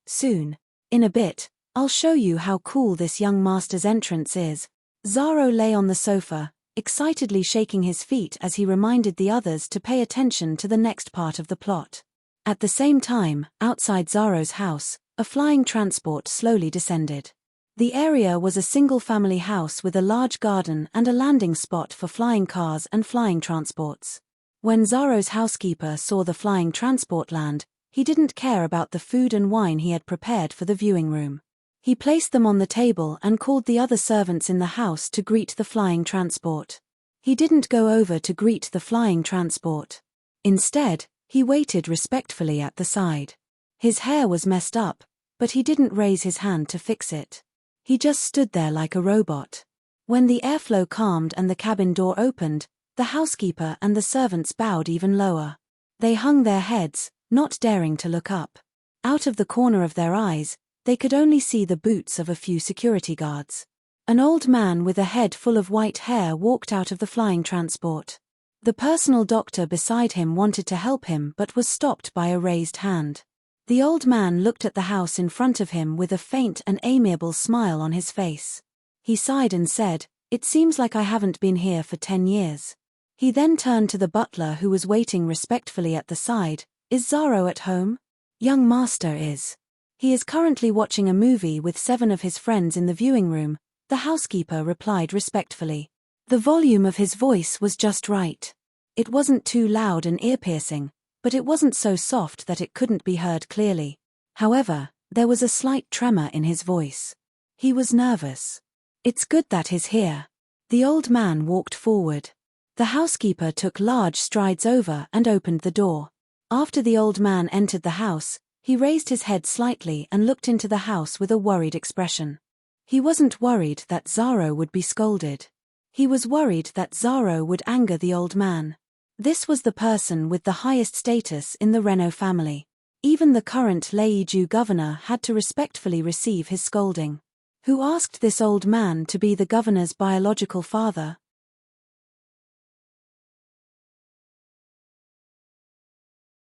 In a bit, I'll show you how cool this young master's entrance is. Zorro lay on the sofa, excitedly shaking his feet as he reminded the others to pay attention to the next part of the plot. At the same time, outside Zorro's house, a flying transport slowly descended. The area was a single-family house with a large garden and a landing spot for flying cars and flying transports. When Zorro's housekeeper saw the flying transport land, he didn't care about the food and wine he had prepared for the viewing room. He placed them on the table and called the other servants in the house to greet the flying transport. He didn't go over to greet the flying transport. Instead, he waited respectfully at the side. His hair was messed up, but he didn't raise his hand to fix it. He just stood there like a robot. When the airflow calmed and the cabin door opened, the housekeeper and the servants bowed even lower. They hung their heads, not daring to look up. Out of the corner of their eyes, they could only see the boots of a few security guards. An old man with a head full of white hair walked out of the flying transport. The personal doctor beside him wanted to help him but was stopped by a raised hand. The old man looked at the house in front of him with a faint and amiable smile on his face. He sighed and said, "It seems like I haven't been here for 10 years. He then turned to the butler who was waiting respectfully at the side. "Is Zorro at home?" "Young master is. He is currently watching a movie with 7 of his friends in the viewing room," the housekeeper replied respectfully. The volume of his voice was just right. It wasn't too loud and ear-piercing, but it wasn't so soft that it couldn't be heard clearly. However, there was a slight tremor in his voice. He was nervous. "It's good that he's here." The old man walked forward. The housekeeper took large strides over and opened the door. After the old man entered the house, he raised his head slightly and looked into the house with a worried expression. He wasn't worried that Zorro would be scolded. He was worried that Zorro would anger the old man. This was the person with the highest status in the Renault family. Even the current Leiju governor had to respectfully receive his scolding. Who asked this old man to be the governor's biological father?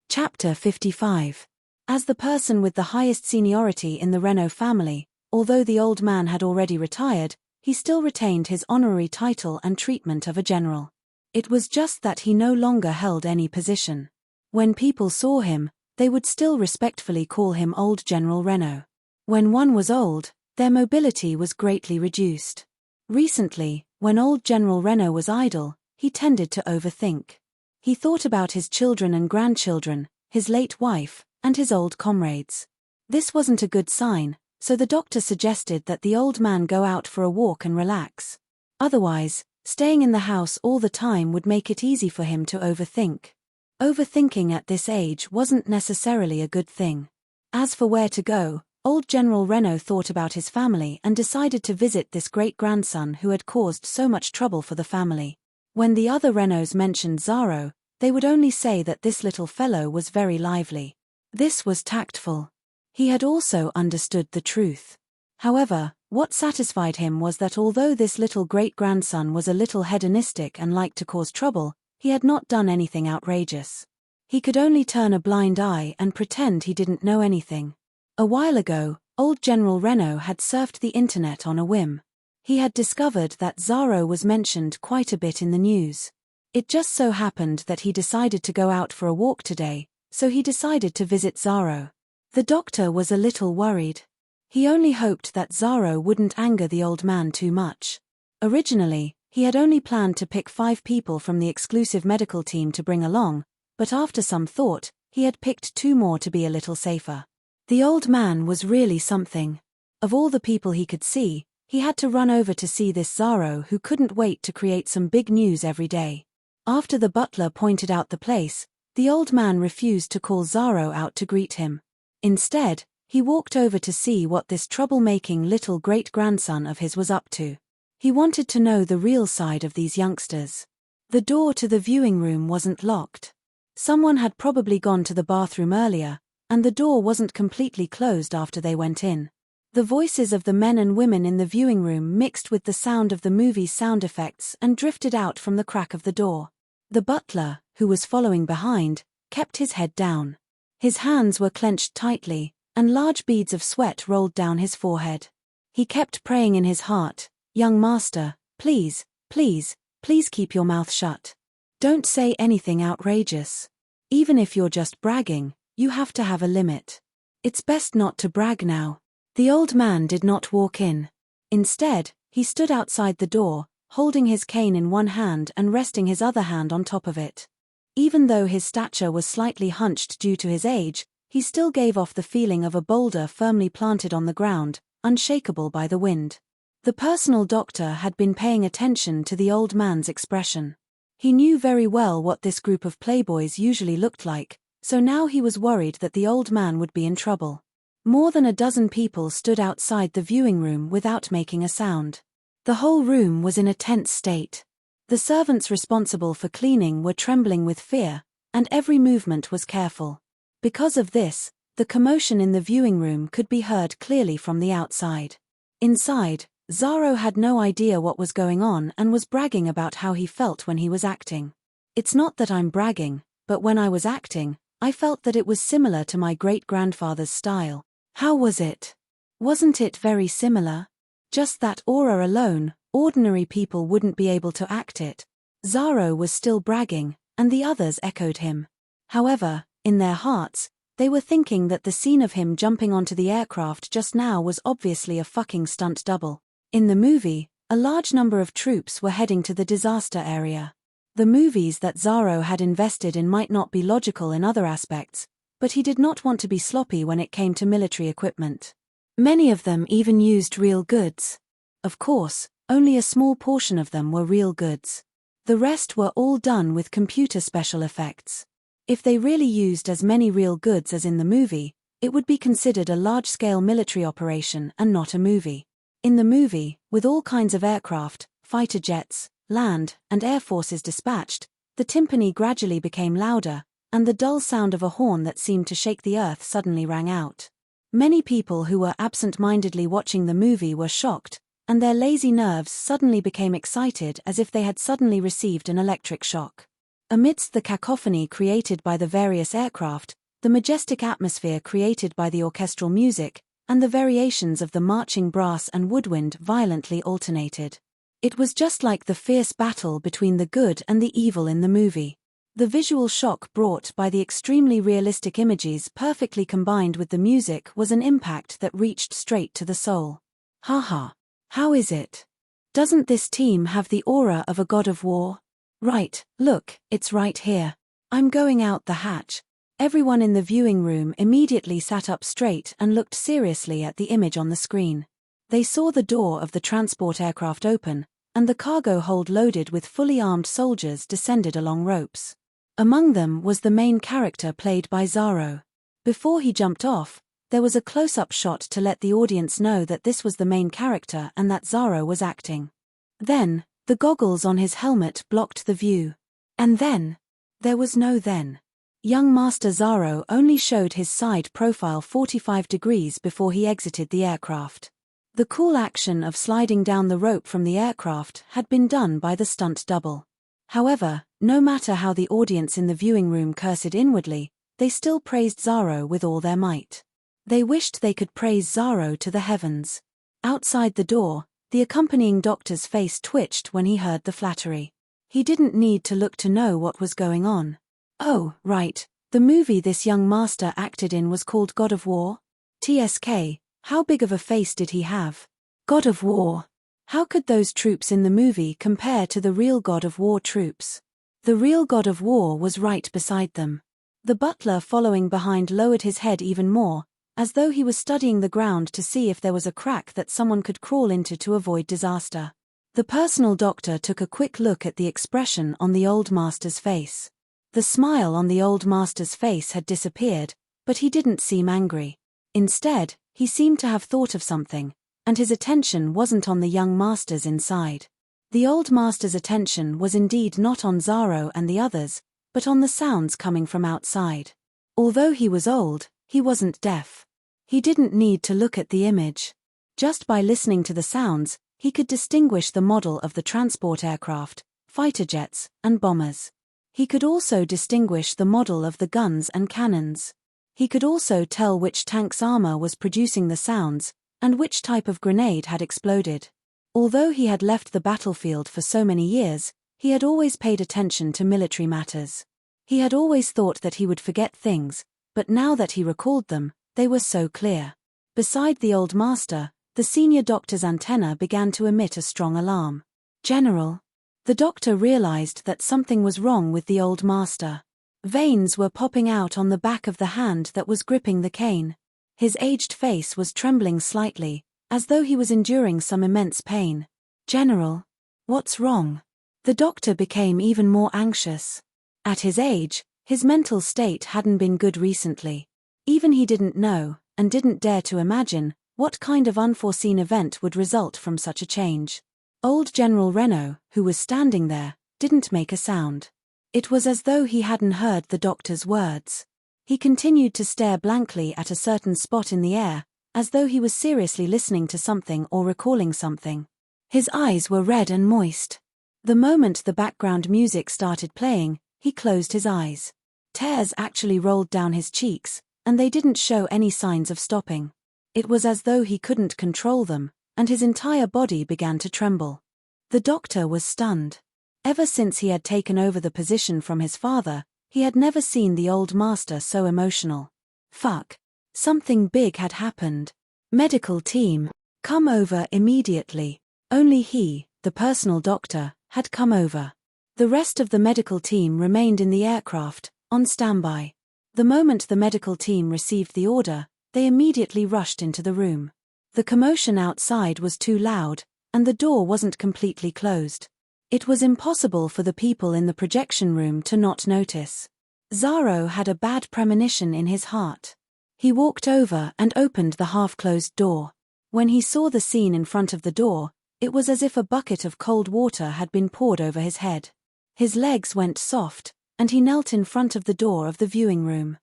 Chapter 55. As the person with the highest seniority in the Renault family, although the old man had already retired, he still retained his honorary title and treatment of a general. It was just that he no longer held any position. When people saw him, they would still respectfully call him Old General Renault. When one was old, their mobility was greatly reduced. Recently, when Old General Renault was idle, he tended to overthink. He thought about his children and grandchildren, his late wife, and his old comrades. This wasn't a good sign, so the doctor suggested that the old man go out for a walk and relax. Otherwise, staying in the house all the time would make it easy for him to overthink. Overthinking at this age wasn't necessarily a good thing. As for where to go, Old General Renault thought about his family and decided to visit this great-grandson who had caused so much trouble for the family. When the other Renaults mentioned Zaro, they would only say that this little fellow was very lively. This was tactful. He had also understood the truth. However, what satisfied him was that although this little great-grandson was a little hedonistic and liked to cause trouble, he had not done anything outrageous. He could only turn a blind eye and pretend he didn't know anything. A while ago, Old General Renault had surfed the internet on a whim. He had discovered that Zaro was mentioned quite a bit in the news. It just so happened that he decided to go out for a walk today, so he decided to visit Zaro. The doctor was a little worried. He only hoped that Zaro wouldn't anger the old man too much. Originally, he had only planned to pick 5 people from the exclusive medical team to bring along, but after some thought, he had picked 2 more to be a little safer. The old man was really something. Of all the people he could see, he had to run over to see this Zaro who couldn't wait to create some big news every day. After the butler pointed out the place, the old man refused to call Zaro out to greet him. Instead, he walked over to see what this troublemaking little great-grandson of his was up to. He wanted to know the real side of these youngsters. The door to the viewing room wasn't locked. Someone had probably gone to the bathroom earlier, and the door wasn't completely closed after they went in. The voices of the men and women in the viewing room mixed with the sound of the movie's sound effects and drifted out from the crack of the door. The butler, who was following behind, kept his head down. His hands were clenched tightly, and large beads of sweat rolled down his forehead. He kept praying in his heart, "Young master, please, please, please keep your mouth shut. Don't say anything outrageous. Even if you're just bragging, you have to have a limit. It's best not to brag now." The old man did not walk in. Instead, he stood outside the door, holding his cane in one hand and resting his other hand on top of it. Even though his stature was slightly hunched due to his age, he still gave off the feeling of a boulder firmly planted on the ground, unshakable by the wind. The personal doctor had been paying attention to the old man's expression. He knew very well what this group of playboys usually looked like, so now he was worried that the old man would be in trouble. More than a dozen people stood outside the viewing room without making a sound. The whole room was in a tense state. The servants responsible for cleaning were trembling with fear, and every movement was careful. Because of this, the commotion in the viewing room could be heard clearly from the outside. Inside, Zaro had no idea what was going on and was bragging about how he felt when he was acting. "It's not that I'm bragging, but when I was acting, I felt that it was similar to my great-grandfather's style." How was it? Wasn't it very similar? Just that aura alone, ordinary people wouldn't be able to act it. Zaro was still bragging, and the others echoed him. However, in their hearts, they were thinking that the scene of him jumping onto the aircraft just now was obviously a fucking stunt double. In the movie, a large number of troops were heading to the disaster area. The movies that Zaro had invested in might not be logical in other aspects, but he did not want to be sloppy when it came to military equipment. Many of them even used real goods. Of course, only a small portion of them were real goods. The rest were all done with computer special effects. If they really used as many real goods as in the movie, it would be considered a large-scale military operation and not a movie. In the movie, with all kinds of aircraft, fighter jets, land, and air forces dispatched, the timpani gradually became louder, and the dull sound of a horn that seemed to shake the earth suddenly rang out. Many people who were absent-mindedly watching the movie were shocked, and their lazy nerves suddenly became excited as if they had suddenly received an electric shock. Amidst the cacophony created by the various aircraft, the majestic atmosphere created by the orchestral music, and the variations of the marching brass and woodwind violently alternated. It was just like the fierce battle between the good and the evil in the movie. The visual shock brought by the extremely realistic images perfectly combined with the music was an impact that reached straight to the soul. Haha. How is it? Doesn't this team have the aura of a god of war? Right, look, it's right here. I'm going out the hatch. Everyone in the viewing room immediately sat up straight and looked seriously at the image on the screen. They saw the door of the transport aircraft open, and the cargo hold loaded with fully armed soldiers descended along ropes. Among them was the main character played by Zaro. Before he jumped off, there was a close-up shot to let the audience know that this was the main character and that Zaro was acting. Then, the goggles on his helmet blocked the view. And then, there was no then. Young Master Zaro only showed his side profile 45 degrees before he exited the aircraft. The cool action of sliding down the rope from the aircraft had been done by the stunt double. However, no matter how the audience in the viewing room cursed inwardly, they still praised Zaro with all their might. They wished they could praise Zaro to the heavens. Outside the door, the accompanying doctor's face twitched when he heard the flattery. He didn't need to look to know what was going on. Oh, right, the movie this young master acted in was called God of War? TSK, how big of a face did he have? God of War. How could those troops in the movie compare to the real God of War troops? The real God of War was right beside them. The butler following behind lowered his head even more, as though he was studying the ground to see if there was a crack that someone could crawl into to avoid disaster. The personal doctor took a quick look at the expression on the old master's face. The smile on the old master's face had disappeared, but he didn't seem angry. Instead, he seemed to have thought of something, and his attention wasn't on the young masters inside. The old master's attention was indeed not on Zaro and the others, but on the sounds coming from outside. Although he was old, he wasn't deaf. He didn't need to look at the image. Just by listening to the sounds, he could distinguish the model of the transport aircraft, fighter jets, and bombers. He could also distinguish the model of the guns and cannons. He could also tell which tank's armor was producing the sounds, and which type of grenade had exploded. Although he had left the battlefield for so many years, he had always paid attention to military matters. He had always thought that he would forget things, but now that he recalled them, they were so clear. Beside the old master, the senior doctor's antenna began to emit a strong alarm. General. The doctor realized that something was wrong with the old master. Veins were popping out on the back of the hand that was gripping the cane. His aged face was trembling slightly, as though he was enduring some immense pain. General. What's wrong? The doctor became even more anxious. At his age, his mental state hadn't been good recently. Even he didn't know, and didn't dare to imagine, what kind of unforeseen event would result from such a change. Old General Renault, who was standing there, didn't make a sound. It was as though he hadn't heard the doctor's words. He continued to stare blankly at a certain spot in the air, as though he was seriously listening to something or recalling something. His eyes were red and moist. The moment the background music started playing, he closed his eyes. Tears actually rolled down his cheeks, and they didn't show any signs of stopping. It was as though he couldn't control them, and his entire body began to tremble. The doctor was stunned. Ever since he had taken over the position from his father, he had never seen the old master so emotional. Fuck. Something big had happened. Medical team, come over immediately. Only he, the personal doctor, had come over. The rest of the medical team remained in the aircraft, on standby. The moment the medical team received the order, they immediately rushed into the room. The commotion outside was too loud, and the door wasn't completely closed. It was impossible for the people in the projection room to not notice. Zaro had a bad premonition in his heart. He walked over and opened the half-closed door. When he saw the scene in front of the door, it was as if a bucket of cold water had been poured over his head. His legs went soft, and he knelt in front of the door of the viewing room.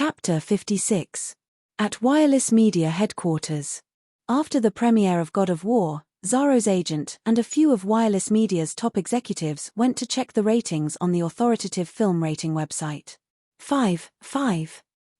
Chapter 56. At Wireless Media Headquarters. After the premiere of God of War, Zaro's agent and a few of Wireless Media's top executives went to check the ratings on the authoritative film rating website. 5.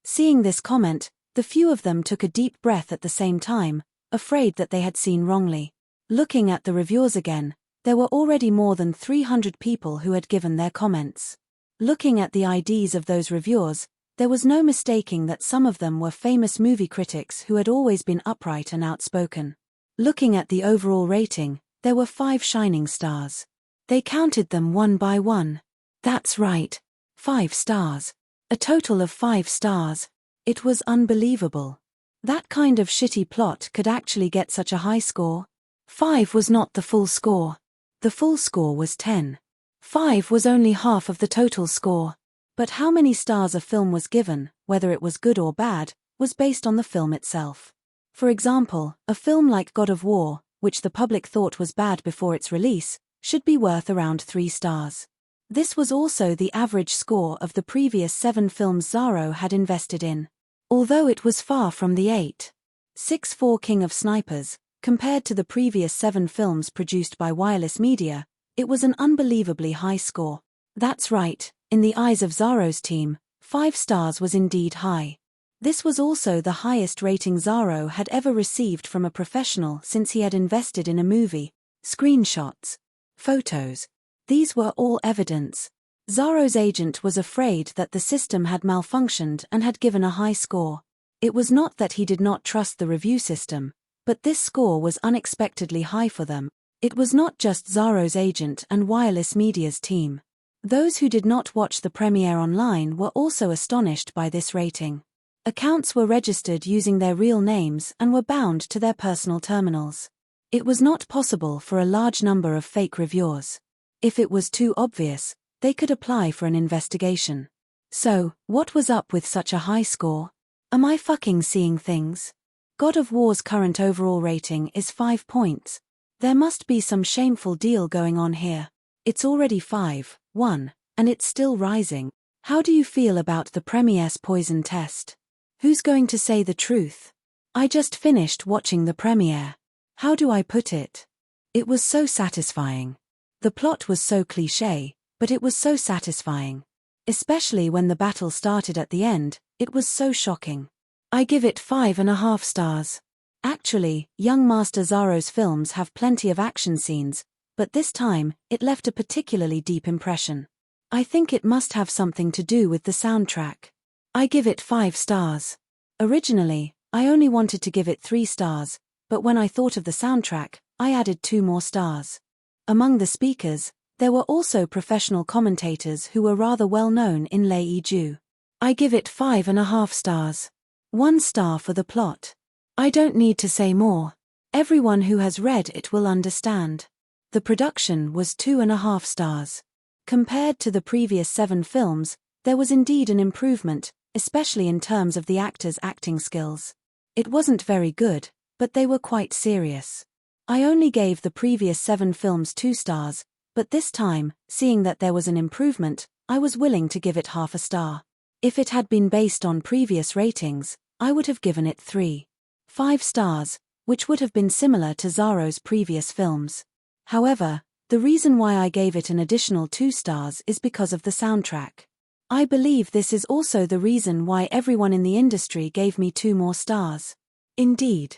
Seeing this comment, the few of them took a deep breath at the same time, afraid that they had seen wrongly. Looking at the reviewers again, there were already more than 300 people who had given their comments. Looking at the IDs of those reviewers, there was no mistaking that some of them were famous movie critics who had always been upright and outspoken. Looking at the overall rating, there were 5 shining stars. They counted them one by one. That's right. 5 stars. A total of 5 stars. It was unbelievable. That kind of shitty plot could actually get such a high score. 5 was not the full score. The full score was 10. 5 was only half of the total score. But how many stars a film was given, whether it was good or bad, was based on the film itself. For example, a film like God of War, which the public thought was bad before its release, should be worth around 3 stars. This was also the average score of the previous 7 films Zaro had invested in. Although it was far from the 8.64 King of Snipers, compared to the previous 7 films produced by Wireless Media, it was an unbelievably high score. That's right, in the eyes of Zaro's team, 5 stars was indeed high. This was also the highest rating Zaro had ever received from a professional since he had invested in a movie. Screenshots. Photos. These were all evidence. Zaro's agent was afraid that the system had malfunctioned and had given a high score. It was not that he did not trust the review system, but this score was unexpectedly high for them. It was not just Zaro's agent and Wireless Media's team. Those who did not watch the premiere online were also astonished by this rating. Accounts were registered using their real names and were bound to their personal terminals. It was not possible for a large number of fake reviewers. If it was too obvious, they could apply for an investigation. So, what was up with such a high score? Am I fucking seeing things? God of War's current overall rating is 5 points. There must be some shameful deal going on here. It's already 5.1, and it's still rising. How do you feel about the premiere's poison test? Who's going to say the truth? I just finished watching the premiere. How do I put it? It was so satisfying. The plot was so cliché, but it was so satisfying. Especially when the battle started at the end, it was so shocking. I give it 5.5 stars. Actually, young Master Zaro's films have plenty of action scenes, but this time, it left a particularly deep impression. I think it must have something to do with the soundtrack. I give it 5 stars. Originally, I only wanted to give it 3 stars, but when I thought of the soundtrack, I added 2 more stars. Among the speakers, there were also professional commentators who were rather well known in Lei Ju. I give it 5.5 stars. 1 star for the plot. I don't need to say more. Everyone who has read it will understand. The production was 2.5 stars. Compared to the previous 7 films, there was indeed an improvement, especially in terms of the actors' acting skills. It wasn't very good, but they were quite serious. I only gave the previous 7 films 2 stars, but this time, seeing that there was an improvement, I was willing to give it half a star. If it had been based on previous ratings, I would have given it 3.5 stars, which would have been similar to Zaro's previous films. However, the reason why I gave it an additional 2 stars is because of the soundtrack. I believe this is also the reason why everyone in the industry gave me 2 more stars. Indeed.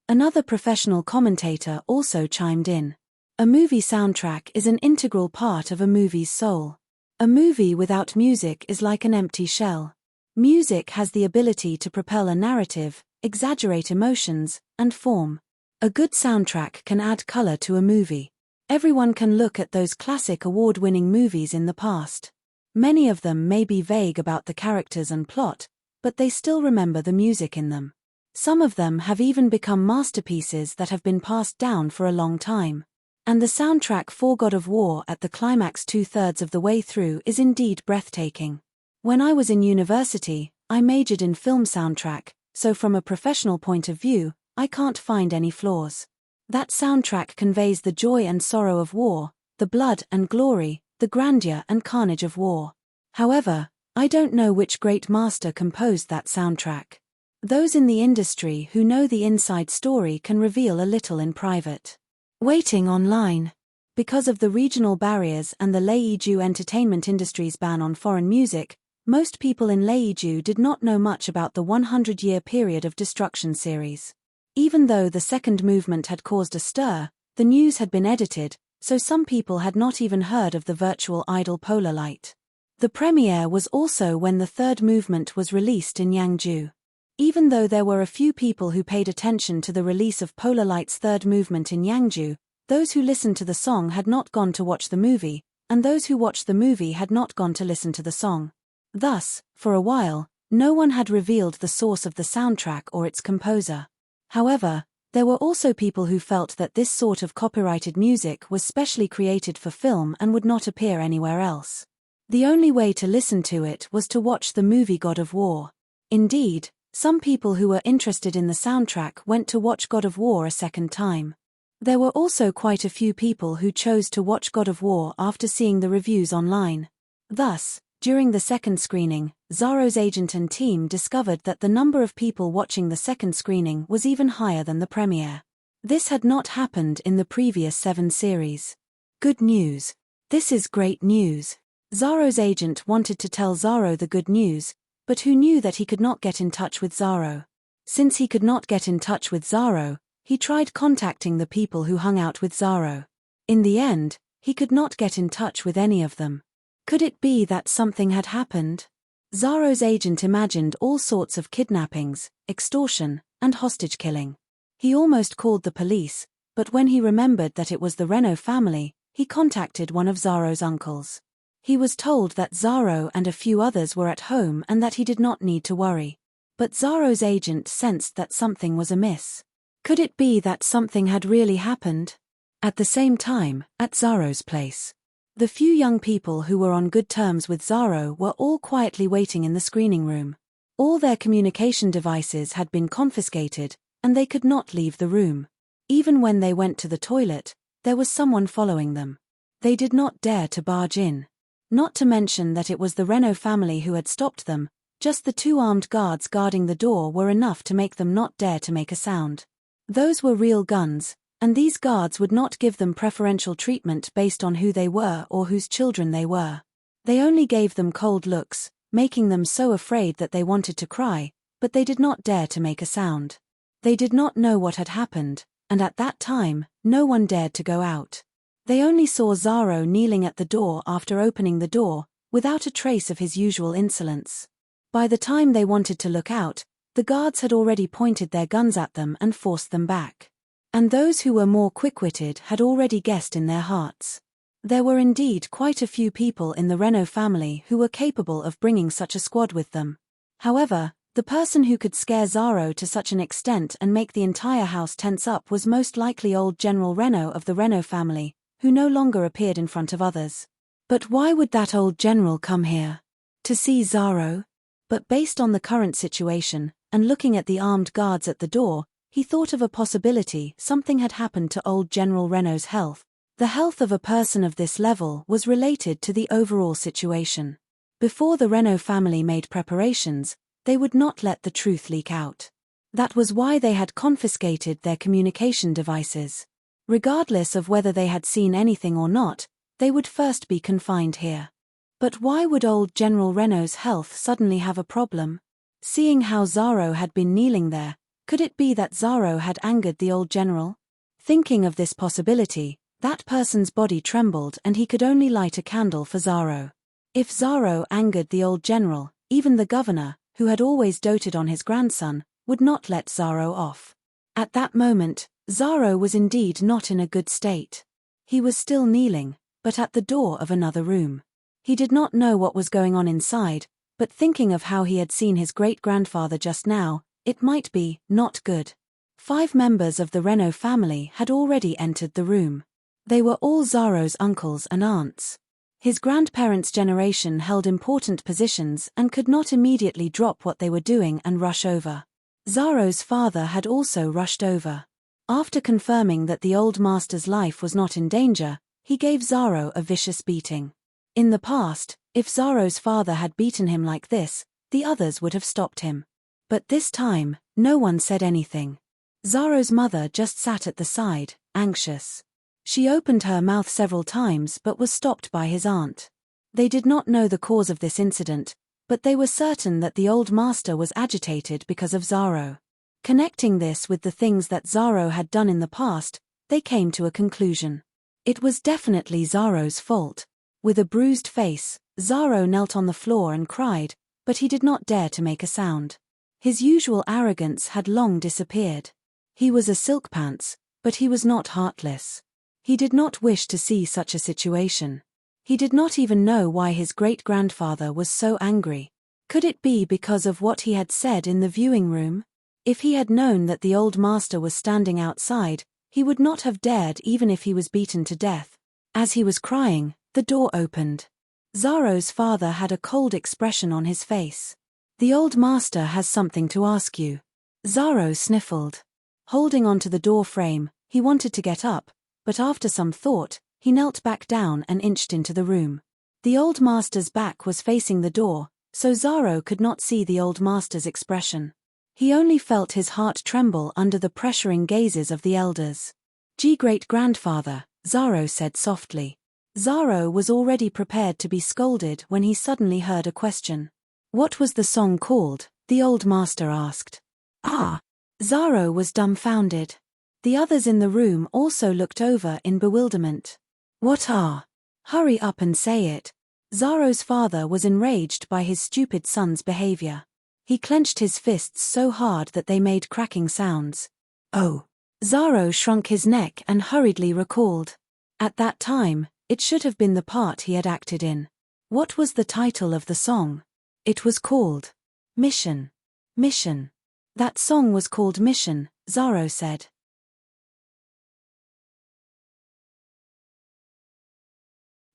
Another professional commentator also chimed in. A movie soundtrack is an integral part of a movie's soul. A movie without music is like an empty shell. Music has the ability to propel a narrative, exaggerate emotions, and form. A good soundtrack can add color to a movie. Everyone can look at those classic award-winning movies in the past. Many of them may be vague about the characters and plot, but they still remember the music in them. Some of them have even become masterpieces that have been passed down for a long time. And the soundtrack for God of War at the climax 2/3 of the way through is indeed breathtaking. When I was in university, I majored in film soundtrack, so from a professional point of view, I can't find any flaws. That soundtrack conveys the joy and sorrow of war, the blood and glory, the grandeur and carnage of war. However, I don't know which great master composed that soundtrack. Those in the industry who know the inside story can reveal a little in private. Waiting online. Because of the regional barriers and the Leiju entertainment industry's ban on foreign music, most people in Leiju did not know much about the 100-year period of Destruction series. Even though the second movement had caused a stir, the news had been edited, so some people had not even heard of the virtual idol Polar Light. The premiere was also when the third movement was released in Yangju. Even though there were a few people who paid attention to the release of Polar Light's third movement in Yangju, those who listened to the song had not gone to watch the movie, and those who watched the movie had not gone to listen to the song. Thus, for a while, no one had revealed the source of the soundtrack or its composer. However, there were also people who felt that this sort of copyrighted music was specially created for film and would not appear anywhere else. The only way to listen to it was to watch the movie God of War. Indeed, some people who were interested in the soundtrack went to watch God of War a second time. There were also quite a few people who chose to watch God of War after seeing the reviews online. Thus, during the second screening, Zaro's agent and team discovered that the number of people watching the second screening was even higher than the premiere. This had not happened in the previous 7 series. Good news. This is great news. Zaro's agent wanted to tell Zaro the good news, but who knew that he could not get in touch with Zaro. Since he could not get in touch with Zaro, he tried contacting the people who hung out with Zaro. In the end, he could not get in touch with any of them. Could it be that something had happened? Zaro's agent imagined all sorts of kidnappings, extortion, and hostage killing. He almost called the police, but when he remembered that it was the Renault family, he contacted one of Zaro's uncles. He was told that Zaro and a few others were at home and that he did not need to worry. But Zaro's agent sensed that something was amiss. Could it be that something had really happened? At the same time, at Zaro's place, the few young people who were on good terms with Zaro were all quietly waiting in the screening room. All their communication devices had been confiscated, and they could not leave the room. Even when they went to the toilet, there was someone following them. They did not dare to barge in. Not to mention that it was the Renault family who had stopped them, just the 2 armed guards guarding the door were enough to make them not dare to make a sound. Those were real guns, and these guards would not give them preferential treatment based on who they were or whose children they were. They only gave them cold looks, making them so afraid that they wanted to cry, but they did not dare to make a sound. They did not know what had happened, and at that time, no one dared to go out. They only saw Zaro kneeling at the door after opening the door, without a trace of his usual insolence. By the time they wanted to look out, the guards had already pointed their guns at them and forced them back. And those who were more quick-witted had already guessed in their hearts. There were indeed quite a few people in the Renault family who were capable of bringing such a squad with them. However, the person who could scare Zaro to such an extent and make the entire house tense up was most likely old General Renault of the Renault family, who no longer appeared in front of others. But why would that old general come here? To see Zaro? But based on the current situation, and looking at the armed guards at the door, he thought of a possibility. Something had happened to old General Renault's health. The health of a person of this level was related to the overall situation. Before the Renault family made preparations, they would not let the truth leak out. That was why they had confiscated their communication devices. Regardless of whether they had seen anything or not, they would first be confined here. But why would old General Renault's health suddenly have a problem? Seeing how Zaro had been kneeling there, could it be that Zaro had angered the old general? Thinking of this possibility, that person's body trembled and he could only light a candle for Zaro. If Zaro angered the old general, even the governor, who had always doted on his grandson, would not let Zaro off. At that moment, Zaro was indeed not in a good state. He was still kneeling, but at the door of another room. He did not know what was going on inside, but thinking of how he had seen his great-grandfather just now, it might be not good. 5 members of the Renault family had already entered the room. They were all Zaro's uncles and aunts. His grandparents' generation held important positions and could not immediately drop what they were doing and rush over. Zaro's father had also rushed over. After confirming that the old master's life was not in danger, he gave Zaro a vicious beating. In the past, If Zorro's father had beaten him like this, the others would have stopped him. But this time, no one said anything. Zorro's mother just sat at the side, anxious. She opened her mouth several times but was stopped by his aunt. They did not know the cause of this incident, but they were certain that the old master was agitated because of Zorro. Connecting this with the things that Zorro had done in the past, they came to a conclusion. It was definitely Zorro's fault. With a bruised face, Zorro knelt on the floor and cried, but he did not dare to make a sound. His usual arrogance had long disappeared. He was a silkpants, but he was not heartless. He did not wish to see such a situation. He did not even know why his great-grandfather was so angry. Could it be because of what he had said in the viewing room? If he had known that the old master was standing outside, he would not have dared even if he was beaten to death. As he was crying, the door opened. Zorro's father had a cold expression on his face. "The old master has something to ask you." Zorro sniffled. Holding onto the door frame, he wanted to get up, but after some thought, he knelt back down and inched into the room. The old master's back was facing the door, so Zorro could not see the old master's expression. He only felt his heart tremble under the pressuring gazes of the elders. "Great-grandfather," Zorro said softly. Zorro was already prepared to be scolded when he suddenly heard a question. "What was the song called?" the old master asked. "Ah!" Zorro was dumbfounded. The others in the room also looked over in bewilderment. "What are? Hurry up and say it." Zorro's father was enraged by his stupid son's behavior. He clenched his fists so hard that they made cracking sounds. "Oh!" Zorro shrunk his neck and hurriedly recalled. At that time, it should have been the part he had acted in. What was the title of the song? It was called Mission. Mission. That song was called Mission, Zorro said.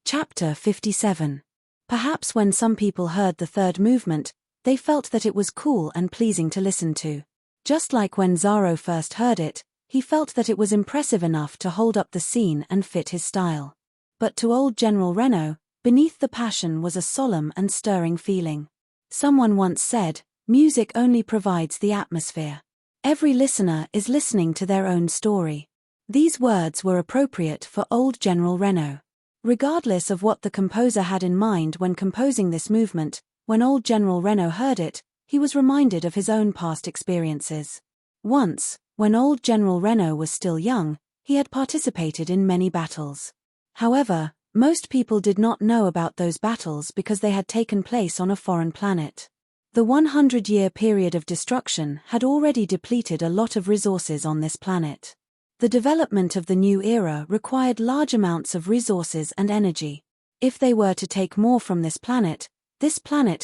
Chapter 57. Perhaps when some people heard the third movement, they felt that it was cool and pleasing to listen to. Just like when Zorro first heard it, he felt that it was impressive enough to hold up the scene and fit his style. But to old General Reno, beneath the passion was a solemn and stirring feeling. Someone once said, "Music only provides the atmosphere. Every listener is listening to their own story." These words were appropriate for old General Reno. Regardless of what the composer had in mind when composing this movement, when old General Reno heard it, he was reminded of his own past experiences. Once, when old General Reno was still young, he had participated in many battles. However, most people did not know about those battles because they had taken place on a foreign planet. The 100-year period of destruction had already depleted a lot of resources on this planet. The development of the new era required large amounts of resources and energy. If they were to take more from this planet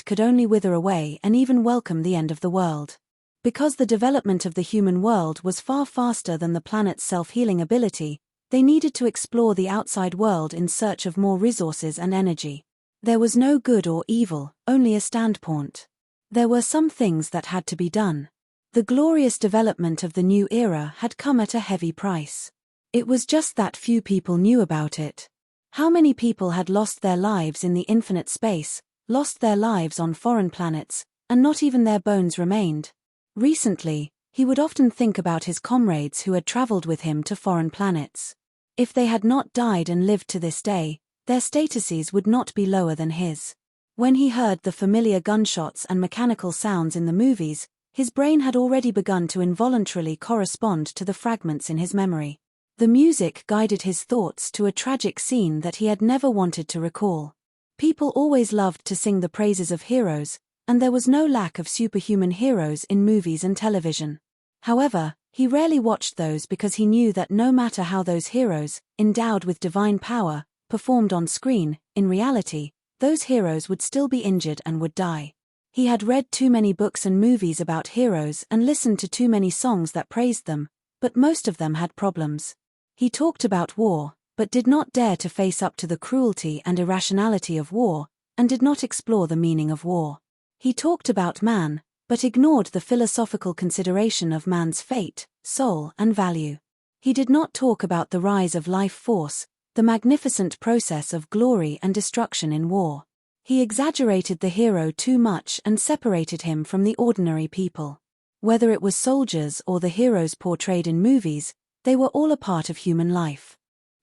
could only wither away and even welcome the end of the world. Because the development of the human world was far faster than the planet's self-healing ability, they needed to explore the outside world in search of more resources and energy. There was no good or evil, only a standpoint. There were some things that had to be done. The glorious development of the new era had come at a heavy price. It was just that few people knew about it. How many people had lost their lives in the infinite space, lost their lives on foreign planets, and not even their bones remained? Recently, he would often think about his comrades who had traveled with him to foreign planets. If they had not died and lived to this day, their statuses would not be lower than his. When he heard the familiar gunshots and mechanical sounds in the movies, his brain had already begun to involuntarily correspond to the fragments in his memory. The music guided his thoughts to a tragic scene that he had never wanted to recall. People always loved to sing the praises of heroes, and there was no lack of superhuman heroes in movies and television. However, he rarely watched those because he knew that no matter how those heroes, endowed with divine power, performed on screen, in reality, those heroes would still be injured and would die. He had read too many books and movies about heroes and listened to too many songs that praised them, but most of them had problems. He talked about war, but did not dare to face up to the cruelty and irrationality of war, and did not explore the meaning of war. He talked about man, but ignored the philosophical consideration of man's fate, soul, and value. He did not talk about the rise of life force, the magnificent process of glory and destruction in war. He exaggerated the hero too much and separated him from the ordinary people. Whether it was soldiers or the heroes portrayed in movies, they were all a part of human life.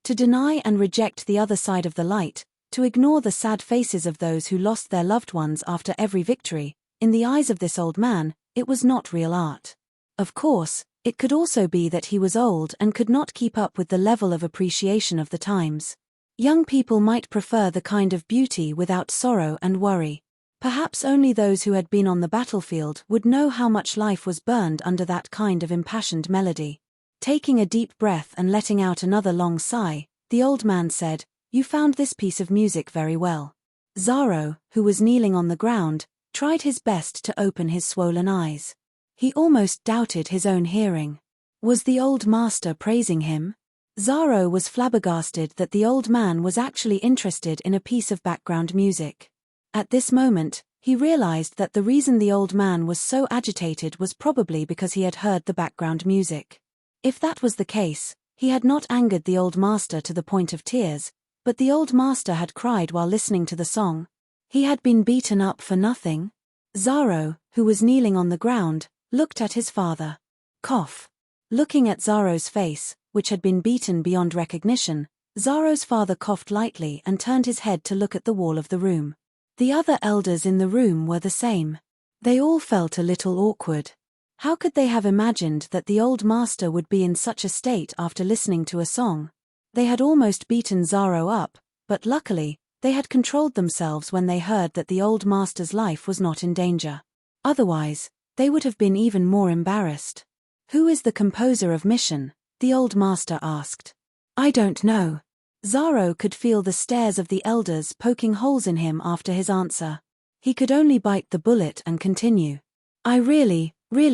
To deny and reject the other side of the light, to ignore the sad faces of those who lost their loved ones after every victory, in the eyes of this old man, it was not real art. Of course, it could also be that he was old and could not keep up with the level of appreciation of the times. Young people might prefer the kind of beauty without sorrow and worry. Perhaps only those who had been on the battlefield would know how much life was burned under that kind of impassioned melody. Taking a deep breath and letting out another long sigh, the old man said, "You found this piece of music very well." Zaro, who was kneeling on the ground, tried his best to open his swollen eyes. He almost doubted his own hearing. Was the old master praising him? Zaro was flabbergasted that the old man was actually interested in a piece of background music. At this moment, he realized that the reason the old man was so agitated was probably because he had heard the background music. If that was the case, he had not angered the old master to the point of tears, but the old master had cried while listening to the song. He had been beaten up for nothing. Zaro, who was kneeling on the ground, looked at his father. Cough. Looking at Zaro's face, which had been beaten beyond recognition, Zaro's father coughed lightly and turned his head to look at the wall of the room. The other elders in the room were the same. They all felt a little awkward. How could they have imagined that the old master would be in such a state after listening to a song? They had almost beaten Zaro up, but luckily, they had controlled themselves when they heard that the old master's life was not in danger. Otherwise, they would have been even more embarrassed. "Who is the composer of Mission?" the old master asked. "I don't know." Zaro could feel the stares of the elders poking holes in him after his answer. He could only bite the bullet and continue. "I really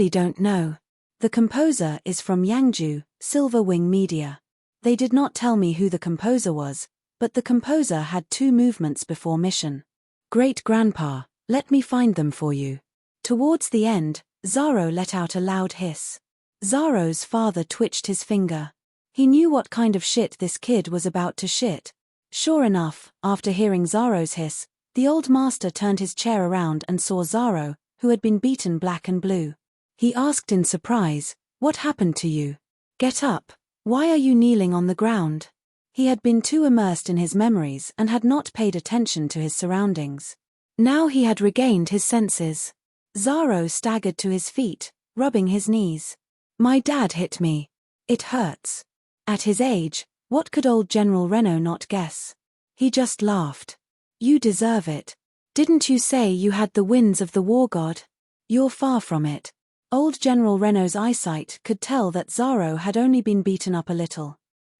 don't know. The composer is from Yangju, Silver Wing Media. They did not tell me who the composer was, but the composer had 2 movements before Mission. Great-grandpa, let me find them for you." Towards the end, Zaro let out a loud hiss. Zaro's father twitched his finger. He knew what kind of shit this kid was about to shit. Sure enough, after hearing Zaro's hiss, the old master turned his chair around and saw Zaro, who had been beaten black and blue. He asked in surprise, "What happened to you? Get up. Why are you kneeling on the ground?" He had been too immersed in his memories and had not paid attention to his surroundings. Now he had regained his senses. Zaro staggered to his feet, rubbing his knees. "My dad hit me. It hurts." At his age, what could old General Reno not guess? He just laughed. "You deserve it. Didn't you say you had the winds of the war god? You're far from it." Old General Reno's eyesight could tell that Zaro had only been beaten up a little.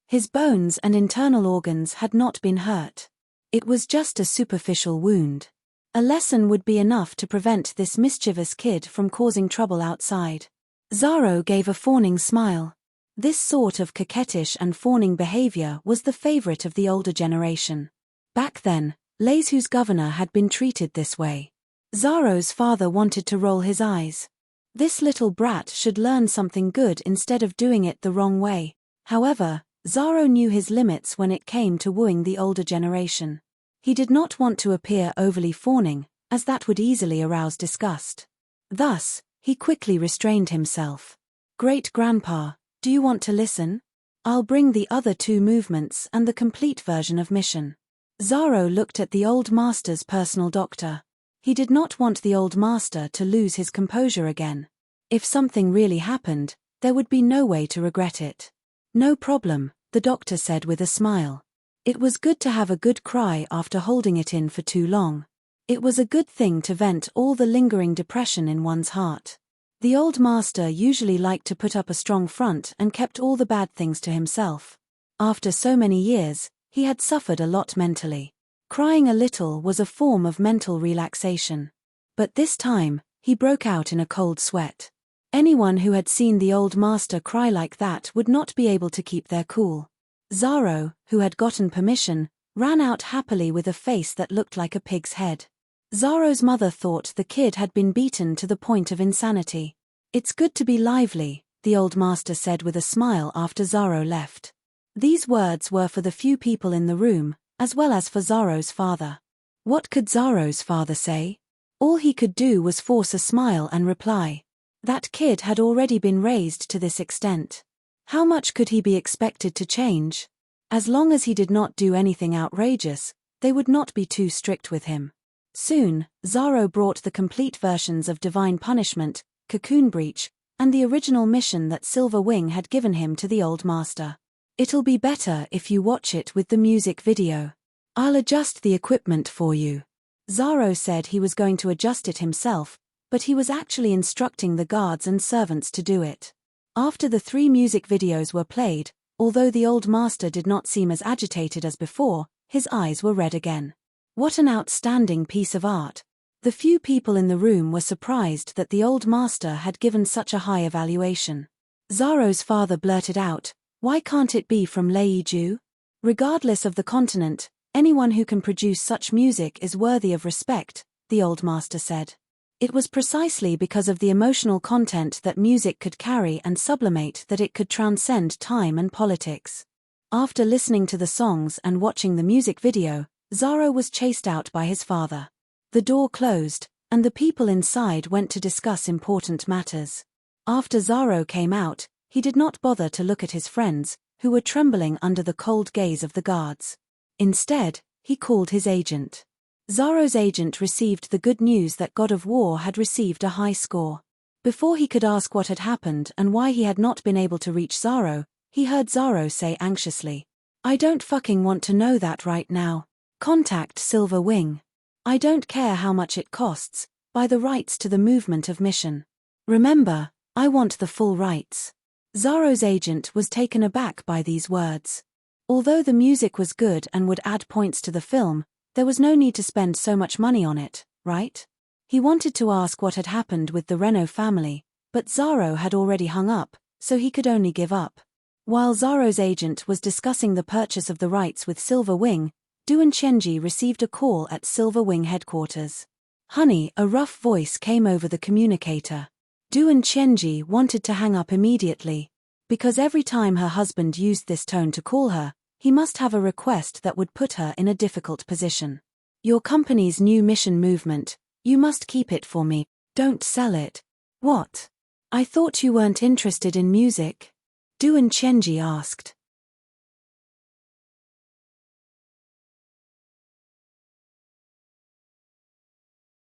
His bones and internal organs had not been hurt. It was just a superficial wound. A lesson would be enough to prevent this mischievous kid from causing trouble outside. Zaro gave a fawning smile. This sort of coquettish and fawning behavior was the favorite of the older generation. Back then, Leisu's governor had been treated this way. Zaro's father wanted to roll his eyes. This little brat should learn something good instead of doing it the wrong way. However, Zaro knew his limits when it came to wooing the older generation. He did not want to appear overly fawning, as that would easily arouse disgust. Thus, he quickly restrained himself. "Great-grandpa, do you want to listen? I'll bring the other 2 movements and the complete version of Mission." Zaro looked at the old master's personal doctor. He did not want the old master to lose his composure again. If something really happened, there would be no way to regret it. "No problem," the doctor said with a smile. It was good to have a good cry after holding it in for too long. It was a good thing to vent all the lingering depression in one's heart. The old master usually liked to put up a strong front and kept all the bad things to himself. After so many years, he had suffered a lot mentally. Crying a little was a form of mental relaxation. But this time, he broke out in a cold sweat. Anyone who had seen the old master cry like that would not be able to keep their cool. Zaro, who had gotten permission, ran out happily with a face that looked like a pig's head. Zaro's mother thought the kid had been beaten to the point of insanity. "It's good to be lively," the old master said with a smile after Zaro left. These words were for the few people in the room, as well as for Zaro's father. What could Zaro's father say? All he could do was force a smile and reply. That kid had already been raised to this extent. How much could he be expected to change? As long as he did not do anything outrageous, they would not be too strict with him. Soon, Zaro brought the complete versions of Divine Punishment, Cocoon Breach, and the original mission that Silver Wing had given him to the Old Master. It'll be better if you watch it with the music video. I'll adjust the equipment for you. Zaro said he was going to adjust it himself, but he was actually instructing the guards and servants to do it. After the 3 music videos were played, although the Old Master did not seem as agitated as before, his eyes were red again. What an outstanding piece of art. The few people in the room were surprised that the Old Master had given such a high evaluation. Zaro's father blurted out, "Why can't it be from Leiju? Regardless of the continent, anyone who can produce such music is worthy of respect," the Old Master said. It was precisely because of the emotional content that music could carry and sublimate that it could transcend time and politics. After listening to the songs and watching the music video, Zaro was chased out by his father. The door closed, and the people inside went to discuss important matters. After Zaro came out, he did not bother to look at his friends, who were trembling under the cold gaze of the guards. Instead, he called his agent. Zaro's agent received the good news that God of War had received a high score. Before he could ask what had happened and why he had not been able to reach Zaro, he heard Zaro say anxiously, "I don't fucking want to know that right now. Contact Silver Wing. I don't care how much it costs, buy the rights to the movement of mission. Remember, I want the full rights." Zaro's agent was taken aback by these words. Although the music was good and would add points to the film, there was no need to spend so much money on it, right? He wanted to ask what had happened with the Renault family, but Zaro had already hung up, so he could only give up. While Zaro's agent was discussing the purchase of the rights with Silver Wing, Duan Chenji received a call at Silver Wing headquarters. "Honey," a rough voice came over the communicator. Duan Chenji wanted to hang up immediately. Because every time her husband used this tone to call her, he must have a request that would put her in a difficult position. "Your company's new mission movement, you must keep it for me, don't sell it." "What? I thought you weren't interested in music?" Duan Chenji asked.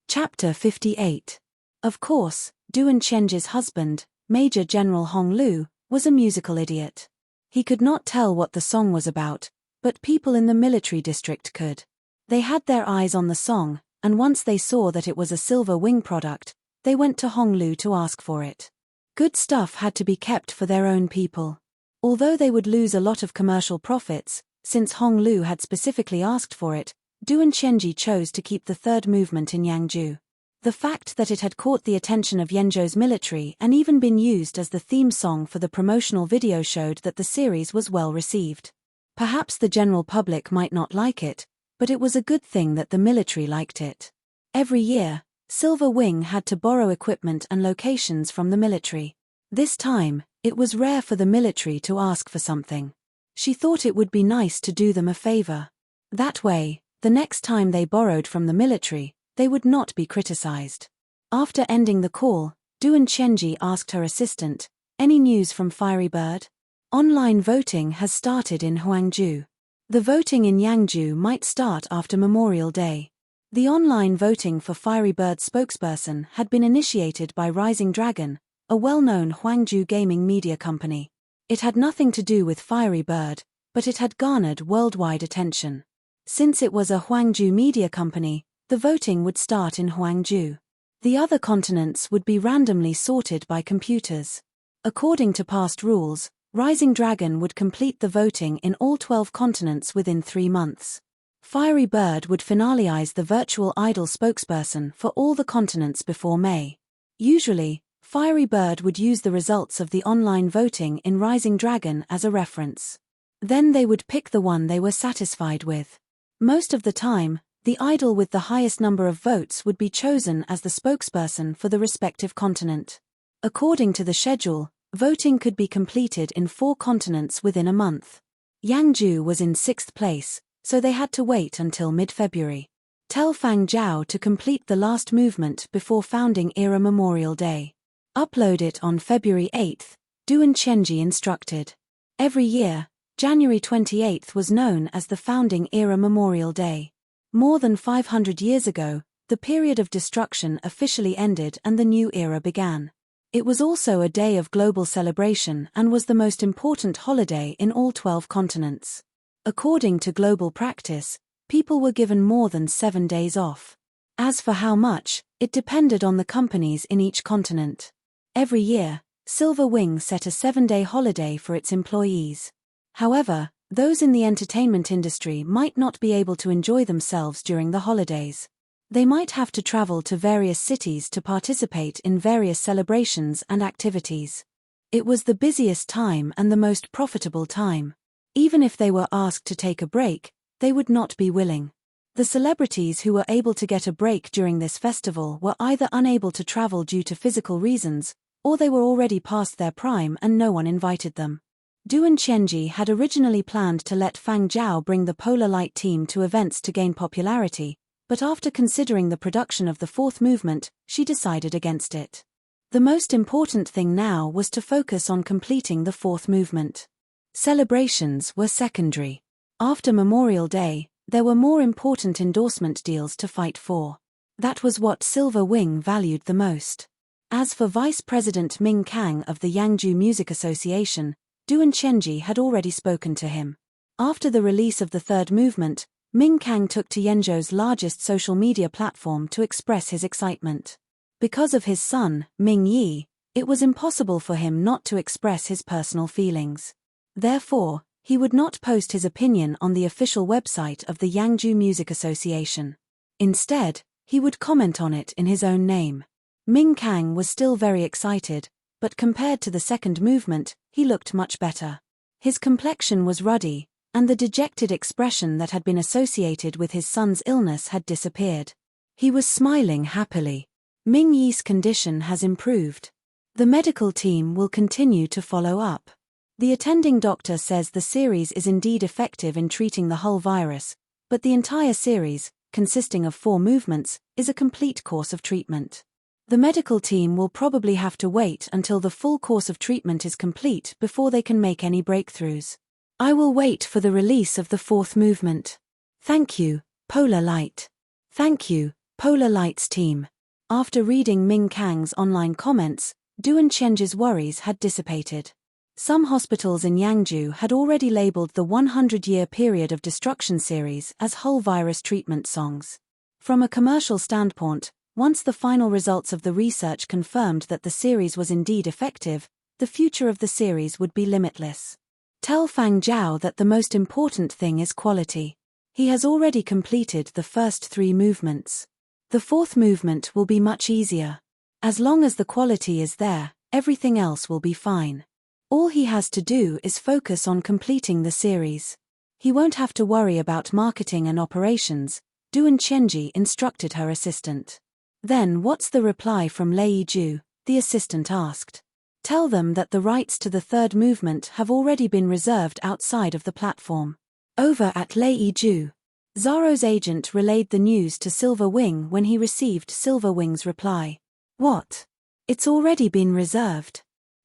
Chapter 58. Of course, Duan Chenji's husband, Major General Hong Lu, was a musical idiot. He could not tell what the song was about, but people in the military district could. They had their eyes on the song, and once they saw that it was a Silver Wing product, they went to Hong Lu to ask for it. Good stuff had to be kept for their own people. Although they would lose a lot of commercial profits, since Hong Lu had specifically asked for it, Duan Chenji chose to keep the third movement in Yangju. The fact that it had caught the attention of Yenzhou's military and even been used as the theme song for the promotional video showed that the series was well received. Perhaps the general public might not like it, but it was a good thing that the military liked it. Every year, Silver Wing had to borrow equipment and locations from the military. This time, it was rare for the military to ask for something. She thought it would be nice to do them a favor. That way, the next time they borrowed from the military, they would not be criticized. After ending the call, Duan Chenji asked her assistant, "Any news from Fiery Bird?" Online voting has started in Huangju. The voting in Yangju might start after Memorial Day. The online voting for Fiery Bird spokesperson had been initiated by Rising Dragon, a well-known Huangju gaming media company. It had nothing to do with Fiery Bird, but it had garnered worldwide attention. Since it was a Huangju media company, the voting would start in Huangju. The other continents would be randomly sorted by computers. According to past rules, Rising Dragon would complete the voting in all 12 continents within 3 months. Fiery Bird would finalize the virtual idol spokesperson for all the continents before May. Usually, Fiery Bird would use the results of the online voting in Rising Dragon as a reference. Then they would pick the one they were satisfied with. Most of the time, the idol with the highest number of votes would be chosen as the spokesperson for the respective continent. According to the schedule, voting could be completed in 4 continents within a month. Yangju was in 6th place, so they had to wait until mid-February. Tell Fang Zhao to complete the last movement before Founding Era Memorial Day. Upload it on February 8, Duan Chenji instructed. Every year, January 28 was known as the Founding Era Memorial Day. More than 500 years ago, the period of destruction officially ended and the new era began. It was also a day of global celebration and was the most important holiday in all 12 continents. According to global practice, people were given more than 7 days off. As for how much, it depended on the companies in each continent. Every year, Silver Wing set a 7-day holiday for its employees. However, those in the entertainment industry might not be able to enjoy themselves during the holidays. They might have to travel to various cities to participate in various celebrations and activities. It was the busiest time and the most profitable time. Even if they were asked to take a break, they would not be willing. The celebrities who were able to get a break during this festival were either unable to travel due to physical reasons, or they were already past their prime and no one invited them. Duan Chenji had originally planned to let Fang Zhao bring the Polar Light team to events to gain popularity, but after considering the production of the fourth movement, she decided against it. The most important thing now was to focus on completing the fourth movement. Celebrations were secondary. After Memorial Day, there were more important endorsement deals to fight for. That was what Silver Wing valued the most. As for Vice President Ming Kang of the Yangzhou Music Association, Duan Chenji had already spoken to him. After the release of the third movement, Ming Kang took to Yenzhou's largest social media platform to express his excitement. Because of his son, Ming Yi, it was impossible for him not to express his personal feelings. Therefore, he would not post his opinion on the official website of the Yangzhou Music Association. Instead, he would comment on it in his own name. Ming Kang was still very excited, but compared to the second movement, he looked much better. His complexion was ruddy, and the dejected expression that had been associated with his son's illness had disappeared. He was smiling happily. Ming Yi's condition has improved. The medical team will continue to follow up. The attending doctor says the series is indeed effective in treating the Hull virus, but the entire series, consisting of 4 movements, is a complete course of treatment. The medical team will probably have to wait until the full course of treatment is complete before they can make any breakthroughs. I will wait for the release of the fourth movement. Thank you, Polar Light. Thank you, Polar Light's team. After reading Ming Kang's online comments, Duan Chenji's worries had dissipated. Some hospitals in Yangzhou had already labeled the 100-year period of destruction series as Hull virus treatment songs. From a commercial standpoint, once the final results of the research confirmed that the series was indeed effective, the future of the series would be limitless. Tell Fang Zhao that the most important thing is quality. He has already completed the first 3 movements. The fourth movement will be much easier. As long as the quality is there, everything else will be fine. All he has to do is focus on completing the series. He won't have to worry about marketing and operations, Duan Chenji instructed her assistant. Then what's the reply from Lei Ju? The assistant asked. Tell them that the rights to the third movement have already been reserved outside of the platform. Over at Lei Ju, Zaro's agent relayed the news to Silver Wing when he received Silver Wing's reply. What? It's already been reserved.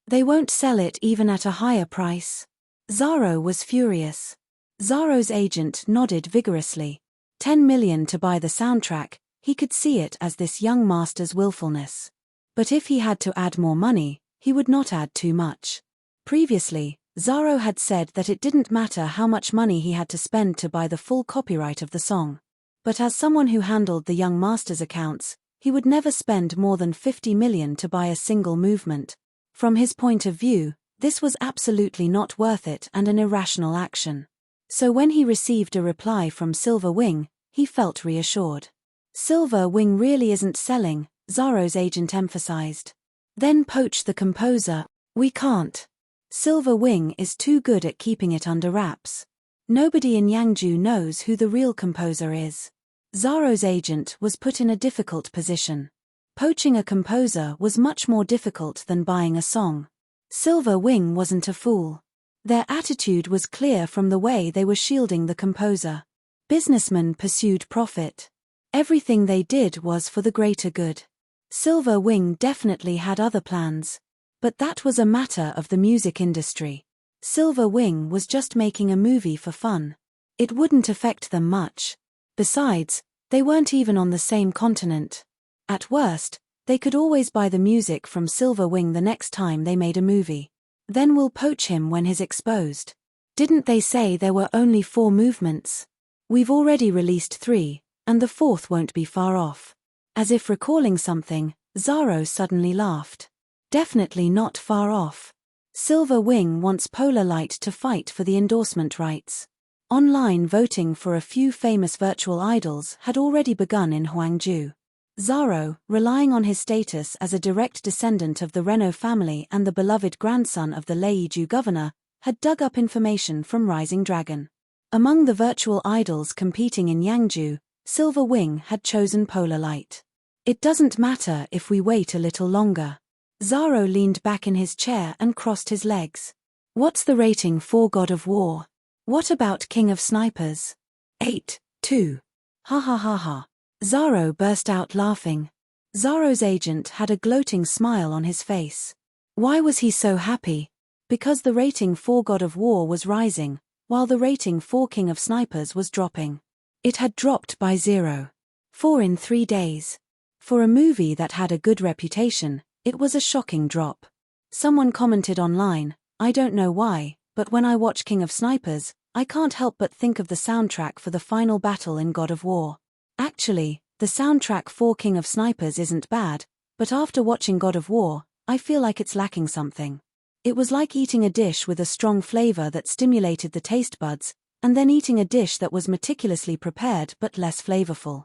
They won't sell it even at a higher price. Zaro was furious. Zaro's agent nodded vigorously. 10 million to buy the soundtrack, he could see it as this young master's willfulness. But if he had to add more money, he would not add too much. Previously, Zaro had said that it didn't matter how much money he had to spend to buy the full copyright of the song. But as someone who handled the young master's accounts, he would never spend more than 50 million to buy a single movement. From his point of view, this was absolutely not worth it and an irrational action. So when he received a reply from Silver Wing, he felt reassured. Silver Wing really isn't selling, Zaro's agent emphasized. Then poach the composer. We can't. Silver Wing is too good at keeping it under wraps. Nobody in Yangzhou knows who the real composer is. Zaro's agent was put in a difficult position. Poaching a composer was much more difficult than buying a song. Silver Wing wasn't a fool. Their attitude was clear from the way they were shielding the composer. Businessmen pursued profit. Everything they did was for the greater good. Silver Wing definitely had other plans. But that was a matter of the music industry. Silver Wing was just making a movie for fun. It wouldn't affect them much. Besides, they weren't even on the same continent. At worst, they could always buy the music from Silver Wing the next time they made a movie. Then we'll poach him when he's exposed. Didn't they say there were only 4 movements? We've already released 3, and the 4th won't be far off. As if recalling something, Zaro suddenly laughed. Definitely not far off. Silver Wing wants Polar Light to fight for the endorsement rights. Online voting for a few famous virtual idols had already begun in Huangju. Zaro, relying on his status as a direct descendant of the Renault family and the beloved grandson of the Leiju governor, had dug up information from Rising Dragon. Among the virtual idols competing in Yangju, Silver Wing had chosen Polar Light. It doesn't matter if we wait a little longer. Zaro leaned back in his chair and crossed his legs. What's the rating for God of War? What about King of Snipers? 8.2. Ha ha ha ha. Zaro burst out laughing. Zaro's agent had a gloating smile on his face. Why was he so happy? Because the rating for God of War was rising, while the rating for King of Snipers was dropping. It had dropped by 0.4 in 3 days. For a movie that had a good reputation, it was a shocking drop. Someone commented online, I don't know why, but when I watch King of Snipers, I can't help but think of the soundtrack for the final battle in God of War. Actually, the soundtrack for King of Snipers isn't bad, but after watching God of War, I feel like it's lacking something. It was like eating a dish with a strong flavor that stimulated the taste buds, and then eating a dish that was meticulously prepared but less flavorful.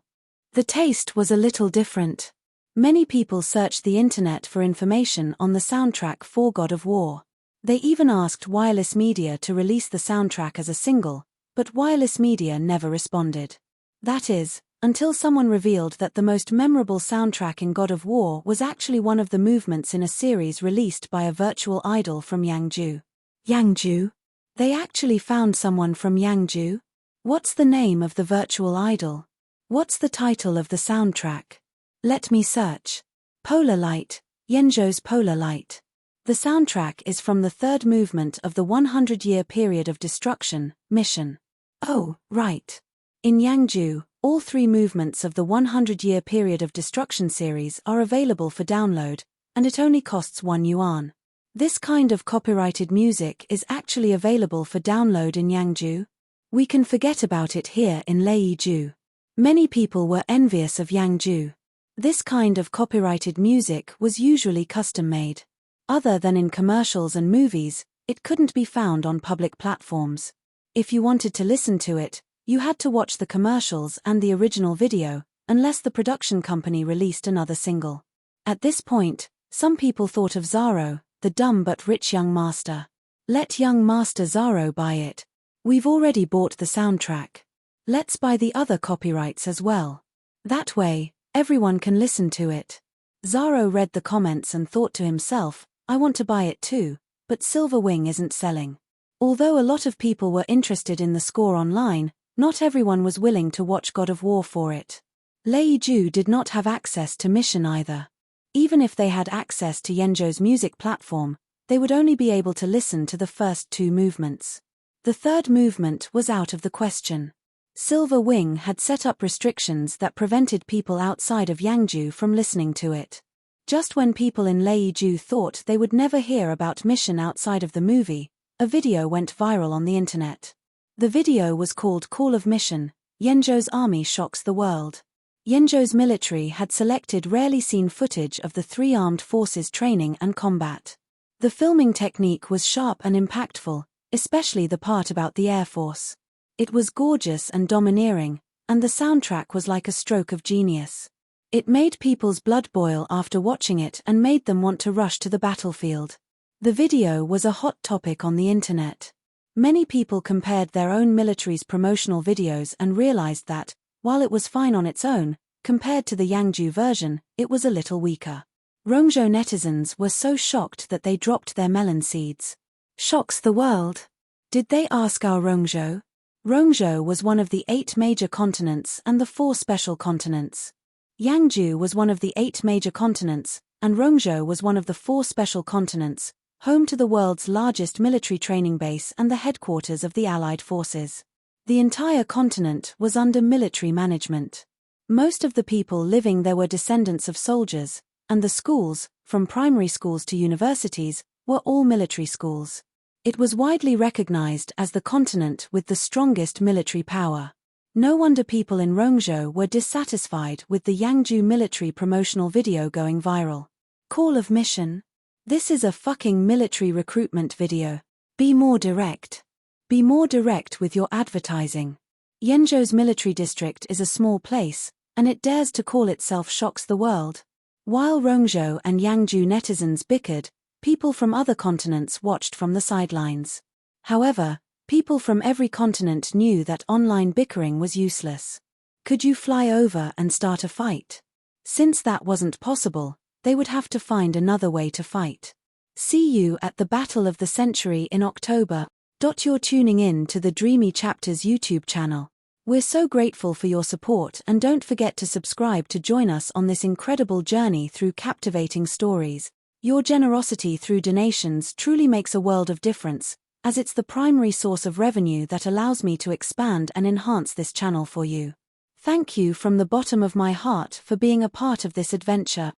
The taste was a little different. Many people searched the internet for information on the soundtrack for God of War. They even asked Wireless Media to release the soundtrack as a single, but Wireless Media never responded. That is, until someone revealed that the most memorable soundtrack in God of War was actually one of the movements in a series released by a virtual idol from Yangju. Yangju? They actually found someone from Yangju? What's the name of the virtual idol? What's the title of the soundtrack? Let me search. Polar Light, Yenzhou's Polar Light. The soundtrack is from the 3rd movement of the 100-year period of destruction, mission. Oh, right. In Yangju, all 3 movements of the 100-year period of destruction series are available for download, and it only costs 1 yuan. This kind of copyrighted music is actually available for download in Yangju. We can forget about it here in Leiju. Many people were envious of Yangju. This kind of copyrighted music was usually custom-made. Other than in commercials and movies, it couldn't be found on public platforms. If you wanted to listen to it, you had to watch the commercials and the original video, unless the production company released another single. At this point, some people thought of Zaro, the dumb but rich young master. Let young Master Zaro buy it. We've already bought the soundtrack. Let's buy the other copyrights as well. That way, everyone can listen to it. Zaro read the comments and thought to himself, I want to buy it too, but Silver Wing isn't selling. Although a lot of people were interested in the score online, not everyone was willing to watch God of War for it. Leiju did not have access to Mission either. Even if they had access to Yenzhou's music platform, they would only be able to listen to the first 2 movements. The 3rd movement was out of the question. Silver Wing had set up restrictions that prevented people outside of Yangju from listening to it. Just when people in Leiju thought they would never hear about Mission outside of the movie, a video went viral on the internet. The video was called Call of Mission, Yenzhou's Army Shocks the World. Yenzhou's military had selected rarely seen footage of the 3 armed forces training and combat. The filming technique was sharp and impactful, especially the part about the Air Force. It was gorgeous and domineering, and the soundtrack was like a stroke of genius. It made people's blood boil after watching it and made them want to rush to the battlefield. The video was a hot topic on the internet. Many people compared their own military's promotional videos and realized that, while it was fine on its own, compared to the Yangju version, it was a little weaker. Rongzhou netizens were so shocked that they dropped their melon seeds. Shocks the world. Did they ask our Rongzhou? Rongzhou was one of the 8 major continents and the 4 special continents. Yangzhou was one of the 8 major continents, and Rongzhou was one of the 4 special continents, home to the world's largest military training base and the headquarters of the Allied forces. The entire continent was under military management. Most of the people living there were descendants of soldiers, and the schools, from primary schools to universities, were all military schools. It was widely recognized as the continent with the strongest military power. No wonder people in Rongzhou were dissatisfied with the Yangzhou military promotional video going viral. Call of mission? This is a fucking military recruitment video. Be more direct. Be more direct with your advertising. Yangzhou's military district is a small place, and it dares to call itself shocks the world. While Rongzhou and Yangzhou netizens bickered, people from other continents watched from the sidelines. However, people from every continent knew that online bickering was useless. Could you fly over and start a fight? Since that wasn't possible, they would have to find another way to fight. See you at the Battle of the Century in October. You're tuning in to the Dreamy Chapters YouTube channel. We're so grateful for your support, and don't forget to subscribe to join us on this incredible journey through captivating stories. Your generosity through donations truly makes a world of difference, as it's the primary source of revenue that allows me to expand and enhance this channel for you. Thank you from the bottom of my heart for being a part of this adventure.